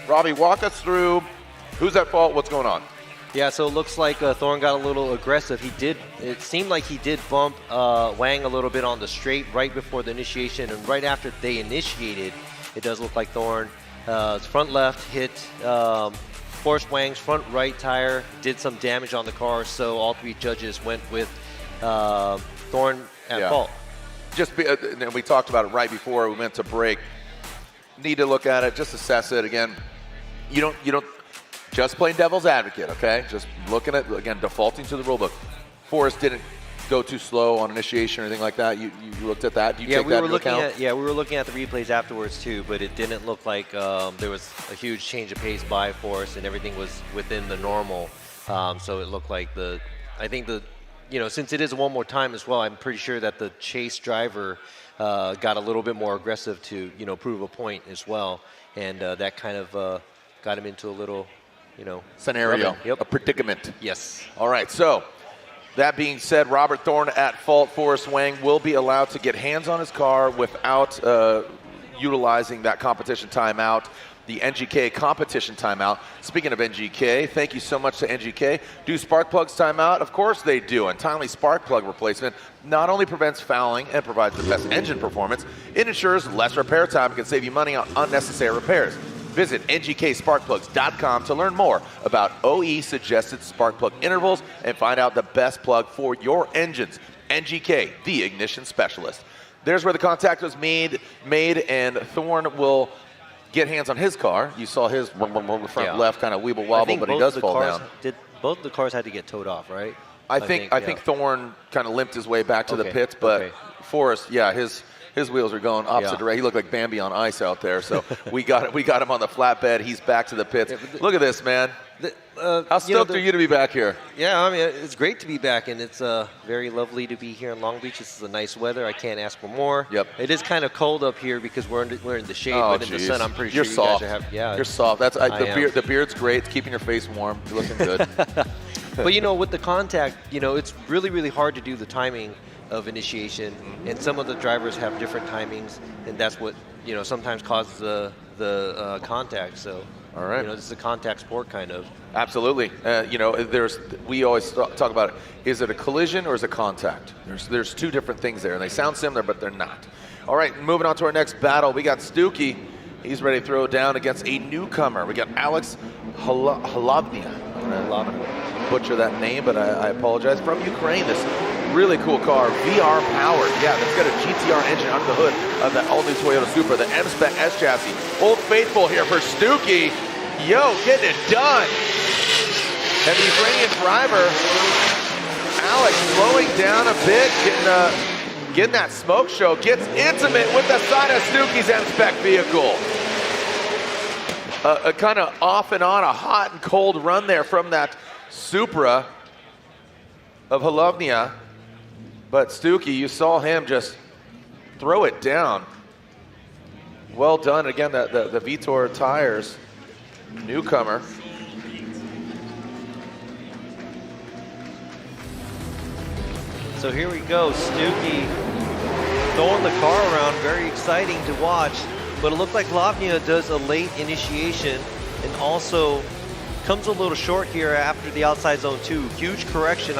Robbie, walk us through who's at fault, what's going on? Yeah, so it looks like Thorne got a little aggressive. It seemed like he did bump Wang a little bit on the straight right before the initiation, and right after they initiated, it does look like Thorne's front left hit course, Wang's front right tire did some damage on the car, so all 3 judges went with Thorne at fault. And we talked about it right before we went to break. Need to look at it, just assess it again. You don't just playing devil's advocate, okay? Just looking at, again, defaulting to the rule book. Forrest didn't go too slow on initiation or anything like that. You looked at that? Do you take that into account? We were looking at the replays afterwards too, but it didn't look like there was a huge change of pace by Forrest, and everything was within the normal. So it looked like since it is one more time as well, I'm pretty sure that the chase driver got a little bit more aggressive to, prove a point as well. And that kind of got him into a little, scenario, a predicament. Yes. All right, so that being said, Robert Thorne at fault. Forrest Wang will be allowed to get hands on his car without utilizing that competition timeout, the NGK competition timeout. Speaking of NGK, thank you so much to NGK. Do spark plugs timeout? Of course they do. And timely spark plug replacement not only prevents fouling and provides the best engine performance, it ensures less repair time and can save you money on unnecessary repairs. Visit ngksparkplugs.com to learn more about OE suggested spark plug intervals and find out the best plug for your engines. NGK, the ignition specialist. There's where the contact was made, and Thorne will get hands on his car. You saw his front left kind of weeble wobble, but he does fall down. Both the cars had to get towed off, right? I think Thorne kind of limped his way back to the pits, but Forrest, his wheels are going opposite direction. He looked like Bambi on ice out there. So we got him on the flatbed. He's back to the pits. Look at this, man. How stoked are you to be back here? Yeah, I mean, it's great to be back, and it's very lovely to be here in Long Beach. This is a nice weather. I can't ask for more. Yep. It is kind of cold up here because we're in the shade, but in the sun, I'm pretty You're sure soft. you guys are happy. Yeah, you're soft. The beard's great. It's keeping your face warm. You're looking good. But with the contact, it's really, really hard to do the timing of initiation, and some of the drivers have different timings, and that's what sometimes causes the contact. So, all right, this is a contact sport, kind of. Absolutely. We always talk about it. Is it a collision or is it contact? There's 2 different things there, and they sound similar, but they're not. All right, moving on to our next battle, we got Stuke. He's ready to throw it down against a newcomer. We got Alex Holovnia. Butcher that name, but I apologize. From Ukraine, this really cool car, VR powered. Yeah, that's got a GTR engine under the hood of that all-new Toyota Supra, the M-Spec S chassis. Old Faithful here for Stuke. Yo, getting it done. And the Ukrainian driver, Alex, slowing down a bit, getting that smoke show, gets intimate with the side of Stuke's M-Spec vehicle. A kind of off and on, a hot and cold run there from that Supra of Holovnia. But Stuke, you saw him just throw it down. Well done. Again, the Vitor tires, newcomer. So here we go, Stuke throwing the car around, very exciting to watch. But it looked like Holovnia does a late initiation and also comes a little short here after the outside zone 2. Huge correction.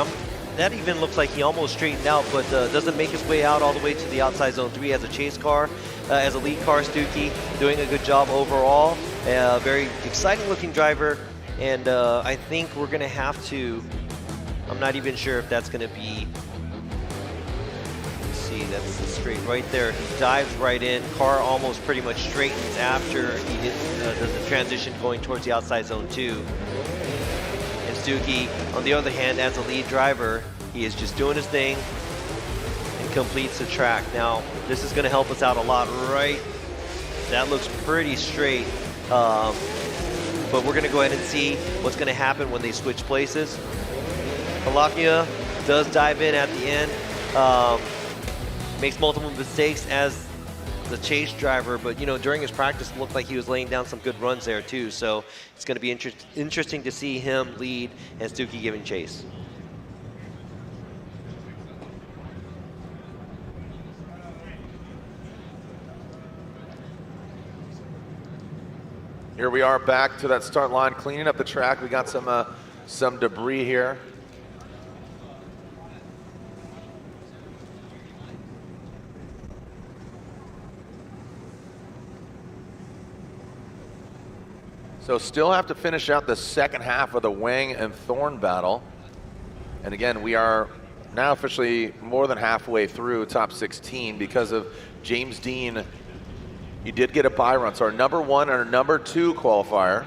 That even looks like he almost straightened out, but doesn't make his way out all the way to the outside zone 3 as a chase car, as a lead car. Stuke doing a good job overall. Very exciting looking driver, and I think we're going to have to, I'm not even sure if that's going to be, let's see, that's the straight right there. He dives right in, car almost pretty much straightens after he does the transition going towards the outside zone 2. And Stuke, on the other hand, as a lead driver, he is just doing his thing and completes the track. Now, this is going to help us out a lot, right? That looks pretty straight. But we're going to go ahead and see what's going to happen when they switch places. Holovnia does dive in at the end, makes multiple mistakes as the chase driver, but during his practice it looked like he was laying down some good runs there too. So it's going to be interesting to see him lead and Stuke giving chase. Here we are back to that start line, cleaning up the track. We got some debris here. So still have to finish out the second half of the Wang and Thorne battle. And again, we are now officially more than halfway through top 16 because of James Dean. He did get a bye run. So our number 1 and our number 2 qualifier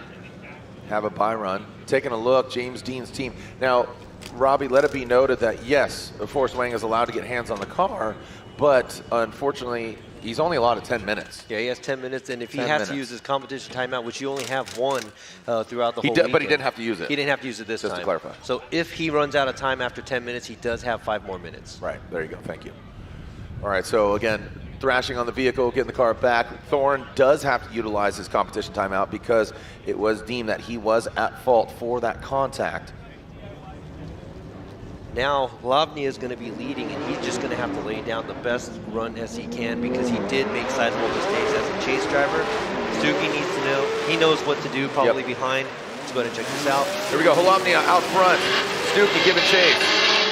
have a bye run. Taking a look, James Dean's team. Now, Robbie, let it be noted that yes, of course, Wang is allowed to get hands on the car, but unfortunately, he's only allotted 10 minutes. Yeah, he has 10 minutes, and if he has to use his competition timeout, which you only have one throughout the whole weekend. But he didn't have to use it. He didn't have to use it this time. Just to clarify. So if he runs out of time after 10 minutes, he does have 5 more minutes. Right, there you go, thank you. All right, so again, thrashing on the vehicle, getting the car back. Thorne does have to utilize his competition timeout because it was deemed that he was at fault for that contact. Now, Holovnia is going to be leading, and he's just going to have to lay down the best run as he can because he did make sizable mistakes as a chase driver. Stuke needs to know, he knows what to do probably behind. Let's go ahead and check this out. Here we go, Holovnia out front. Stuke giving chase.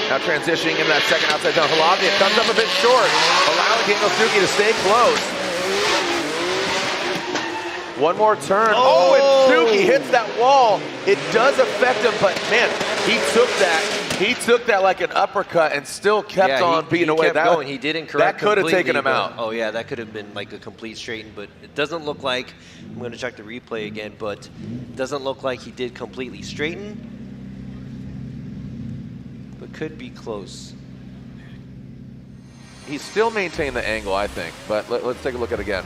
Now transitioning into that second outside zone. Holovnia comes up a bit short, allowing Daniel Stuke to stay close. One more turn. Oh, and Stuke hits that wall. It does affect him, but man, he took that like an uppercut and still kept on beating away. Kept going. He didn't correct. That could have taken him out. Oh yeah, that could have been like a complete straighten, but it doesn't look like, I'm going to check the replay again, but it doesn't look like he did completely straighten, but could be close. He still maintained the angle, I think, but let's take a look at it again.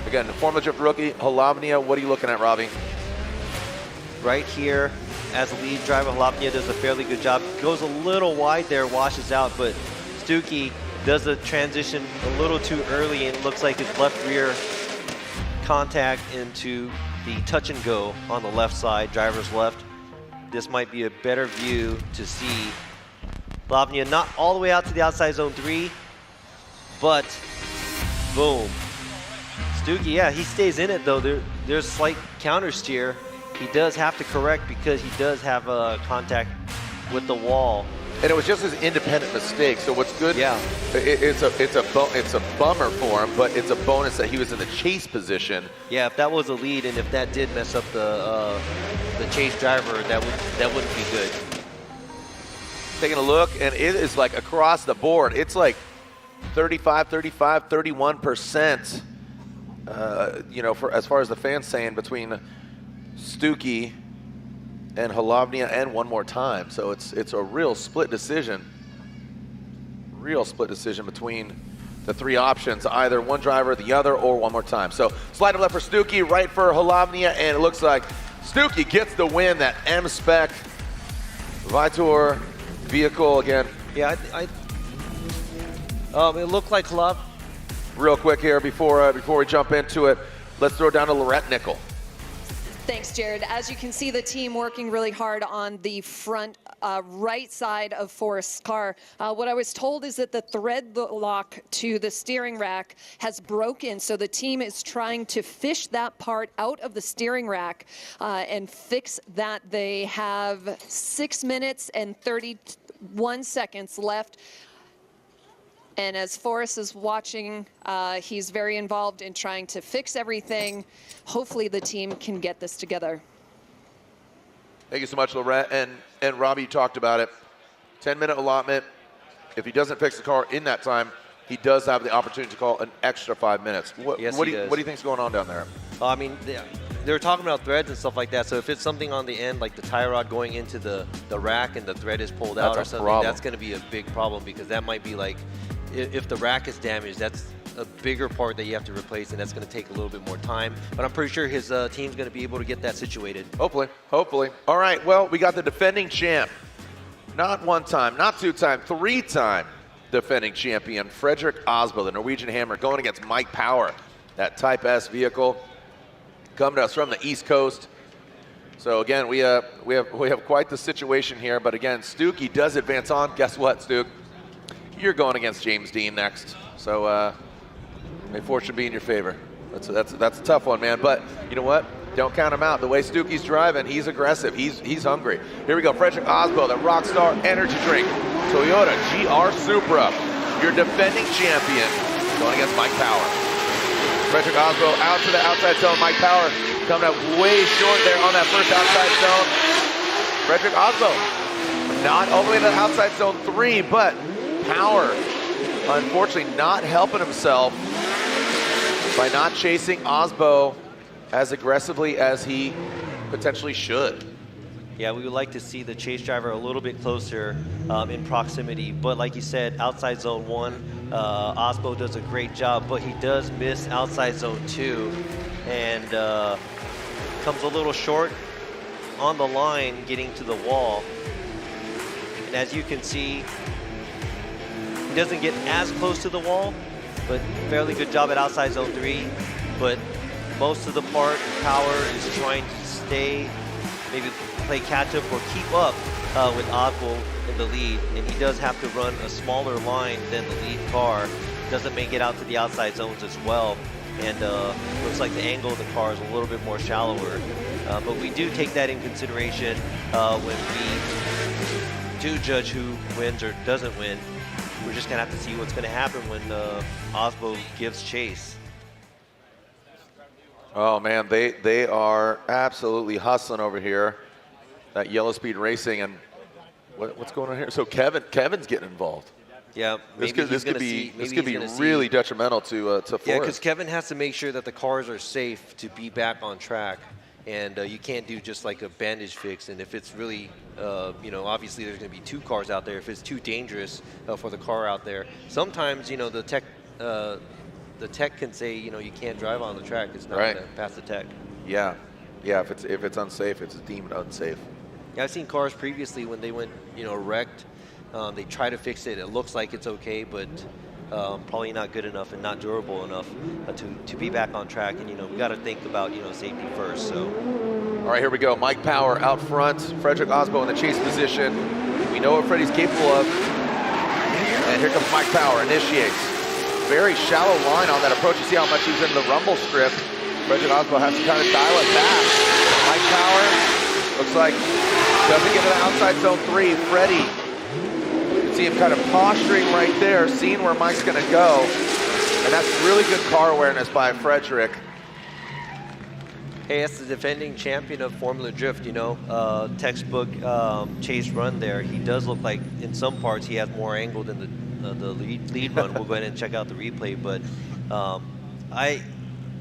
Again, the Formula Drift rookie, Holovnia, what are you looking at, Robbie? Right here, as a lead driver, Holovnia does a fairly good job. Goes a little wide there, washes out, but Stuke does the transition a little too early and looks like his left rear contact into the touch and go on the left side, driver's left. This might be a better view to see Holovnia not all the way out to the outside zone 3, but boom. Stuke, yeah, he stays in it though. There's slight counter steer. He does have to correct because he does have a contact with the wall. And it was just his independent mistake. So what's good? Yeah, it's a bummer for him, but it's a bonus that he was in the chase position. Yeah, if that was a lead and if that did mess up the chase driver, that wouldn't be good. Taking a look, and it is like across the board. It's like 35, 31%. You know, for as far as the fans saying, between Stuke and Holovnia and one more time. So it's a real split decision. Real split decision between the 3 options, either one driver, the other, or one more time. So slide him left for Stuke, right for Holovnia, and it looks like Stuke gets the win. That M-Spec Vitor vehicle again. Yeah, it looked like Holovnia. Real quick here before we jump into it, let's throw down to Lorette Nickel. Thanks, Jared. As you can see, the team working really hard on the front right side of Forrest's car. What I was told is that the thread lock to the steering rack has broken, so the team is trying to fish that part out of the steering rack and fix that. They have 6 minutes and 31 seconds left. And as Forrest is watching, he's very involved in trying to fix everything. Hopefully the team can get this together. Thank you so much, Lorette. And Robbie, you talked about it. 10-minute allotment. If he doesn't fix the car in that time, he does have the opportunity to call an extra 5 minutes. What do you think's going on down there? I mean, they were talking about threads and stuff like that. So if it's something on the end, like the tie rod going into the rack and the thread is pulled out or something, that's going to be a big problem because that might be like, if the rack is damaged, that's a bigger part that you have to replace, and that's going to take a little bit more time. But I'm pretty sure his team's going to be able to get that situated. Hopefully. All right, well, we got the defending champ. Not 1 time, not 2 time, 3 time defending champion, Fredrik Aasbo, the Norwegian Hammer, going against Mike Power, that Type S vehicle, coming to us from the East Coast. So again, we have quite the situation here. But again, Stuke does advance on. Guess what, Stuke? You're going against James Dean next. So may fortune be in your favor. That's a tough one, man. But you know what? Don't count him out. The way Stuke's driving, he's aggressive. He's hungry. Here we go. Fredrik Aasbo, the Rockstar Energy Drink, Toyota GR Supra, your defending champion, going against Mike Power. Fredrik Aasbo out to the outside zone. Mike Power coming up way short there on that first outside zone. Frederick Aasbo not all the way to the outside zone 3, but Power unfortunately not helping himself by not chasing Aasbo as aggressively as he potentially should. Yeah, we would like to see the chase driver a little bit closer in proximity, but like you said, outside zone 1, Aasbo does a great job, but he does miss outside zone 2 and comes a little short on the line getting to the wall. And as you can see, he doesn't get as close to the wall, but fairly good job at outside zone 3. But most of the part, Power is trying to stay, maybe play catch up or keep up with Aasbo in the lead. And he does have to run a smaller line than the lead car. Doesn't make it out to the outside zones as well. And looks like the angle of the car is a little bit more shallower. But we do take that in consideration when we do judge who wins or doesn't win. We're just gonna have to see what's gonna happen when Aasbo gives chase. Oh man, they are absolutely hustling over here. That Yellow Speed Racing, and what's going on here? So Kevin's getting involved. Yeah, this could be really detrimental to Forrest. Yeah, because Kevin has to make sure that the cars are safe to be back on track, and you can't do just like a bandage fix. And if it's really, obviously there's going to be 2 cars out there. If it's too dangerous for the car out there, sometimes the tech can say you can't drive on the track. It's not going to pass the tech. Yeah, if it's unsafe, it's deemed unsafe. Yeah, I've seen cars previously when they went wrecked. They try to fix it. It looks like it's okay, but probably not good enough and not durable enough to be back on track. And we got to think about safety first. So, all right, here we go. Mike Power out front. Frederick Aasbo in the chase position. We know what Freddie's capable of. And here comes Mike Power. Initiates. Very shallow line on that approach. You see how much he's in the rumble strip. Frederick Aasbo has to kind of dial it back. Mike Power looks like doesn't get to the outside zone 3. Freddie. See him kind of posturing right there, seeing where Mike's going to go. And that's really good car awareness by Frederick. Hey, that's the defending champion of Formula Drift, textbook chase run there. He does look like in some parts he has more angle than the lead run. We'll go ahead and check out the replay. But I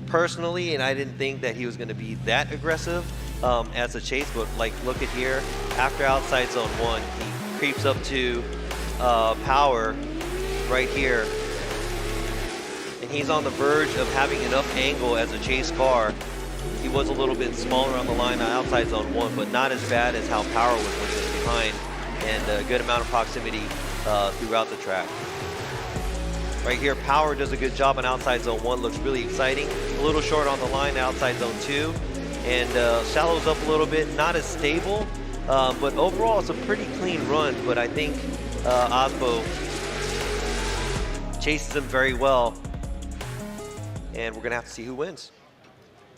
personally, and I didn't think that he was going to be that aggressive as a chase, but like look at here, after outside zone 1, he creeps up to Power right here, and he's on the verge of having enough angle as a chase car. He was a little bit smaller on the line on outside zone 1, but not as bad as how Power was when he was behind, and a good amount of proximity throughout the track. Right here, Power does a good job on outside zone 1, looks really exciting. A little short on the line outside zone 2, and shallows up a little bit, not as stable, but overall it's a pretty clean run. But I think Aasbo chases him very well, and we're gonna have to see who wins.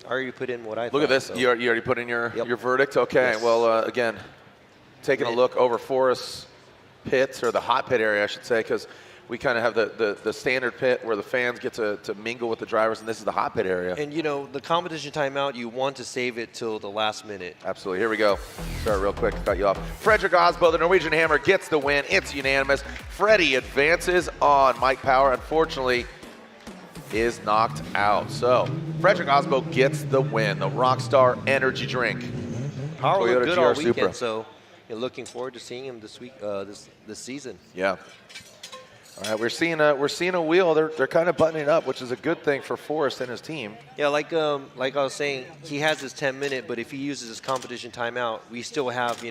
I already put in what I thought. Look at this. So. You already put in your verdict? Okay, yes. Well, again, taking a look over Forrest's pits, or the hot pit area, I should say, because we kind of have the standard pit where the fans get to mingle with the drivers, and this is the hot pit area. And the competition timeout, you want to save it till the last minute. Absolutely. Here we go. Sorry, real quick, cut you off. Frederick Aasbo, the Norwegian Hammer, gets the win. It's unanimous. Freddie advances on. Mike Power, unfortunately, is knocked out. So Frederick Aasbo gets the win. The Rockstar Energy Drink. Power Toyota looked good GR all weekend, Supra. so looking forward to seeing him this week, this season. Yeah. All right, we're seeing a wheel. They're kind of buttoning up, which is a good thing for Forrest and his team. Yeah, like I was saying, he has his 10-minute, but if he uses his competition timeout, we still have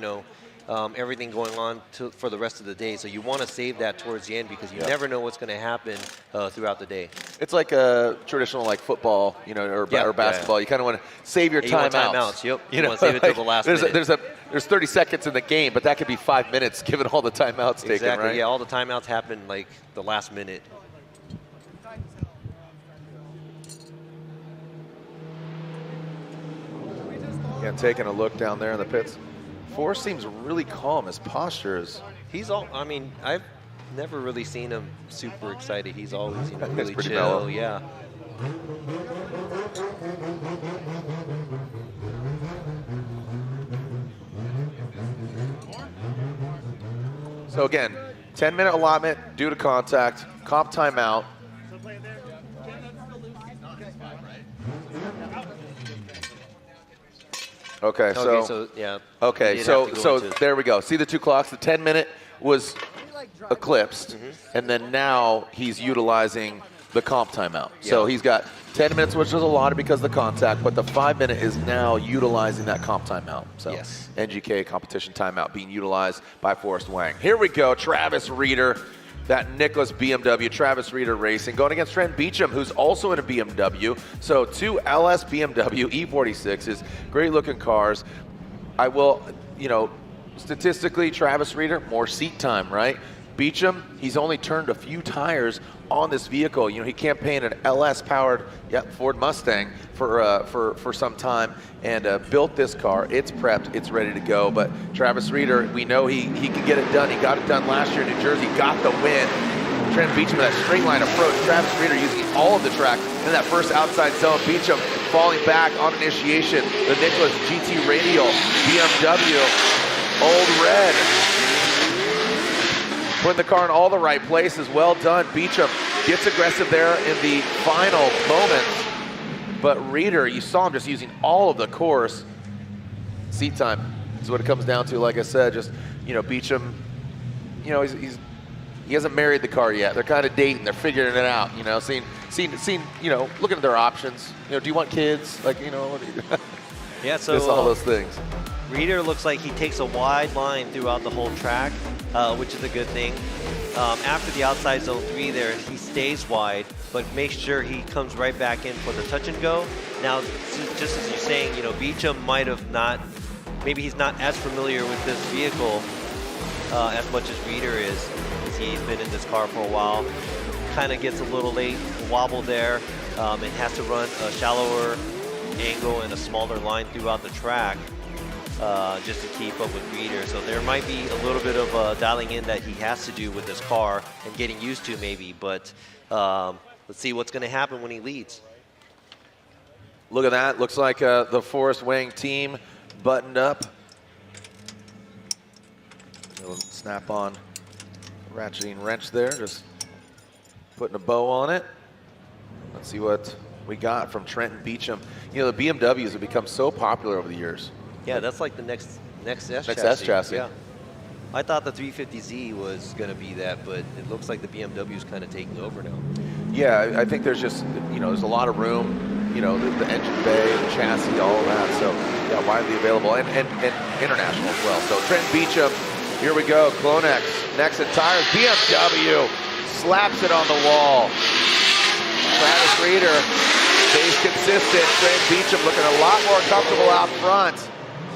everything going on for the rest of the day. So you want to save that towards the end because you never know what's going to happen throughout the day. It's like a traditional football, or basketball. You kind of want to save your timeouts. Yep. You want to save it till the last minute. There's 30 seconds in the game, but that could be 5 minutes given all the timeouts taken, right? Yeah, all the timeouts happen like the last minute. Yeah, taking a look down there in the pits. Forrest seems really calm. His posture is... I've never really seen him super excited. He's always really pretty chill. mellow. Yeah. So again, 10-minute allotment due to contact, comp timeout. Okay, so yeah. Okay, so there we go. See the 2 clocks? The 10-minute was eclipsed, and then now he's utilizing the comp timeout. So he's got 10 minutes, which is allotted because of the contact, but the 5-minute is now utilizing that comp timeout. So NGK competition timeout being utilized by Forrest Wang. Here we go, Travis Reeder, that Nicholas BMW, Travis Reeder Racing, going against Trent Beechum, who's also in a BMW. So 2 LS BMW E46s, great looking cars. I will, statistically, Travis Reeder, more seat time, right? Beechum, he's only turned a few tires on this vehicle. He campaigned an LS-powered Ford Mustang for some time and built this car. It's prepped, it's ready to go. But Travis Reeder, we know he can get it done. He got it done last year in New Jersey, got the win. Trent Beechum with that straight line approach. Travis Reeder using all of the track in that first outside zone. Beechum falling back on initiation. The Nicholas GT Radial BMW, Old Red. Putting the car in all the right places. Well done. Beechum gets aggressive there in the final moments. But Reeder, you saw him just using all of the course. Seat time is what it comes down to. Like I said, just, Beechum, he hasn't married the car yet. They're kind of dating. They're figuring it out, seeing, looking at their options. Do you want kids? Yeah, so just all those things. Reeder looks like he takes a wide line throughout the whole track, which is a good thing. After the outside zone 3 there, he stays wide, but makes sure he comes right back in for the touch and go. Now, just as you're saying, Beechum might have not, maybe he's not as familiar with this vehicle as much as Reeder is. He's been in this car for a while. Kind of gets a little late, wobble there, and has to run a shallower angle and a smaller line throughout the track. Just to keep up with Reeder. So there might be a little bit of dialing in that he has to do with this car and getting used to maybe, but let's see what's going to happen when he leads. Look at that. Looks like the Forrest Wang team buttoned up. Little snap-on ratcheting wrench there, just putting a bow on it. Let's see what we got from Trent Beechum. The BMWs have become so popular over the years. Yeah, that's like the next S chassis. Yeah. I thought the 350Z was going to be that, but it looks like the BMW is kind of taking over now. Yeah, I think there's just, there's a lot of room, the engine bay, the chassis, all of that. So, yeah, widely available and international as well. So, Trent Beechum, here we go. Clonex, Nexen Tires, BMW slaps it on the wall. Travis Reeder stays consistent. Trent Beechum looking a lot more comfortable out front.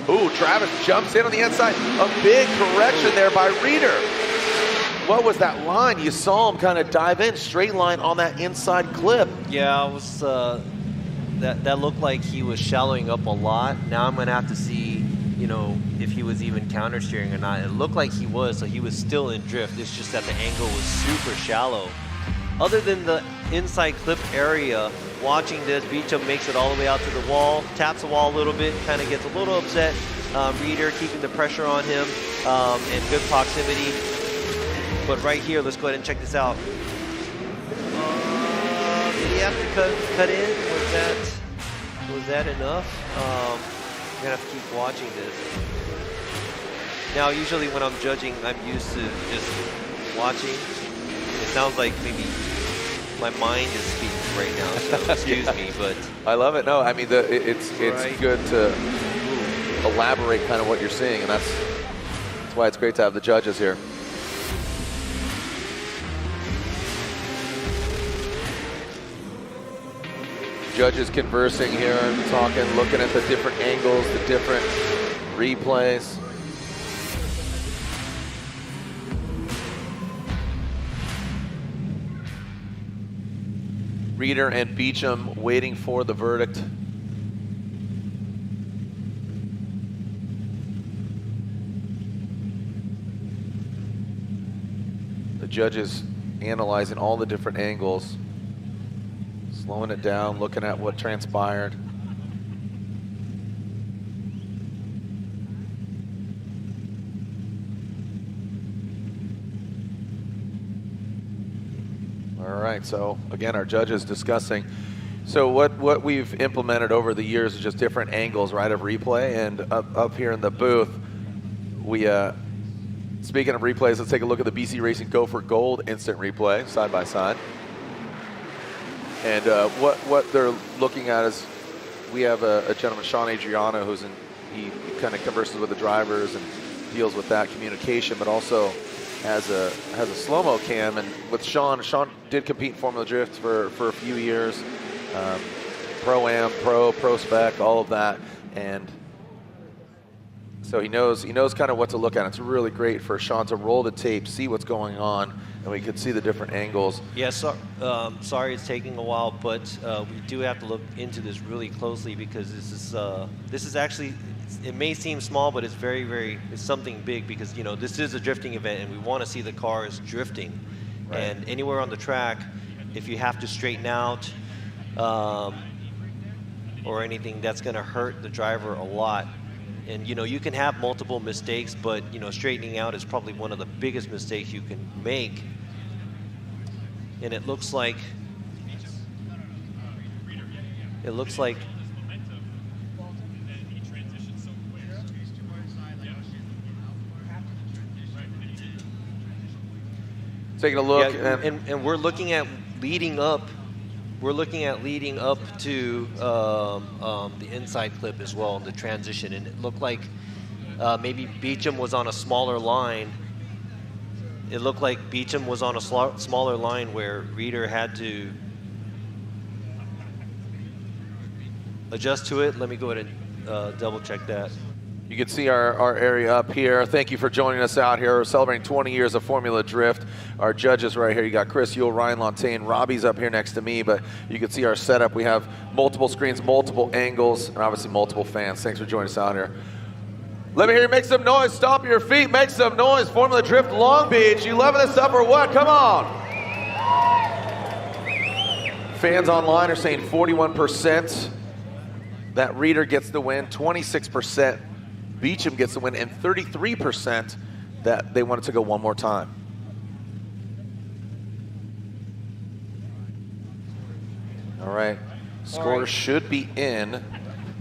Ooh, Travis jumps in on the inside. A big correction there by Reeder. What was that line? You saw him kind of dive in, straight line on that inside clip. Yeah, it was, that looked like he was shallowing up a lot. Now I'm going to have to see, if he was even counter steering or not. It looked like he was, so he was still in drift. It's just that the angle was super shallow. Other than the inside clip area, watching this, Beechum makes it all the way out to the wall, taps the wall a little bit, kind of gets a little upset. Reeder keeping the pressure on him and good proximity. But right here, let's go ahead and check this out. Did he have to cut in? Was that enough? We're gonna have to keep watching this. Now, usually when I'm judging, I'm used to just watching. It sounds like maybe my mind is speaking right now, so excuse me, but I love it. No, I mean it's good to elaborate kind of what you're seeing, and that's why it's great to have the judges here. Judges conversing here, talking, looking at the different angles, the different replays. Reeder and Beechum waiting for the verdict. The judges analyzing all the different angles, slowing it down, looking at what transpired. All right, so again, our judges discussing. So what we've implemented over the years is just different angles, right, of replay. And up here in the booth, we, speaking of replays, let's take a look at the BC Racing Go for Gold instant replay, side by side. And what they're looking at is we have a gentleman, Sean Adriano, he kind of converses with the drivers and deals with that communication, but also has a slow-mo cam. And with Sean did compete in Formula Drift for a few years, Pro-Am, Pro Spec, all of that, and so he knows kind of what to look at. It's really great for Sean to roll the tape, see what's going on, and we could see the different angles. Yeah, sorry it's taking a while, but we do have to look into this really closely because this is actually, it may seem small, but it's it's something big because, you know, this is a drifting event and we want to see the cars drifting. Right. And anywhere on the track, if you have to straighten out or anything, that's going to hurt the driver a lot. And, you know, you can have multiple mistakes, but, you know, straightening out is probably one of the biggest mistakes you can make. And it looks like taking a look, yeah, and we're looking at leading up. We're looking at leading up to the inside clip as well, the transition, and it looked like maybe Beechum was on a smaller line. It looked like Beechum was on a smaller line where Reeder had to adjust to it. Let me go ahead and double check that. You can see our area up here. Thank you for joining us out here. We're celebrating 20 years of Formula Drift. Our judges right here, you got Chris Yule, Ryan Lontaine, Robbie's up here next to me, but you can see our setup. We have multiple screens, multiple angles, and obviously multiple fans. Thanks for joining us out here. Let me hear you make some noise. Stomp your feet, make some noise. Formula Drift Long Beach. You loving this up or what? Come on. Fans online are saying 41%. That Reeder gets the win, 26%. Beechum gets the win, and 33% that they wanted to go one more time. All right, scores should be in.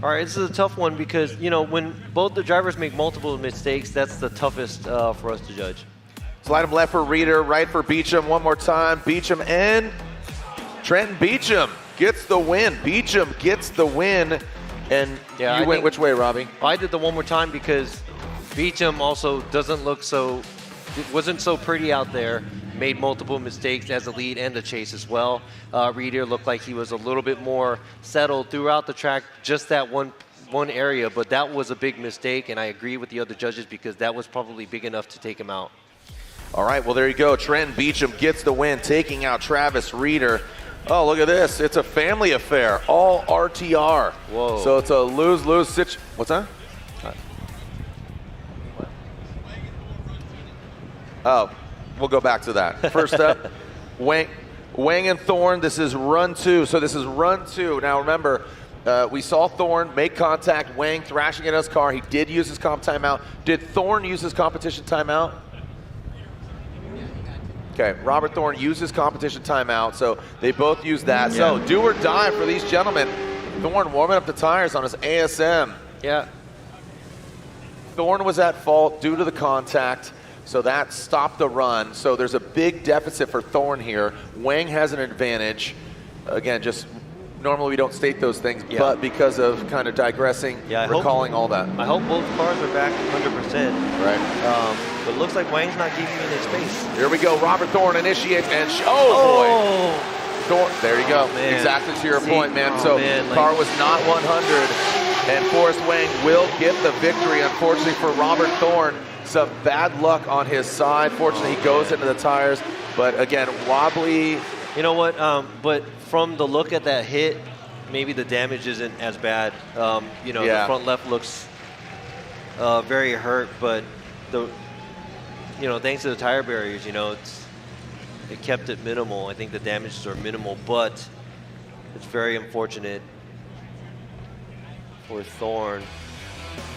All right, this is a tough one because, you know, when both the drivers make multiple mistakes, that's the toughest for us to judge. Slide him left for Reeder, right for Beechum. One more time, Beechum, and Trenton Beechum gets the win. Beechum gets the win. And yeah, you went which way, Robbie? I did the one more time because Beechum also doesn't look so, it wasn't so pretty out there. Made multiple mistakes as a lead and the chase as well. Reeder looked like he was a little bit more settled throughout the track, just that one area, but that was a big mistake, and I agree with the other judges because that was probably big enough to take him out. All right, well, there you go. Trenton Beechum gets the win, taking out Travis Reeder. Oh, look at this. It's a family affair. All RTR. Whoa. So it's a lose-lose situation. What's that? Oh, we'll go back to that. First up, Wang and Thorne. This is run 2. So this is run 2. Now remember, we saw Thorne make contact. Wang thrashing at his car. He did use his comp timeout. Did Thorne use his competition timeout? Okay, Robert Thorne used his competition timeout, so they both used that. Yeah. So do or die for these gentlemen. Thorne warming up the tires on his ASM. Yeah. Thorne was at fault due to the contact, so that stopped the run. So there's a big deficit for Thorne here. Wang has an advantage. Again, just normally we don't state those things, yeah, but because of kind of digressing, yeah, recalling all that. I hope both cars are back 100%. Right. But it looks like Wang's not giving you any space. Here we go. Robert Thorne initiates, and boy. Thorne, there you go. Man. Exactly to your point, man. So car was not 100, and Forrest Wang will get the victory. Unfortunately for Robert Thorne, some bad luck on his side. Fortunately, he goes into the tires, but again, wobbly. You know what? But from the look at that hit, maybe the damage isn't as bad. You know, the front left looks very hurt, but you know, thanks to the tire barriers, you know, it kept it minimal. I think the damages are minimal, but it's very unfortunate for Thorne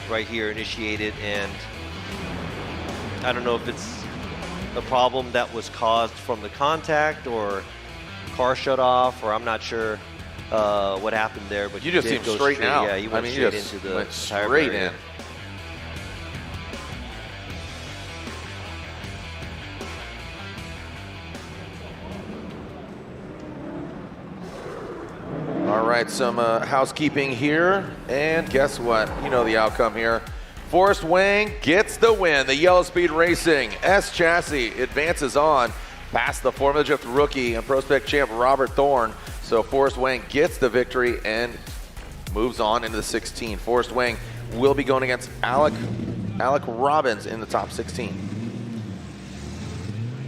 right here initiated, and I don't know if it's a problem that was caused from the contact or car shut off, or I'm not sure what happened there. But You just did see him go straighten out. Yeah, he went he straight just into the went tire straight barrier. in. All right, some housekeeping here, and guess what? You know the outcome here. Forrest Wang gets the win. The Yellow Speed Racing S chassis advances on past the Formula Drift rookie and Pro Spec champ Robert Thorne. So Forrest Wang gets the victory and moves on into the 16. Forrest Wang will be going against Alec Robbins in the top 16.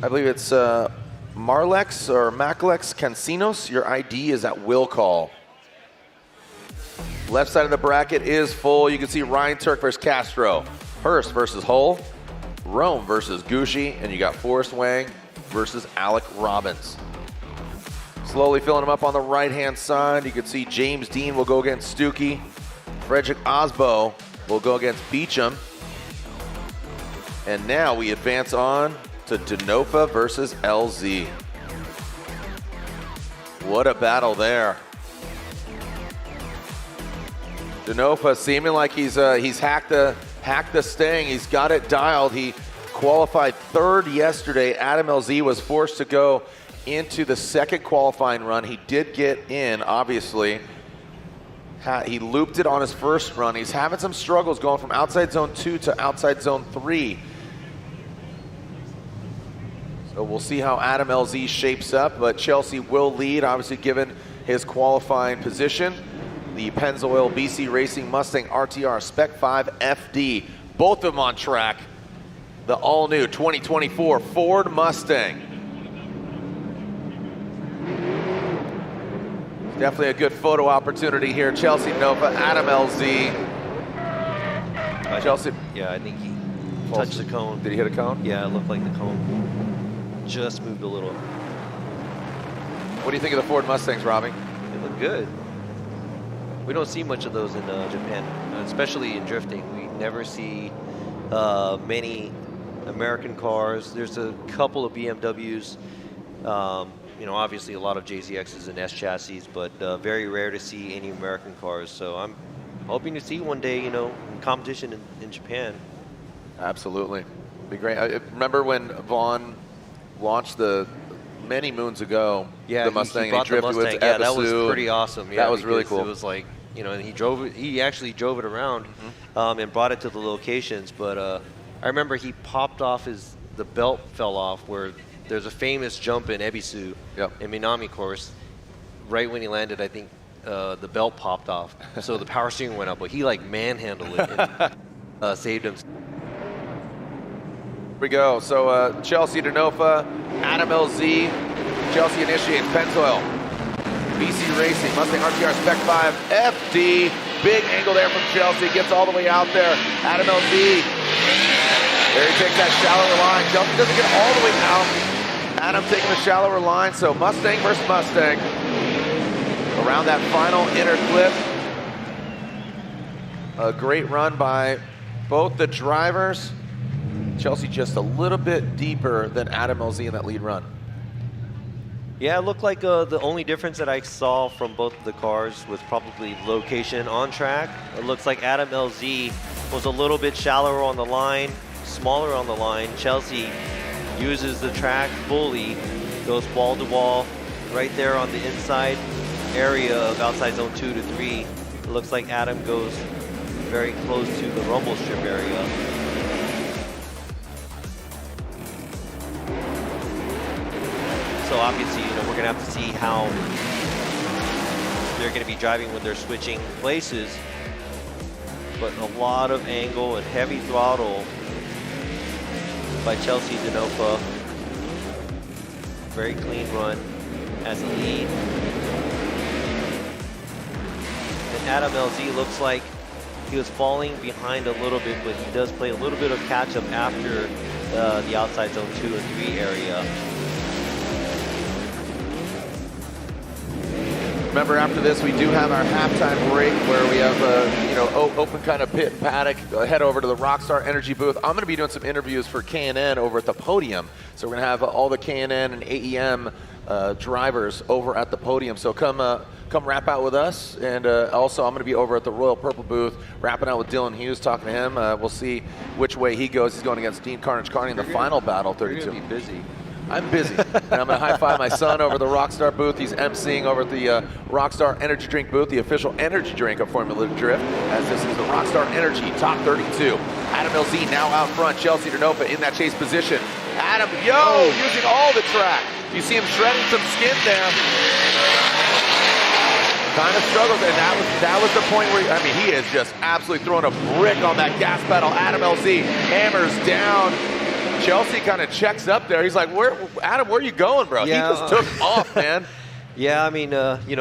I believe it's Marlex or Maclex Cancinos. Your ID is at will call. Left side of the bracket is full. You can see Ryan Turk versus Castro, Hurst versus Hull, Rome versus Gushi, and you got Forrest Wang versus Alec Robbins. Slowly filling them up on the right-hand side. You can see James Dean will go against Stuke. Frederick Aasbo will go against Beechum. And now we advance on to Denofa versus LZ. What a battle there. Denofa seeming like he's hacked the staying. He's got it dialed. He qualified third yesterday. Adam LZ was forced to go into the second qualifying run. He did get in, obviously. He looped it on his first run. He's having some struggles going from outside zone 2 to outside zone 3. So we'll see how Adam LZ shapes up, but Chelsea will lead, obviously given his qualifying position. The Pennzoil BC Racing Mustang RTR Spec 5 FD, both of them on track. The all-new 2024 Ford Mustang. Definitely a good photo opportunity here. Chelsea Nova, Adam LZ. Chelsea. Yeah, I think he touched the cone. Did he hit a cone? Yeah, it looked like the cone just moved a little. What do you think of the Ford Mustangs, Robbie? They look good. We don't see much of those in Japan, especially in drifting. We never see many American cars. There's a couple of BMWs. You know, obviously a lot of JZXs and S chassis, but very rare to see any American cars. So I'm hoping to see one day, you know, in competition in Japan. Absolutely, be great. I remember when Vaughn launched the many moons ago, yeah, the Mustang, he and he drifted with yeah, that was pretty awesome. Yeah, that was really cool. It was like, you know, and he drove it. He actually drove it around and brought it to the locations. But I remember he popped off the belt fell off where there's a famous jump in Ebisu in Minami course. Right when he landed, I think the belt popped off, so the power steering went up. But he like manhandled it and saved him. Here we go. So Chelsea Denofa, Adam LZ. Chelsea initiates Pennzoil. BC Racing, Mustang RTR Spec 5 FD. Big angle there from Chelsea. Gets all the way out there. Adam LZ. There he takes that shallower line. Chelsea doesn't get all the way out. Adam taking the shallower line. So Mustang versus Mustang. Around that final inner clip. A great run by both the drivers. Chelsea just a little bit deeper than Adam LZ in that lead run. Yeah, it looked like the only difference that I saw from both of the cars was probably location on track. It looks like Adam LZ was a little bit shallower on the line, smaller on the line. Chelsea uses the track fully, goes wall to wall, right there on the inside area of outside zone 2 to 3. It looks like Adam goes very close to the rumble strip area. So obviously, you know, we're gonna have to see how they're gonna be driving when they're switching places. But a lot of angle and heavy throttle by Chelsea Denofa. Very clean run as a lead. And Adam LZ looks like he was falling behind a little bit, but he does play a little bit of catch up after the outside zone 2 and 3 area. Remember, after this, we do have our halftime break where we have open kind of pit and paddock. Head over to the Rockstar Energy booth. I'm going to be doing some interviews for K&N over at the podium. So we're going to have all the K&N and AEM drivers over at the podium. So come wrap out with us, and also I'm going to be over at the Royal Purple booth wrapping out with Dylan Hughes, talking to him. We'll see which way he goes. He's going against Dean Carnage Kearney in the final battle, 32. You're going to be busy. I'm busy, and I'm going to high-five my son over the Rockstar booth. He's emceeing over at the Rockstar Energy Drink booth, the official energy drink of Formula Drift, as this is the Rockstar Energy Top 32. Adam LZ now out front, Chelsea Denofa in that chase position. Adam, using all the track. You see him shredding some skin there. Kind of struggles, and that was the point where, I mean, he is just absolutely throwing a brick on that gas pedal. Adam LZ hammers down. Chelsea kind of checks up there. He's like, Adam, where are you going, bro? Yeah. He just took off, man. Yeah, I mean,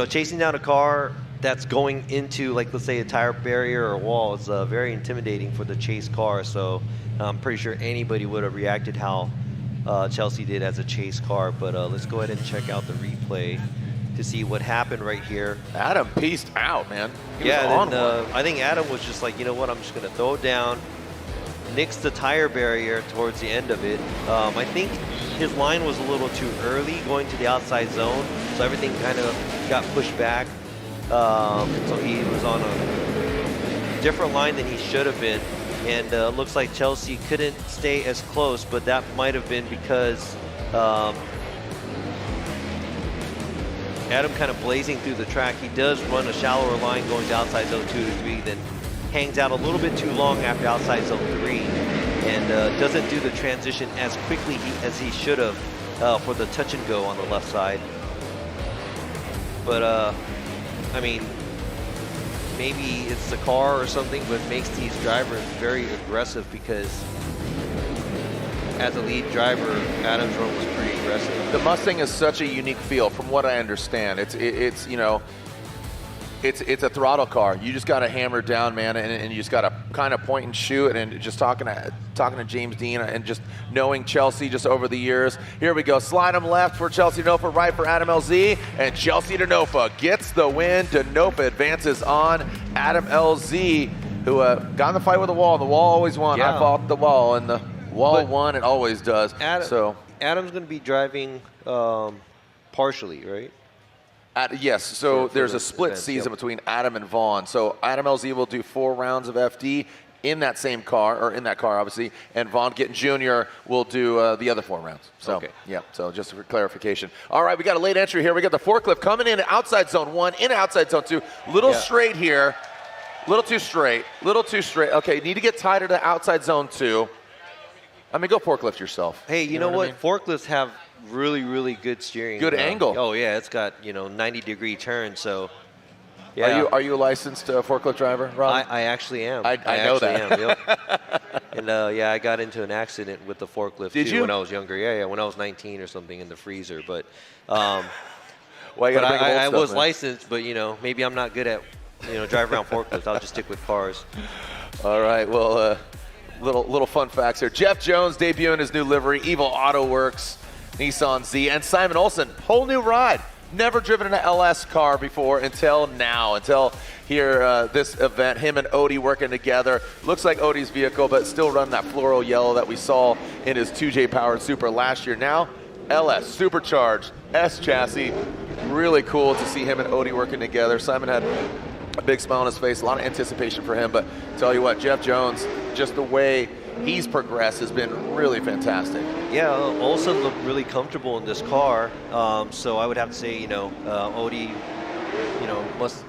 chasing down a car that's going into, like, let's say a tire barrier or a wall is very intimidating for the chase car. So I'm pretty sure anybody would have reacted how Chelsea did as a chase car. But let's go ahead and check out the replay to see what happened right here. Adam pieced out, man. I think Adam was just like, you know what, I'm just going to throw it down. Nixed the tire barrier towards the end of it. I think his line was a little too early going to the outside zone, so everything kind of got pushed back. So he was on a different line than he should have been, and looks like Chelsea couldn't stay as close, but that might have been because Adam kind of blazing through the track. He does run a shallower line going to outside zone 2 to 3, then hangs out a little bit too long after outside zone 3, and doesn't do the transition as quickly as he should have for the touch and go on the left side. But I mean, maybe it's the car or something, but makes these drivers very aggressive, because as a lead driver, Adam's run was pretty aggressive. The Mustang is such a unique feel, from what I understand. It's you know, it's a throttle car. You just got to hammer down, man, and you just got to kind of point and shoot. And just talking to James Dean and just knowing Chelsea just over the years. Here we go. Slide him left for Chelsea Denofa, right for Adam LZ, and Chelsea Denofa gets the win. Denofa advances on Adam LZ, who got in the fight with the wall. The wall always won. Yeah. I fought the wall, and the wall won. It always does. Adam's going to be driving partially, right? Yes, so there's a split season between Adam and Vaughn. So Adam LZ will do 4 rounds of FD in that same car, or in that car, obviously, and Vaughn Gittin Jr. will do the other 4 rounds. So, yeah, so just for clarification. All right, we got a late entry here. We got the forklift coming in at outside zone 1, in outside zone 2. Little straight here, little too straight. Okay, need to get tighter to outside zone 2. I mean, go forklift yourself. Hey, you know what? I mean? Forklifts have really good steering. Good angle. Oh yeah, it's got 90-degree turn. So yeah. Are you a licensed forklift driver, Rob? I actually am. I know that. Am, yep. And yeah, I got into an accident with the forklift too when I was younger. Yeah, when I was 19 or something in the freezer. But I was licensed, but maybe I'm not good at driving around forklifts. I'll just stick with cars. All right. Well, little fun facts here. Jeff Jones debuting his new livery, Evil Auto Works Nissan Z, and Simon Olsen, whole new ride. Never driven an LS car before until now, until here this event. Him and Odie working together. Looks like Odie's vehicle, but still running that floral yellow that we saw in his 2J powered Super last year. Now LS supercharged S chassis. Really cool to see him and Odie working together. Simon had a big smile on his face, a lot of anticipation for him, but tell you what, Jeff Jones, just the way he's progressed has been really fantastic. Yeah, Olsen looked really comfortable in this car, so I would have to say, Odie, must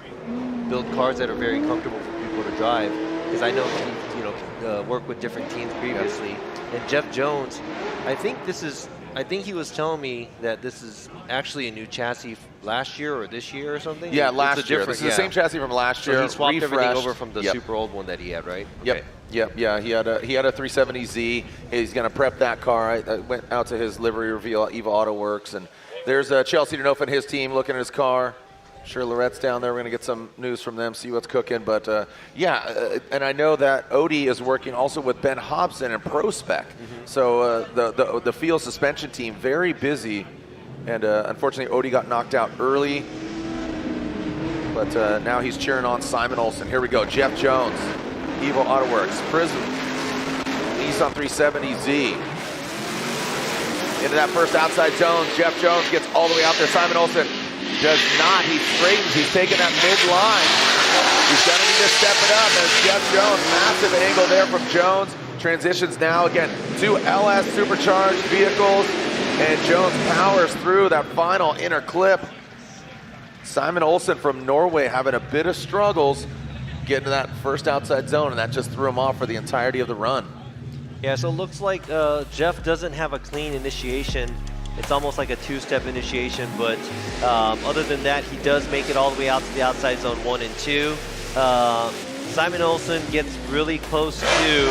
build cars that are very comfortable for people to drive, because I know he, worked with different teams previously. Yeah. And Jeff Jones, I think he was telling me that this is actually a new chassis last year or this year or something. Yeah, last year. This is the same chassis from last year. So he swapped everything over from the super old one that he had, right? Yep. Okay. Yeah. He had a 370Z. He's going to prep that car. I went out to his livery reveal, Eva Auto Works, and there's Chelsea Denofa and his team looking at his car. I'm sure Lorette's down there. We're going to get some news from them, see what's cooking. But and I know that Odie is working also with Ben Hobson and ProSpec. Mm-hmm. So the field suspension team very busy, and unfortunately Odie got knocked out early. But now he's cheering on Simon Olsen. Here we go. Jeff Jones, Evo Auto Works, Prism, Nissan 370Z. into that first outside zone. Jeff Jones gets all the way out there. Simon Olsen does not. He straightens. He's taking that mid-line. He's going to need to step it up as Jeff Jones. Massive angle there from Jones. Transitions now again to LS supercharged vehicles. And Jones powers through that final inner clip. Simon Olsen from Norway having a bit of struggles getting to that first outside zone, and that just threw him off for the entirety of the run. Yeah, so it looks like Jeff doesn't have a clean initiation. It's almost like a two-step initiation, but other than that, he does make it all the way out to the outside zone 1 and 2. Simon Olsen gets really close to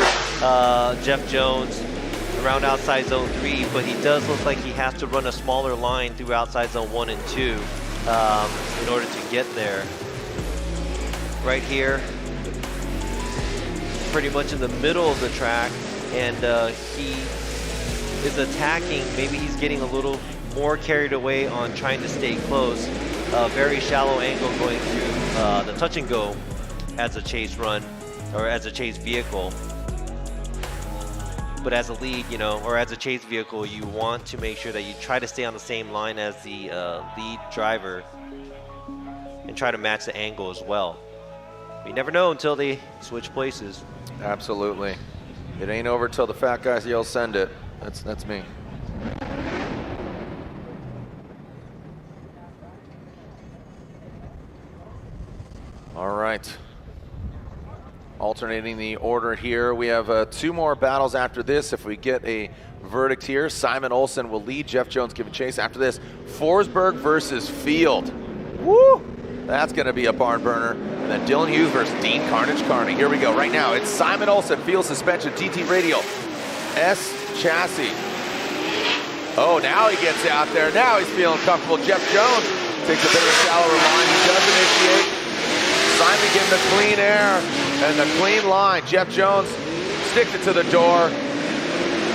Jeff Jones around outside zone 3, but he does look like he has to run a smaller line through outside zone 1 and 2 in order to get there. Right here, pretty much in the middle of the track, and he is attacking. Maybe he's getting a little more carried away on trying to stay close. Very shallow angle going through the touch and go as a chase run, or as a chase vehicle. But as a lead, you know, or as a chase vehicle, you want to make sure that you try to stay on the same line as the lead driver and try to match the angle as well. You never know until they switch places. Absolutely. It ain't over till the fat guys yell, "Send it." That's me. All right. Alternating the order here. We have 2 more battles after this. If we get a verdict here, Simon Olsen will lead. Jeff Jones giving chase. After this, Forsberg versus Field. Woo! That's going to be a barn burner. And then Dylan Hughes versus Dean Kearney. Here we go. Right now, it's Simon Olsen, field suspension, TT radial, S chassis. Oh, now he gets out there. Now he's feeling comfortable. Jeff Jones takes a bit of a shallower line. He does initiate. Simon getting the clean air and the clean line. Jeff Jones sticks it to the door.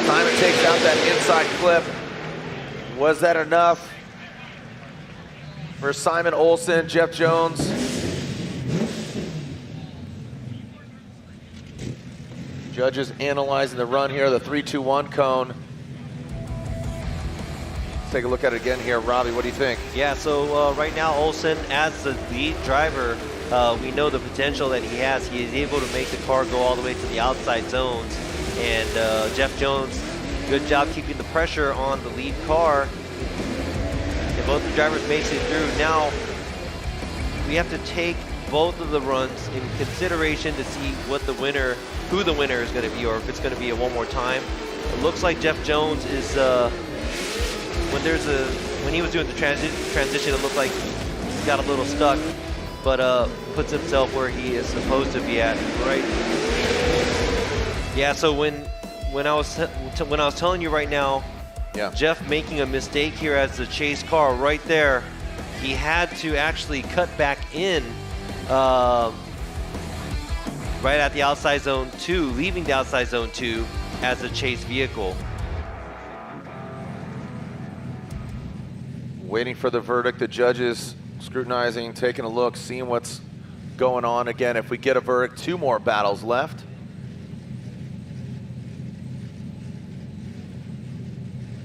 Simon takes out that inside clip. Was that enough for Simon Olsen? Jeff Jones. Judges analyzing the run here, the 3-2-1 cone. Let's take a look at it again here. Robbie, what do you think? Yeah, so right now Olsen, as the lead driver, we know the potential that he has. He is able to make the car go all the way to the outside zones. And Jeff Jones, good job keeping the pressure on the lead car. And both the drivers makes it through. Now, we have to take both of the runs in consideration to see what the winner, who the winner is going to be, or if it's going to be a one more time. It looks like Jeff Jones is, when he was doing the transition, it looked like he got a little stuck, but puts himself where he is supposed to be at, right? Yeah, so when I was telling you right now, yeah, Jeff making a mistake here as the chase car right there, he had to actually cut back in right at the outside zone 2, leaving the outside zone 2 as a chase vehicle. Waiting for the verdict, the judges scrutinizing, taking a look, seeing what's going on. Again, if we get a verdict, 2 more battles left.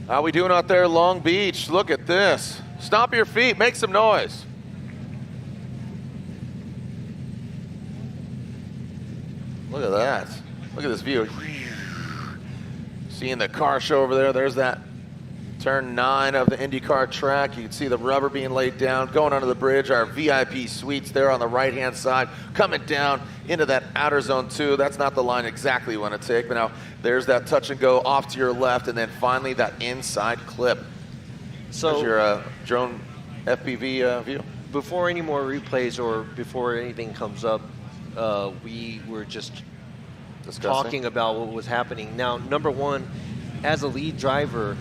How we doing out there, Long Beach? Look at this. Stomp your feet, make some noise. Look at that. Look at this view. Seeing the car show over there. There's that turn 9 of the IndyCar track. You can see the rubber being laid down, going under the bridge. Our VIP suites there on the right-hand side, coming down into that outer zone 2. That's not the line exactly you want to take, but now there's that touch and go off to your left, and then finally that inside clip. So there's your drone FPV view. Before any more replays or before anything comes up, we were just talking about what was happening. Now, number one, as a lead driver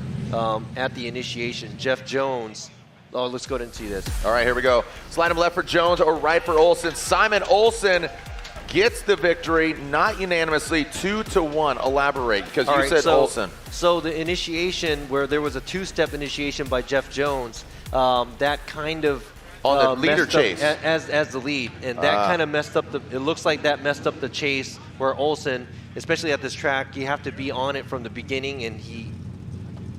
at the initiation, Jeff Jones, let's go ahead and see this. All right, here we go. Slide him left for Jones or right for Olsen. Simon Olsen gets the victory, not unanimously, 2-1. Elaborate, because you said Olsen. So the initiation, where there was a 2-step initiation by Jeff Jones, that kind of on the leader chase as the lead, and that kind of messed up it looks like that messed up the chase, where Olsen, especially at this track, you have to be on it from the beginning, and he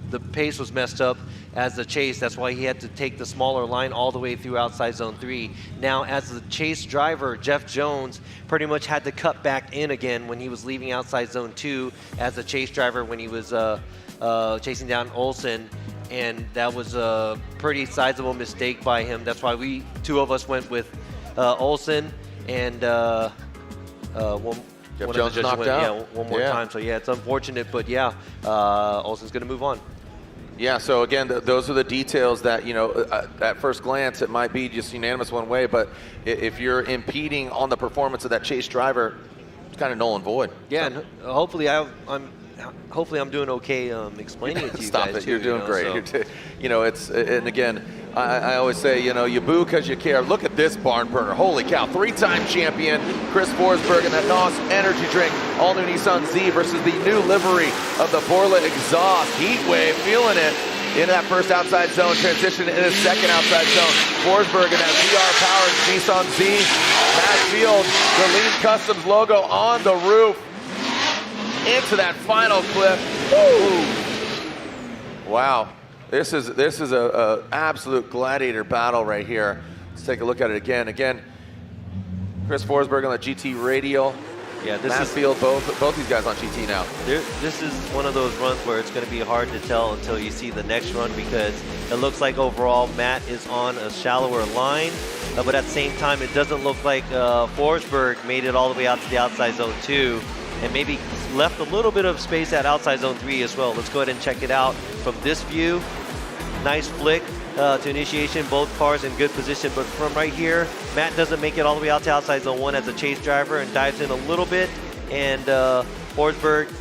the pace was messed up as the chase. That's why he had to take the smaller line all the way through outside zone 3. Now, as the chase driver, Jeff Jones pretty much had to cut back in again when he was leaving outside zone 2 as a chase driver when he was chasing down Olsen. And that was a pretty sizable mistake by him. That's why two of us went with Olsen and Jeff Jones knocked out. Yeah, one more time. So yeah, it's unfortunate, but yeah, Olsen's going to move on. Yeah, so again, those are the details that, at first glance, it might be just unanimous one way, but if you're impeding on the performance of that chase driver, it's kind of null and void. Yeah, and hopefully I'm doing okay explaining it to you Stop guys. it, you're doing great. So. And again, I always say, you boo because you care. Look at this barn burner. Holy cow, 3-time champion, Chris Forsberg, and that NOS energy drink. All new Nissan Z versus the new livery of the Borla exhaust. Heat wave, feeling it. Into that first outside zone, transition into the second outside zone. Forsberg in that VR-powered Nissan Z. Matt Field, the Lean Customs logo on the roof. Into that final clip. Woo! Wow, this is a absolute gladiator battle right here. Let's take a look at it again. Again, Chris Forsberg on the GT radial. Yeah, Matt Field, both these guys on GT now. This is one of those runs where it's going to be hard to tell until you see the next run, because it looks like overall Matt is on a shallower line, but at the same time it doesn't look like Forsberg made it all the way out to the outside zone 2 and maybe left a little bit of space at outside zone 3 as well. Let's go ahead and check it out from this view. Nice flick to initiation, both cars in good position, but from right here, Matt doesn't make it all the way out to outside zone 1 as a chase driver and dives in a little bit, and Forsberg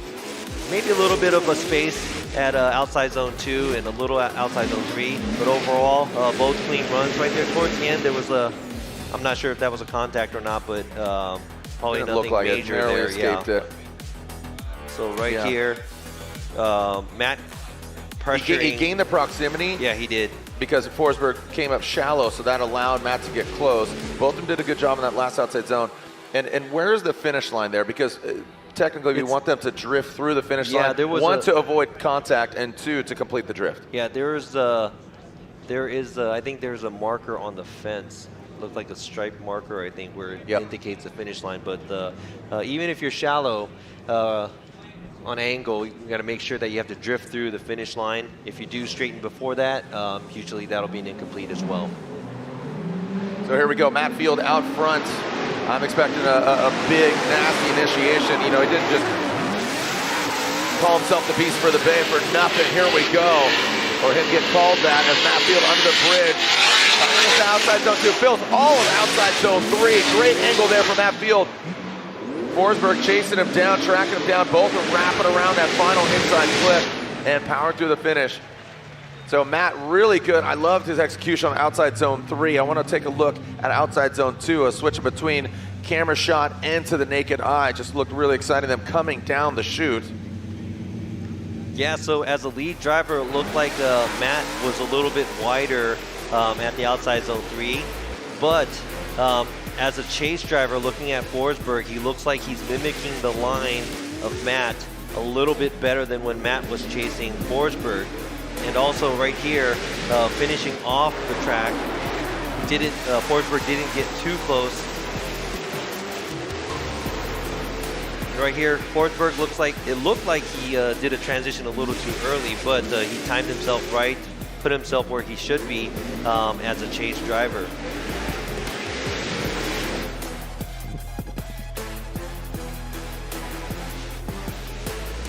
maybe a little bit of a space at outside zone 2 and a little outside zone 3, but overall both clean runs. Right there towards the end there was I'm not sure if that was a contact or not, but probably nothing like major it. there. Escaped it. So here, Matt pressuring. He gained the proximity. Yeah, he did. Because Forsberg came up shallow, so that allowed Matt to get close. Both of them did a good job in that last outside zone. And where's the finish line there? Because technically we want them to drift through the finish line. There was one, to avoid contact, and 2, to complete the drift. Yeah, there is I think there's a marker on the fence. Looked like a striped marker, I think, where it indicates the finish line. But even if you're shallow on angle, you got to make sure that you have to drift through the finish line. If you do straighten before that, usually that'll be an incomplete as well. So here we go, Matt Field out front. I'm expecting a big, nasty initiation. He didn't just call himself the beast for the bay for nothing. Here we go. Or him get called that as Matt Field under the bridge. Outside zone 2, fills all of outside zone 3. Great angle there from Matt Field. Forsberg chasing him down, tracking him down. Both are wrapping around that final inside clip and powering through the finish. So Matt, really good. I loved his execution on outside zone 3. I want to take a look at outside zone 2, a switch between camera shot and to the naked eye. Just looked really exciting, them coming down the chute. Yeah, so as a lead driver, it looked like Matt was a little bit wider at the outside zone 3, but as a chase driver looking at Forsberg, he looks like he's mimicking the line of Matt a little bit better than when Matt was chasing Forsberg. And also right here, finishing off the track, Forsberg didn't get too close. Right here, Forsberg looked like he did a transition a little too early, but he timed himself right, put himself where he should be as a chase driver.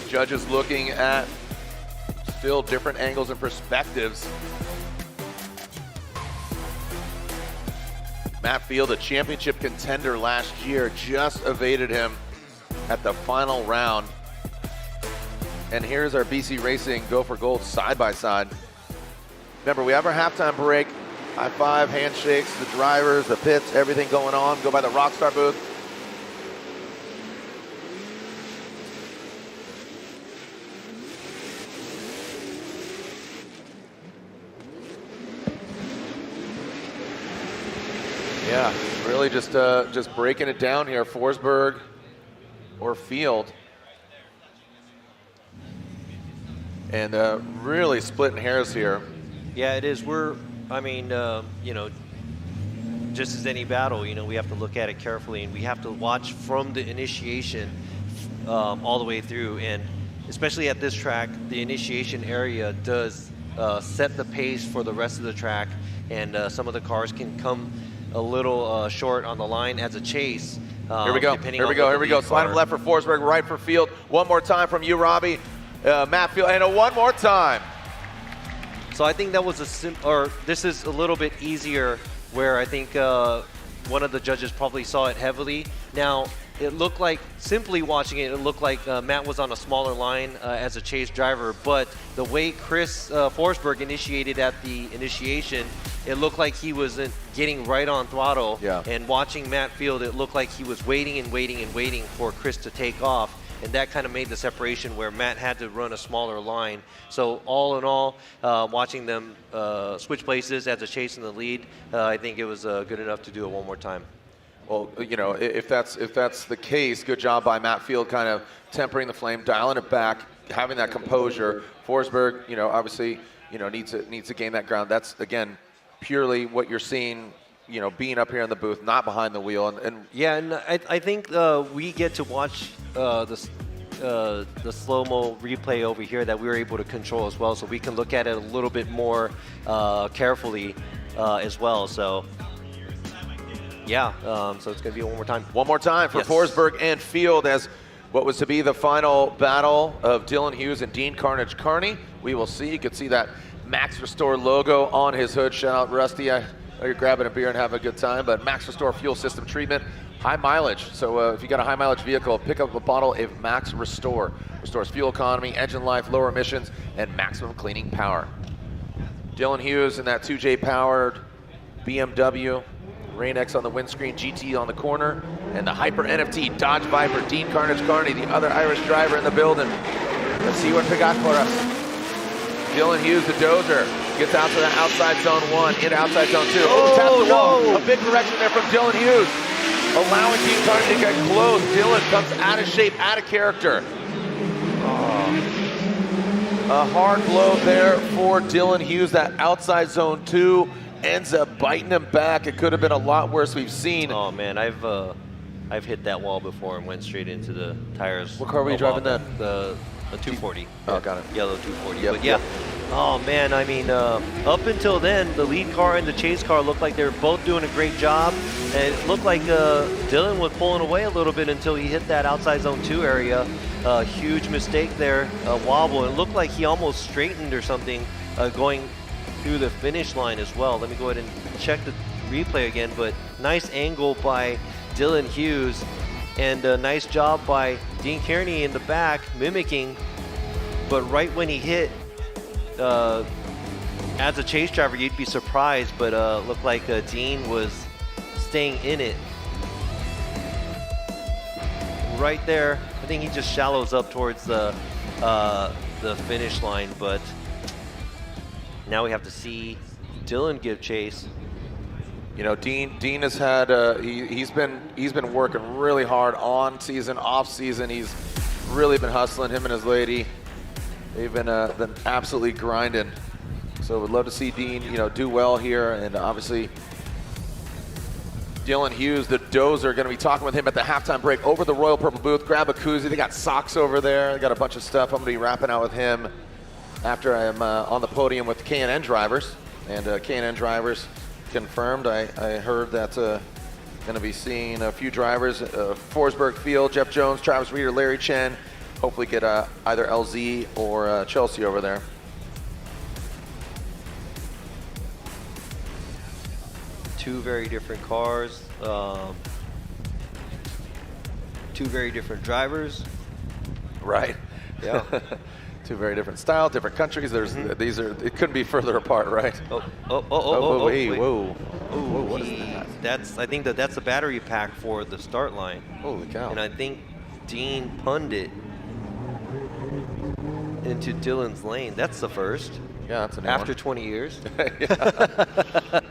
Judges looking at still different angles and perspectives. Matt Field, a championship contender last year, just evaded him at the final round. And here's our BC Racing Go for Gold side by side. Remember, we have our halftime break. High five, handshakes, the drivers, the pits, everything going on. Go by the Rockstar booth. Yeah, really just breaking it down here. Forsberg or Field. and really splitting hairs here. Yeah, it is. I mean, you know, just as any battle, you know, we have to look at it carefully, and we have to watch from the initiation all the way through. And especially at this track, the initiation area does set the pace for the rest of the track, and some of the cars can come a little short on the line as a chase. Here we go. Here we go. Slide left for Forsberg, right for Field. One more time from you, Robbie. Matt Field, and one more time. So I think that was this is a little bit easier, where I think one of the judges probably saw it heavily. Now, it looked like, simply watching it, it looked like Matt was on a smaller line as a chase driver, but the way Chris Forsberg initiated at the initiation, it looked like he was getting right on throttle. Yeah. And watching Matt Field, it looked like he was waiting and waiting and waiting for Chris to take off. And that kind of made the separation where Matt had to run a smaller line. So all in all, watching them switch places as a chase in the lead, I think it was good enough to do it one more time. Well, you know, if that's the case, good job by Matt Field, kind of tempering the flame, dialing it back, having that composure. Forsberg, you know, obviously, you know, needs to gain that ground. That's, again, purely what you're seeing, you know, being up here in the booth, not behind the wheel. And yeah, and I think we get to watch the slow-mo replay over here that we were able to control as well, so we can look at it a little bit more carefully as well. So yeah, so it's going to be one more time. One more time for Forsberg and Field as what was to be the final battle of Dylan Hughes and Dean Carnage Kearney. We will see. You can see that Max Restore logo on his hood. Shout out Rusty. I know you're grabbing a beer and having a good time, but Max Restore fuel system treatment, high mileage. So if you got a high mileage vehicle, pick up a bottle of Max Restore. Restores fuel economy, engine life, lower emissions, and maximum cleaning power. Dylan Hughes in that 2J powered BMW. Rain X on the windscreen, GT on the corner, and the Hyper NFT Dodge Viper. Dean Carnage Kearney, the other Irish driver in the building. Let's see what they got for us. Dylan Hughes, the dozer, gets out to the outside zone 1, into outside zone 2. Taps the wall. A big correction there from Dylan Hughes, allowing Dean Kearney to get close. Dylan comes out of shape, out of character. A hard blow there for Dylan Hughes. That outside zone 2 ends up biting him back. It could have been a lot worse. We've seen. Oh man, I've hit that wall before and went straight into the tires. What car were you driving then? The 240. Oh, got it. Yellow 240. Yep, but yeah. Yep. Oh man, I mean, up until then, the lead car and the chase car looked like they were both doing a great job, and it looked like Dylan was pulling away a little bit until he hit that outside zone 2 area. Huge mistake there, wobble. It looked like he almost straightened or something going through the finish line as well. Let me go ahead and check the replay again, but nice angle by Dylan Hughes, and a nice job by Dean Kearney in the back mimicking, but right when he hit, as a chase driver you'd be surprised, but looked like Dean was staying in it. Right there, I think he just shallows up towards the finish line, but now we have to see Dylan give chase. You know, Dean has had he's been working really hard on season, off season. He's really been hustling. Him and his lady, they've been absolutely grinding. So we'd love to see Dean, you know, do well here, and obviously Dylan Hughes, the dozer, going to be talking with him at the halftime break over the Royal Purple booth. Grab a koozie. They got socks over there. They got a bunch of stuff. I'm going to be wrapping out with him after I'm on the podium with K&N drivers, and K&N drivers confirmed. I heard that going to be seeing a few drivers, Forsberg, Field, Jeff Jones, Travis Reeder, Larry Chen. Hopefully get either LZ or Chelsea over there. Two very different cars, two very different drivers. Right. Yeah. Two very different styles, different countries. These are, it couldn't be further apart, right? Hey, whoa. Whoa, what is that? I think that's the battery pack for the start line. Holy cow. And I think Dean punned it into Dylan's lane. That's the first. Yeah, that's a new After one. 20 years.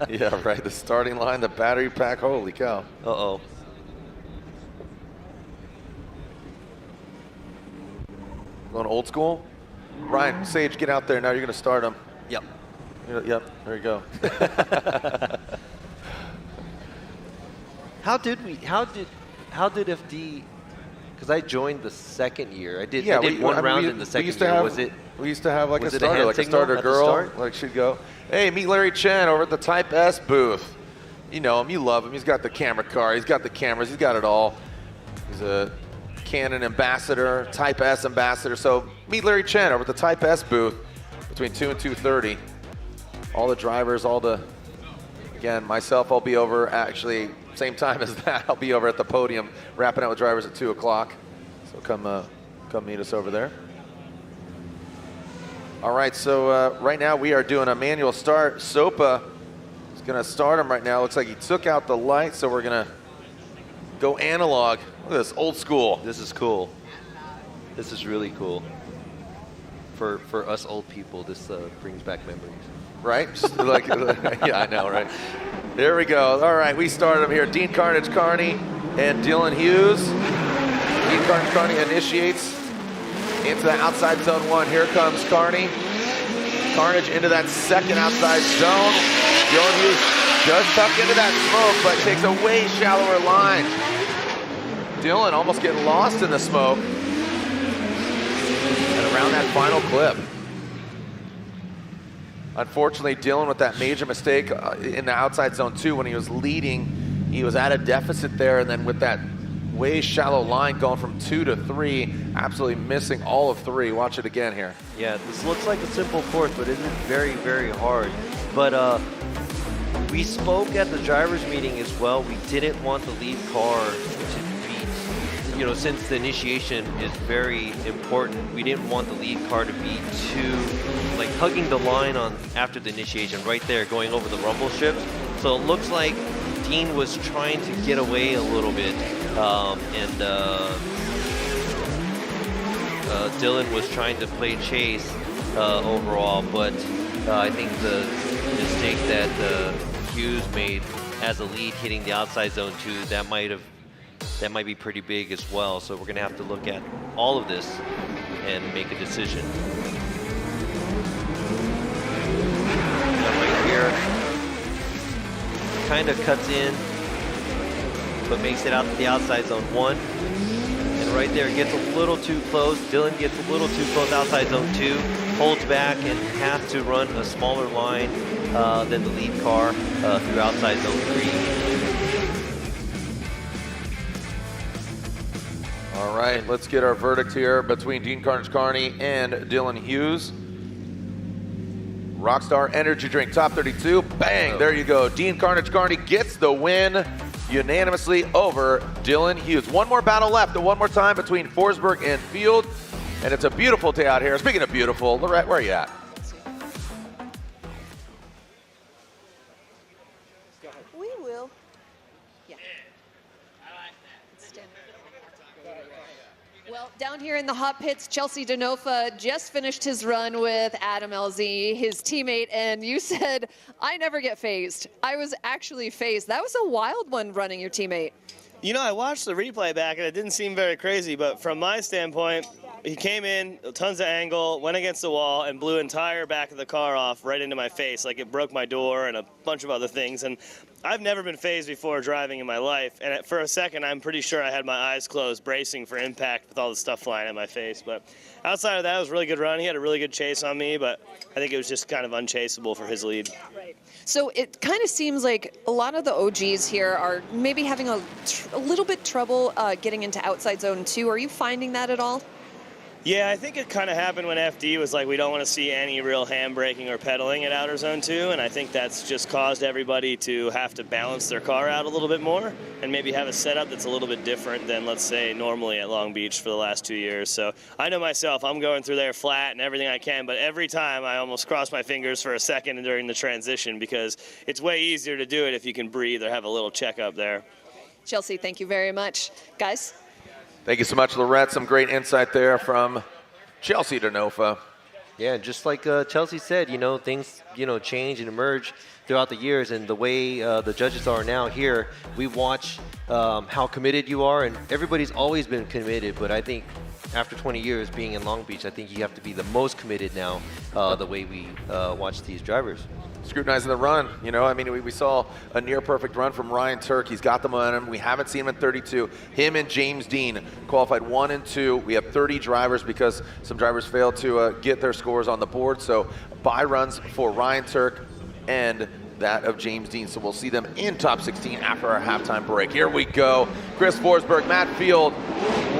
Yeah, right. The starting line, the battery pack. Holy cow. Uh-oh. Going old school? Ryan, Sage, get out there now. You're going to start him. Yep. Yep, there you go. How did FD? Because I joined the second year. I did one round in the second year. We used to have like a was it starter, hand like a signal starter at the girl, start? like she'd go. Hey, meet Larry Chen over at the Type S booth. You know him, you love him. He's got the camera car, he's got the cameras, he's got it all. He's a Canon ambassador, Type S ambassador. So meet Larry Chen over at the Type S booth between 2 and 2:30. All the drivers, again, myself, I'll be over actually same time as that. I'll be over at the podium wrapping out with drivers at 2 o'clock. So come meet us over there. All right, so right now we are doing a manual start. Sopa is going to start him right now. Looks like he took out the light, so we're going to go analog. Look at this, old school. This is cool. This is really cool. For us old people, this brings back memories. Right? Just like, yeah, I know, right? There we go. All right, we started him here. Dean Kearney and Dylan Hughes. Dean Kearney initiates into the outside zone 1. Here comes Kearney. Carnage into that second outside zone. Dylan Hughes does tuck into that smoke, but takes a way shallower line. Dylan almost getting lost in the smoke. And around that final clip. Unfortunately, Dylan with that major mistake in the outside zone 2 when he was leading, he was at a deficit there, and then with that way shallow line going from 2 to 3, absolutely missing all of 3. Watch it again here. Yeah, this looks like a simple course, but it is very, very hard. But we spoke at the drivers' meeting as well. We didn't want the lead car to beat, since the initiation is very important, we didn't want the lead car to be too, like hugging the line on after the initiation, right there, going over the rumble strip. So it looks like Dean was trying to get away a little bit, and Dylan was trying to play chase overall, but I think the mistake that Hughes made as a lead hitting the outside zone 2, that might be pretty big as well. So we're gonna have to look at all of this and make a decision. Right here, kind of cuts in, but makes it out to the outside zone 1. And right there, gets a little too close. Dylan gets a little too close outside zone 2, holds back and has to run a smaller line than the lead car through outside zone 3. All right, let's get our verdict here between Dean Kearney and Dylan Hughes. Rockstar Energy Drink, top 32, bang, there you go. Dean Kearney gets the win unanimously over Dylan Hughes. One more battle left, and one more time between Forsberg and Field, and it's a beautiful day out here. Speaking of beautiful, Lorette, where are you at? We will. Yeah. Well, down here in the hot pits, Chelsea Denofa just finished his run with Adam LZ, his teammate, and you said, I never get phased. I was actually phased. That was a wild one running your teammate. I watched the replay back, and it didn't seem very crazy, but from my standpoint, he came in, tons of angle, went against the wall, and blew entire back of the car off right into my face. Like, it broke my door and a bunch of other things. And I've never been phased before driving in my life. And for a second, I'm pretty sure I had my eyes closed, bracing for impact with all the stuff flying at my face. But outside of that, it was a really good run. He had a really good chase on me, but I think it was just kind of unchaseable for his lead. Right. So it kind of seems like a lot of the OGs here are maybe having a little bit trouble getting into outside zone 2. Are you finding that at all? Yeah, I think it kind of happened when FD was like, we don't want to see any real handbraking or pedaling at outer zone 2, and I think that's just caused everybody to have to balance their car out a little bit more and maybe have a setup that's a little bit different than, let's say, normally at Long Beach for the last 2 years. So I know myself, I'm going through there flat and everything I can, but every time I almost cross my fingers for a second during the transition because it's way easier to do it if you can breathe or have a little checkup there. Chelsea, thank you very much. Guys? Thank you so much, Lorette. Some great insight there from Chelsea Denofa. Yeah, just like Chelsea said, things, change and emerge throughout the years, and the way the judges are now here, we watch how committed you are, and everybody's always been committed, but I think after 20 years being in Long Beach, I think you have to be the most committed now, the way we watch these drivers. Scrutinizing the run, you know, I mean, we saw a near perfect run from Ryan Turk. He's got the momentum. We haven't seen him in 32. Him and James Dean qualified 1 and 2. We have 30 drivers because some drivers failed to get their scores on the board. So bye runs for Ryan Turk and that of James Dean. So we'll see them in top 16 after our halftime break. Here we go. Chris Forsberg, Matt Field.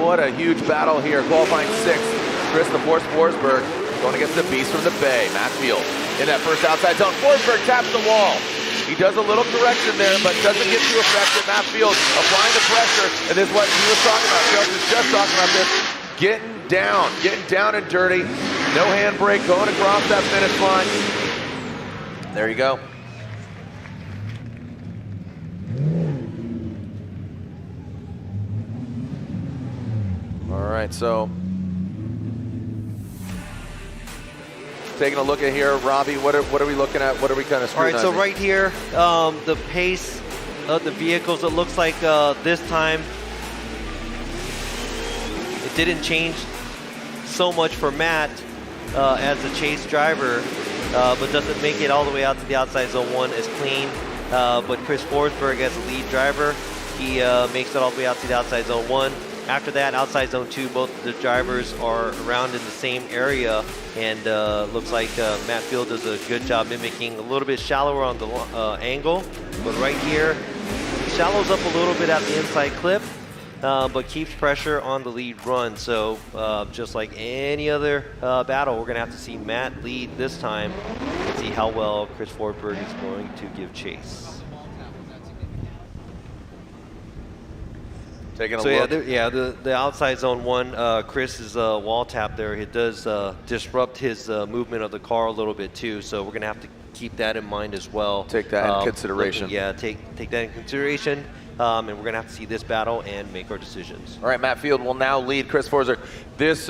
What a huge battle here. Qualifying 6th. Chris the Force Forsberg going against the beast from the Bay, Matt Field. In that first outside zone, Forsberg taps the wall. He does a little correction there, but doesn't get too effective. Matt Field applying the pressure, and this is what he was talking about. Phil was just talking about this. Getting down and dirty. No handbrake, going across that finish line. There you go. All right, so taking a look at here, Robbie, what are we looking at? What are we kind of scrutinizing? All right, so right here, the pace of the vehicles, it looks like this time it didn't change so much for Matt as a chase driver, but doesn't make it all the way out to the outside zone 1 as clean. But Chris Forsberg as a lead driver, he makes it all the way out to the outside zone 1. After that, outside zone 2, both the drivers are around in the same area, and looks like Matt Field does a good job mimicking a little bit shallower on the angle. But right here, he shallows up a little bit at the inside clip, but keeps pressure on the lead run. So just like any other battle, we're going to have to see Matt lead this time and see how well Chris Forsberg is going to give chase. Taking a so look. the outside zone 1, Chris's wall tap there, it does disrupt his movement of the car a little bit too. So we're gonna have to keep that in mind as well. Take that in consideration. Take that in consideration. And we're gonna have to see this battle and make our decisions. All right, Matt Field will now lead Chris Forsberg. This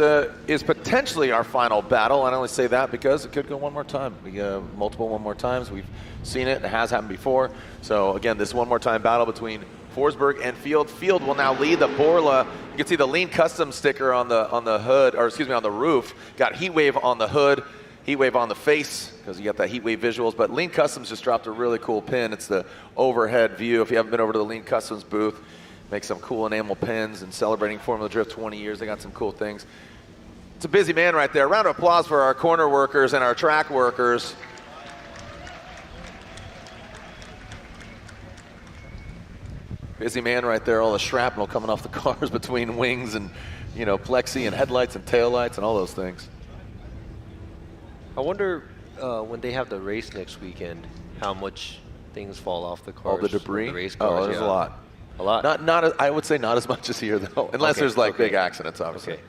is potentially our final battle. I only say that because it could go one more time. We multiple one more times. We've seen it. It has happened before. So again, this one more time battle between Forsberg and Field. Field will now lead the Borla. You can see the Lean Custom sticker on the hood, or excuse me, on the roof. Got heat wave on the hood, heat wave on the face, because you got that heat wave visuals. But Lean Customs just dropped a really cool pin. It's the overhead view. If you haven't been over to the Lean Customs booth, make some cool enamel pins and celebrating Formula Drift 20 years. They got some cool things. It's a busy man right there. Round of applause for our corner workers and our track workers. Busy man right there, all the shrapnel coming off the cars between wings and, you know, plexi and headlights and taillights and all those things. I wonder when they have the race next weekend, how much things fall off the cars. All the debris? The race cars, oh, there's a lot. A lot? Not, I would say not as much as here, though, unless there's like big accidents, obviously. Okay.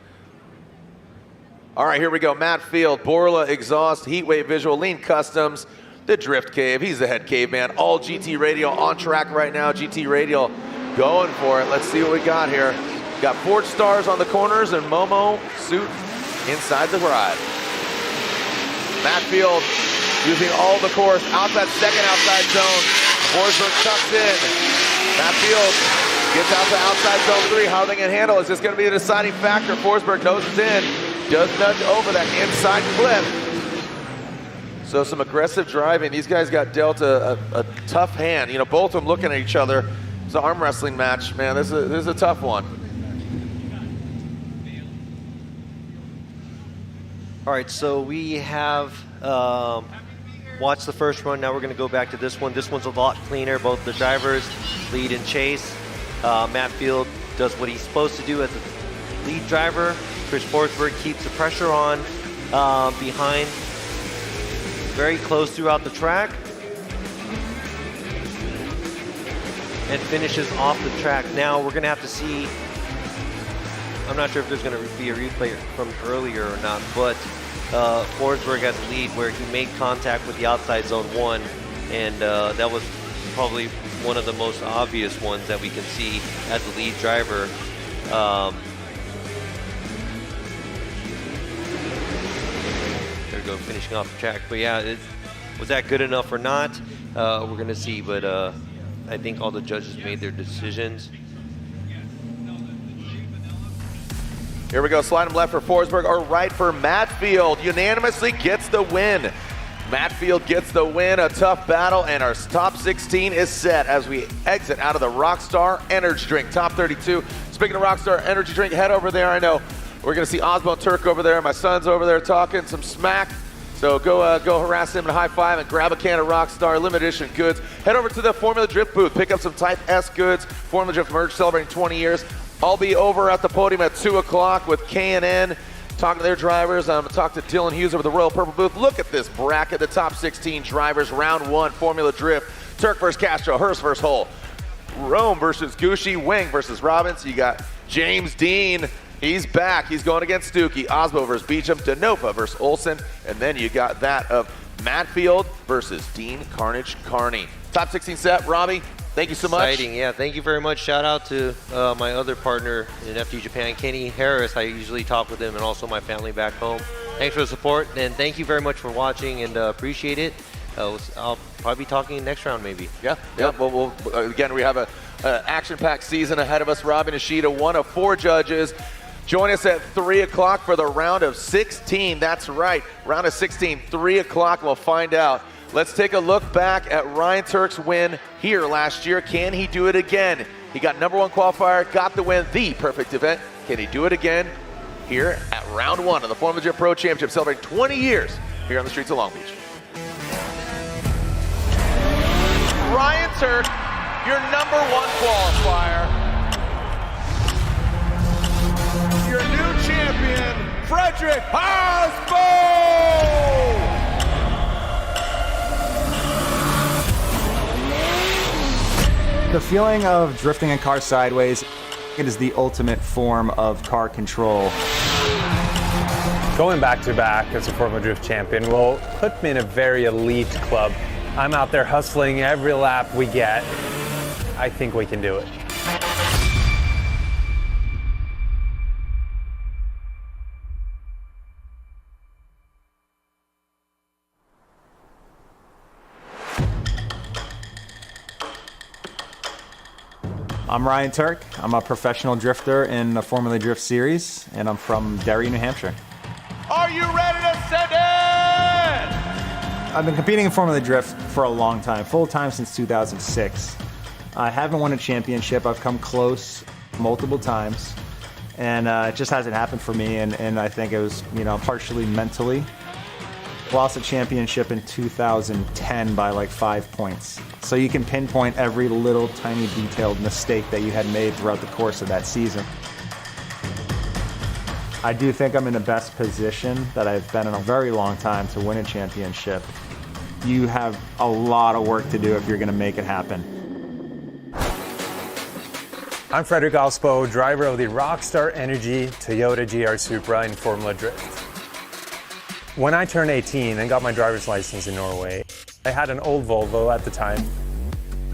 All right, here we go. Matt Field, Borla exhaust, heatwave visual, Lean Customs, the Drift Cave. He's the head caveman. All GT Radio on track right now. GT Radio going for it. Let's see what we got here. Got Ford Stars on the corners and Momo suit inside the ride. Matt Field using all the course out that second outside zone. Forsberg tucks in. Matt Field gets out to outside zone 3. How they can handle is this going to be a deciding factor. Forsberg noses in, does nudge over that inside clip. So some aggressive driving. These guys got dealt a tough hand. You know, both of them looking at each other. It's an arm wrestling match, man. This is a tough one. All right, so we have watched the first run. Now we're going to go back to this one. This one's a lot cleaner. Both the drivers lead and chase. Matt Field does what he's supposed to do as a lead driver. Chris Forsberg keeps the pressure on behind, very close throughout the track, and finishes off the track. Now we're going to have to see, I'm not sure if there's going to be a replay from earlier or not, but Forsberg has a lead where he made contact with the outside zone 1, and that was probably one of the most obvious ones that we can see as a lead driver. There we go, finishing off the track. But yeah, was that good enough or not? We're going to see, but I think all the judges made their decisions. Here we go, slide him left for Forsberg or right for Matfield. Unanimously gets the win. Matfield gets the win, a tough battle, and our top 16 is set as we exit out of the Rockstar Energy Drink. Top 32. Speaking of Rockstar Energy Drink, head over there. I know we're gonna see Aasbo and Turk over there. My son's over there talking some smack. So go harass him and high five and grab a can of Rockstar limited edition goods. Head over to the Formula Drift booth, pick up some Type S goods. Formula Drift merch celebrating 20 years. I'll be over at the podium at 2 o'clock with K&N, talking to their drivers. I'm going to talk to Dylan Hughes over the Royal Purple booth. Look at this bracket, the top 16 drivers, round 1, Formula Drift. Turk versus Castro, Hurst versus Hull. Rome versus Gushi, Wang versus Robbins. You got James Dean, he's back. He's going against Stuke. Aasbo versus Beechum, Denofa versus Olsen. And then you got that of Matfield versus Dean Kearney. Top 16 set, Robbie. Thank you so much. Exciting, yeah. Thank you very much. Shout out to my other partner in FD Japan, Kenny Harris. I usually talk with him, and also my family back home. Thanks for the support, and thank you very much for watching, and appreciate it. I'll probably be talking next round, maybe. Yeah. Well, again, we have an action-packed season ahead of us. Robin Ishida, one of 4 judges. Join us at 3 o'clock for the round of 16. That's right, round of 16, 3 o'clock. We'll find out. Let's take a look back at Ryan Turk's win here last year. Can he do it again? He got #1 qualifier, got the win, the perfect event. Can he do it again here at round 1 of the Formula Drift Pro Championship, celebrating 20 years here on the streets of Long Beach? Ryan Turk, your #1 qualifier. Your new champion, Frederick Aasbo! The feeling of drifting a car sideways, it is the ultimate form of car control. Going back to back as a Formula Drift champion will put me in a very elite club. I'm out there hustling every lap we get. I think we can do it. I'm Ryan Turk. I'm a professional drifter in the Formula Drift series, and I'm from Derry, New Hampshire. Are you ready to send it? I've been competing in Formula Drift for a long time, full time since 2006. I haven't won a championship. I've come close multiple times, and it just hasn't happened for me, and I think it was, partially mentally. Lost a championship in 2010 by like 5 points. So you can pinpoint every little tiny detailed mistake that you had made throughout the course of that season. I do think I'm in the best position that I've been in a very long time to win a championship. You have a lot of work to do if you're going to make it happen. I'm Frederick Aasbo, driver of the Rockstar Energy Toyota GR Supra in Formula Drift. When I turned 18 and got my driver's license in Norway, I had an old Volvo at the time.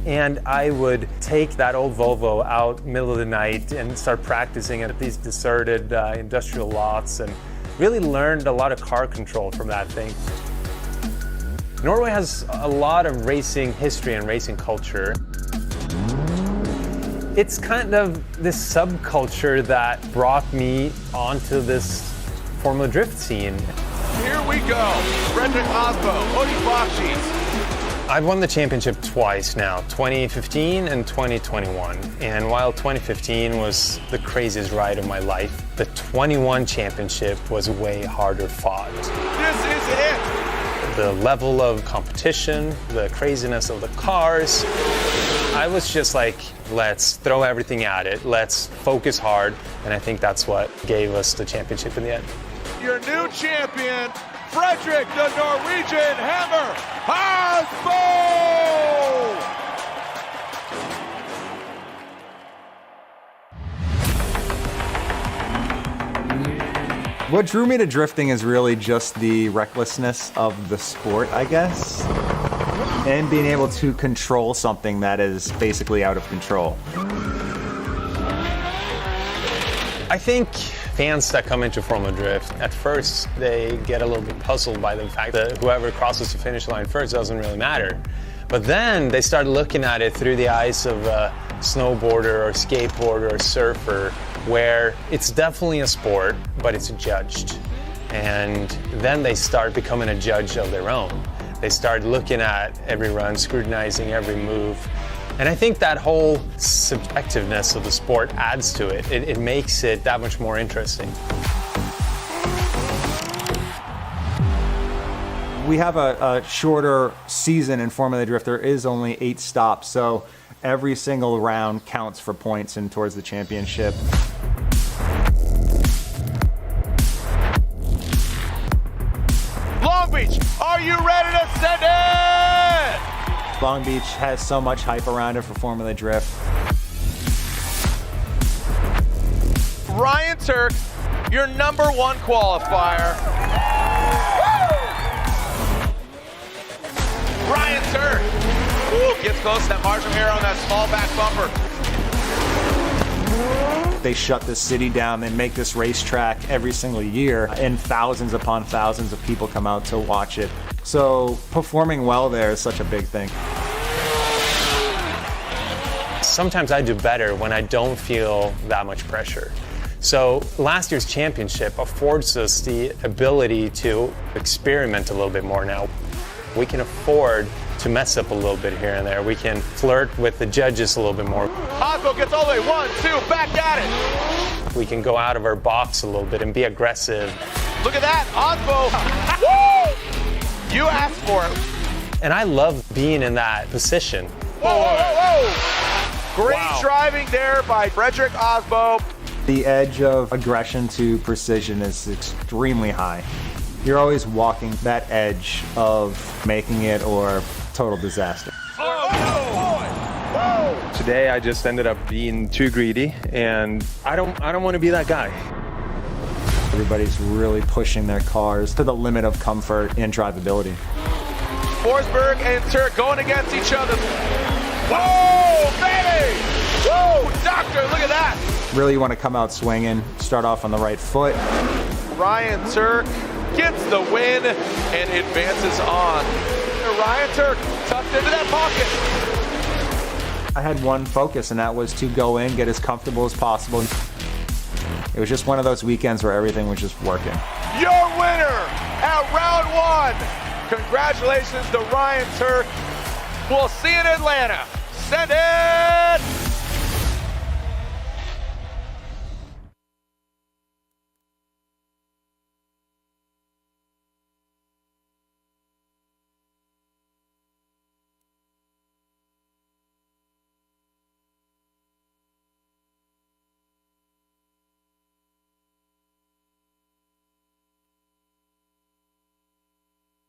And I would take that old Volvo out middle of the night and start practicing at these deserted industrial lots, and really learned a lot of car control from that thing. Norway has a lot of racing history and racing culture. It's kind of this subculture that brought me onto this Formula Drift scene. Here we go. Frederick Aasbo, Bakchis. I've won the championship twice now, 2015 and 2021. And while 2015 was the craziest ride of my life, the 21 championship was way harder fought. This is it. The level of competition, the craziness of the cars. I was just like, let's throw everything at it. Let's focus hard. And I think that's what gave us the championship in the end. Your new champion, Frederick, the Norwegian Hammer, Aasbo! What drew me to drifting is really just the recklessness of the sport, I guess, and being able to control something that is basically out of control. I think fans that come into Formula Drift, at first they get a little bit puzzled by the fact that whoever crosses the finish line first doesn't really matter. But then they start looking at it through the eyes of a snowboarder or skateboarder or surfer, where it's definitely a sport, but it's judged. And then they start becoming a judge of their own. They start looking at every run, scrutinizing every move. And I think that whole subjectiveness of the sport adds to it. It makes it that much more interesting. We have a shorter season in Formula Drift. There is only 8 stops, so every single round counts for points and towards the championship. Long Beach, are you ready to send it? Long Beach has so much hype around it for Formula Drift. Ryan Turk, your #1 qualifier. Ryan Turk, gets close to that margin of error on that small back bumper. They shut the city down. They make this racetrack every single year, and thousands upon thousands of people come out to watch it. So performing well there is such a big thing. Sometimes I do better when I don't feel that much pressure. So last year's championship affords us the ability to experiment a little bit more now. We can afford to mess up a little bit here and there. We can flirt with the judges a little bit more. Aasbo gets all the way, 1, 2, back at it. We can go out of our box a little bit and be aggressive. Look at that, Aasbo. Woo! You asked for it. And I love being in that position. Whoa, whoa, whoa. Great driving there by Frederick Aasbo. The edge of aggression to precision is extremely high. You're always walking that edge of making it or total disaster. Today I just ended up being too greedy, and I don't want to be that guy. Everybody's really pushing their cars to the limit of comfort and drivability. Forsberg and Turk going against each other. Whoa, baby! Whoa, doctor, look at that! Really want to come out swinging, start off on the right foot. Ryan Turk gets the win and advances on. Ryan Turk tucked into that pocket. I had one focus, and that was to go in, get as comfortable as possible. It was just one of those weekends where everything was just working. Your winner at round 1. Congratulations to Ryan Turk. We'll see you in Atlanta. Send it!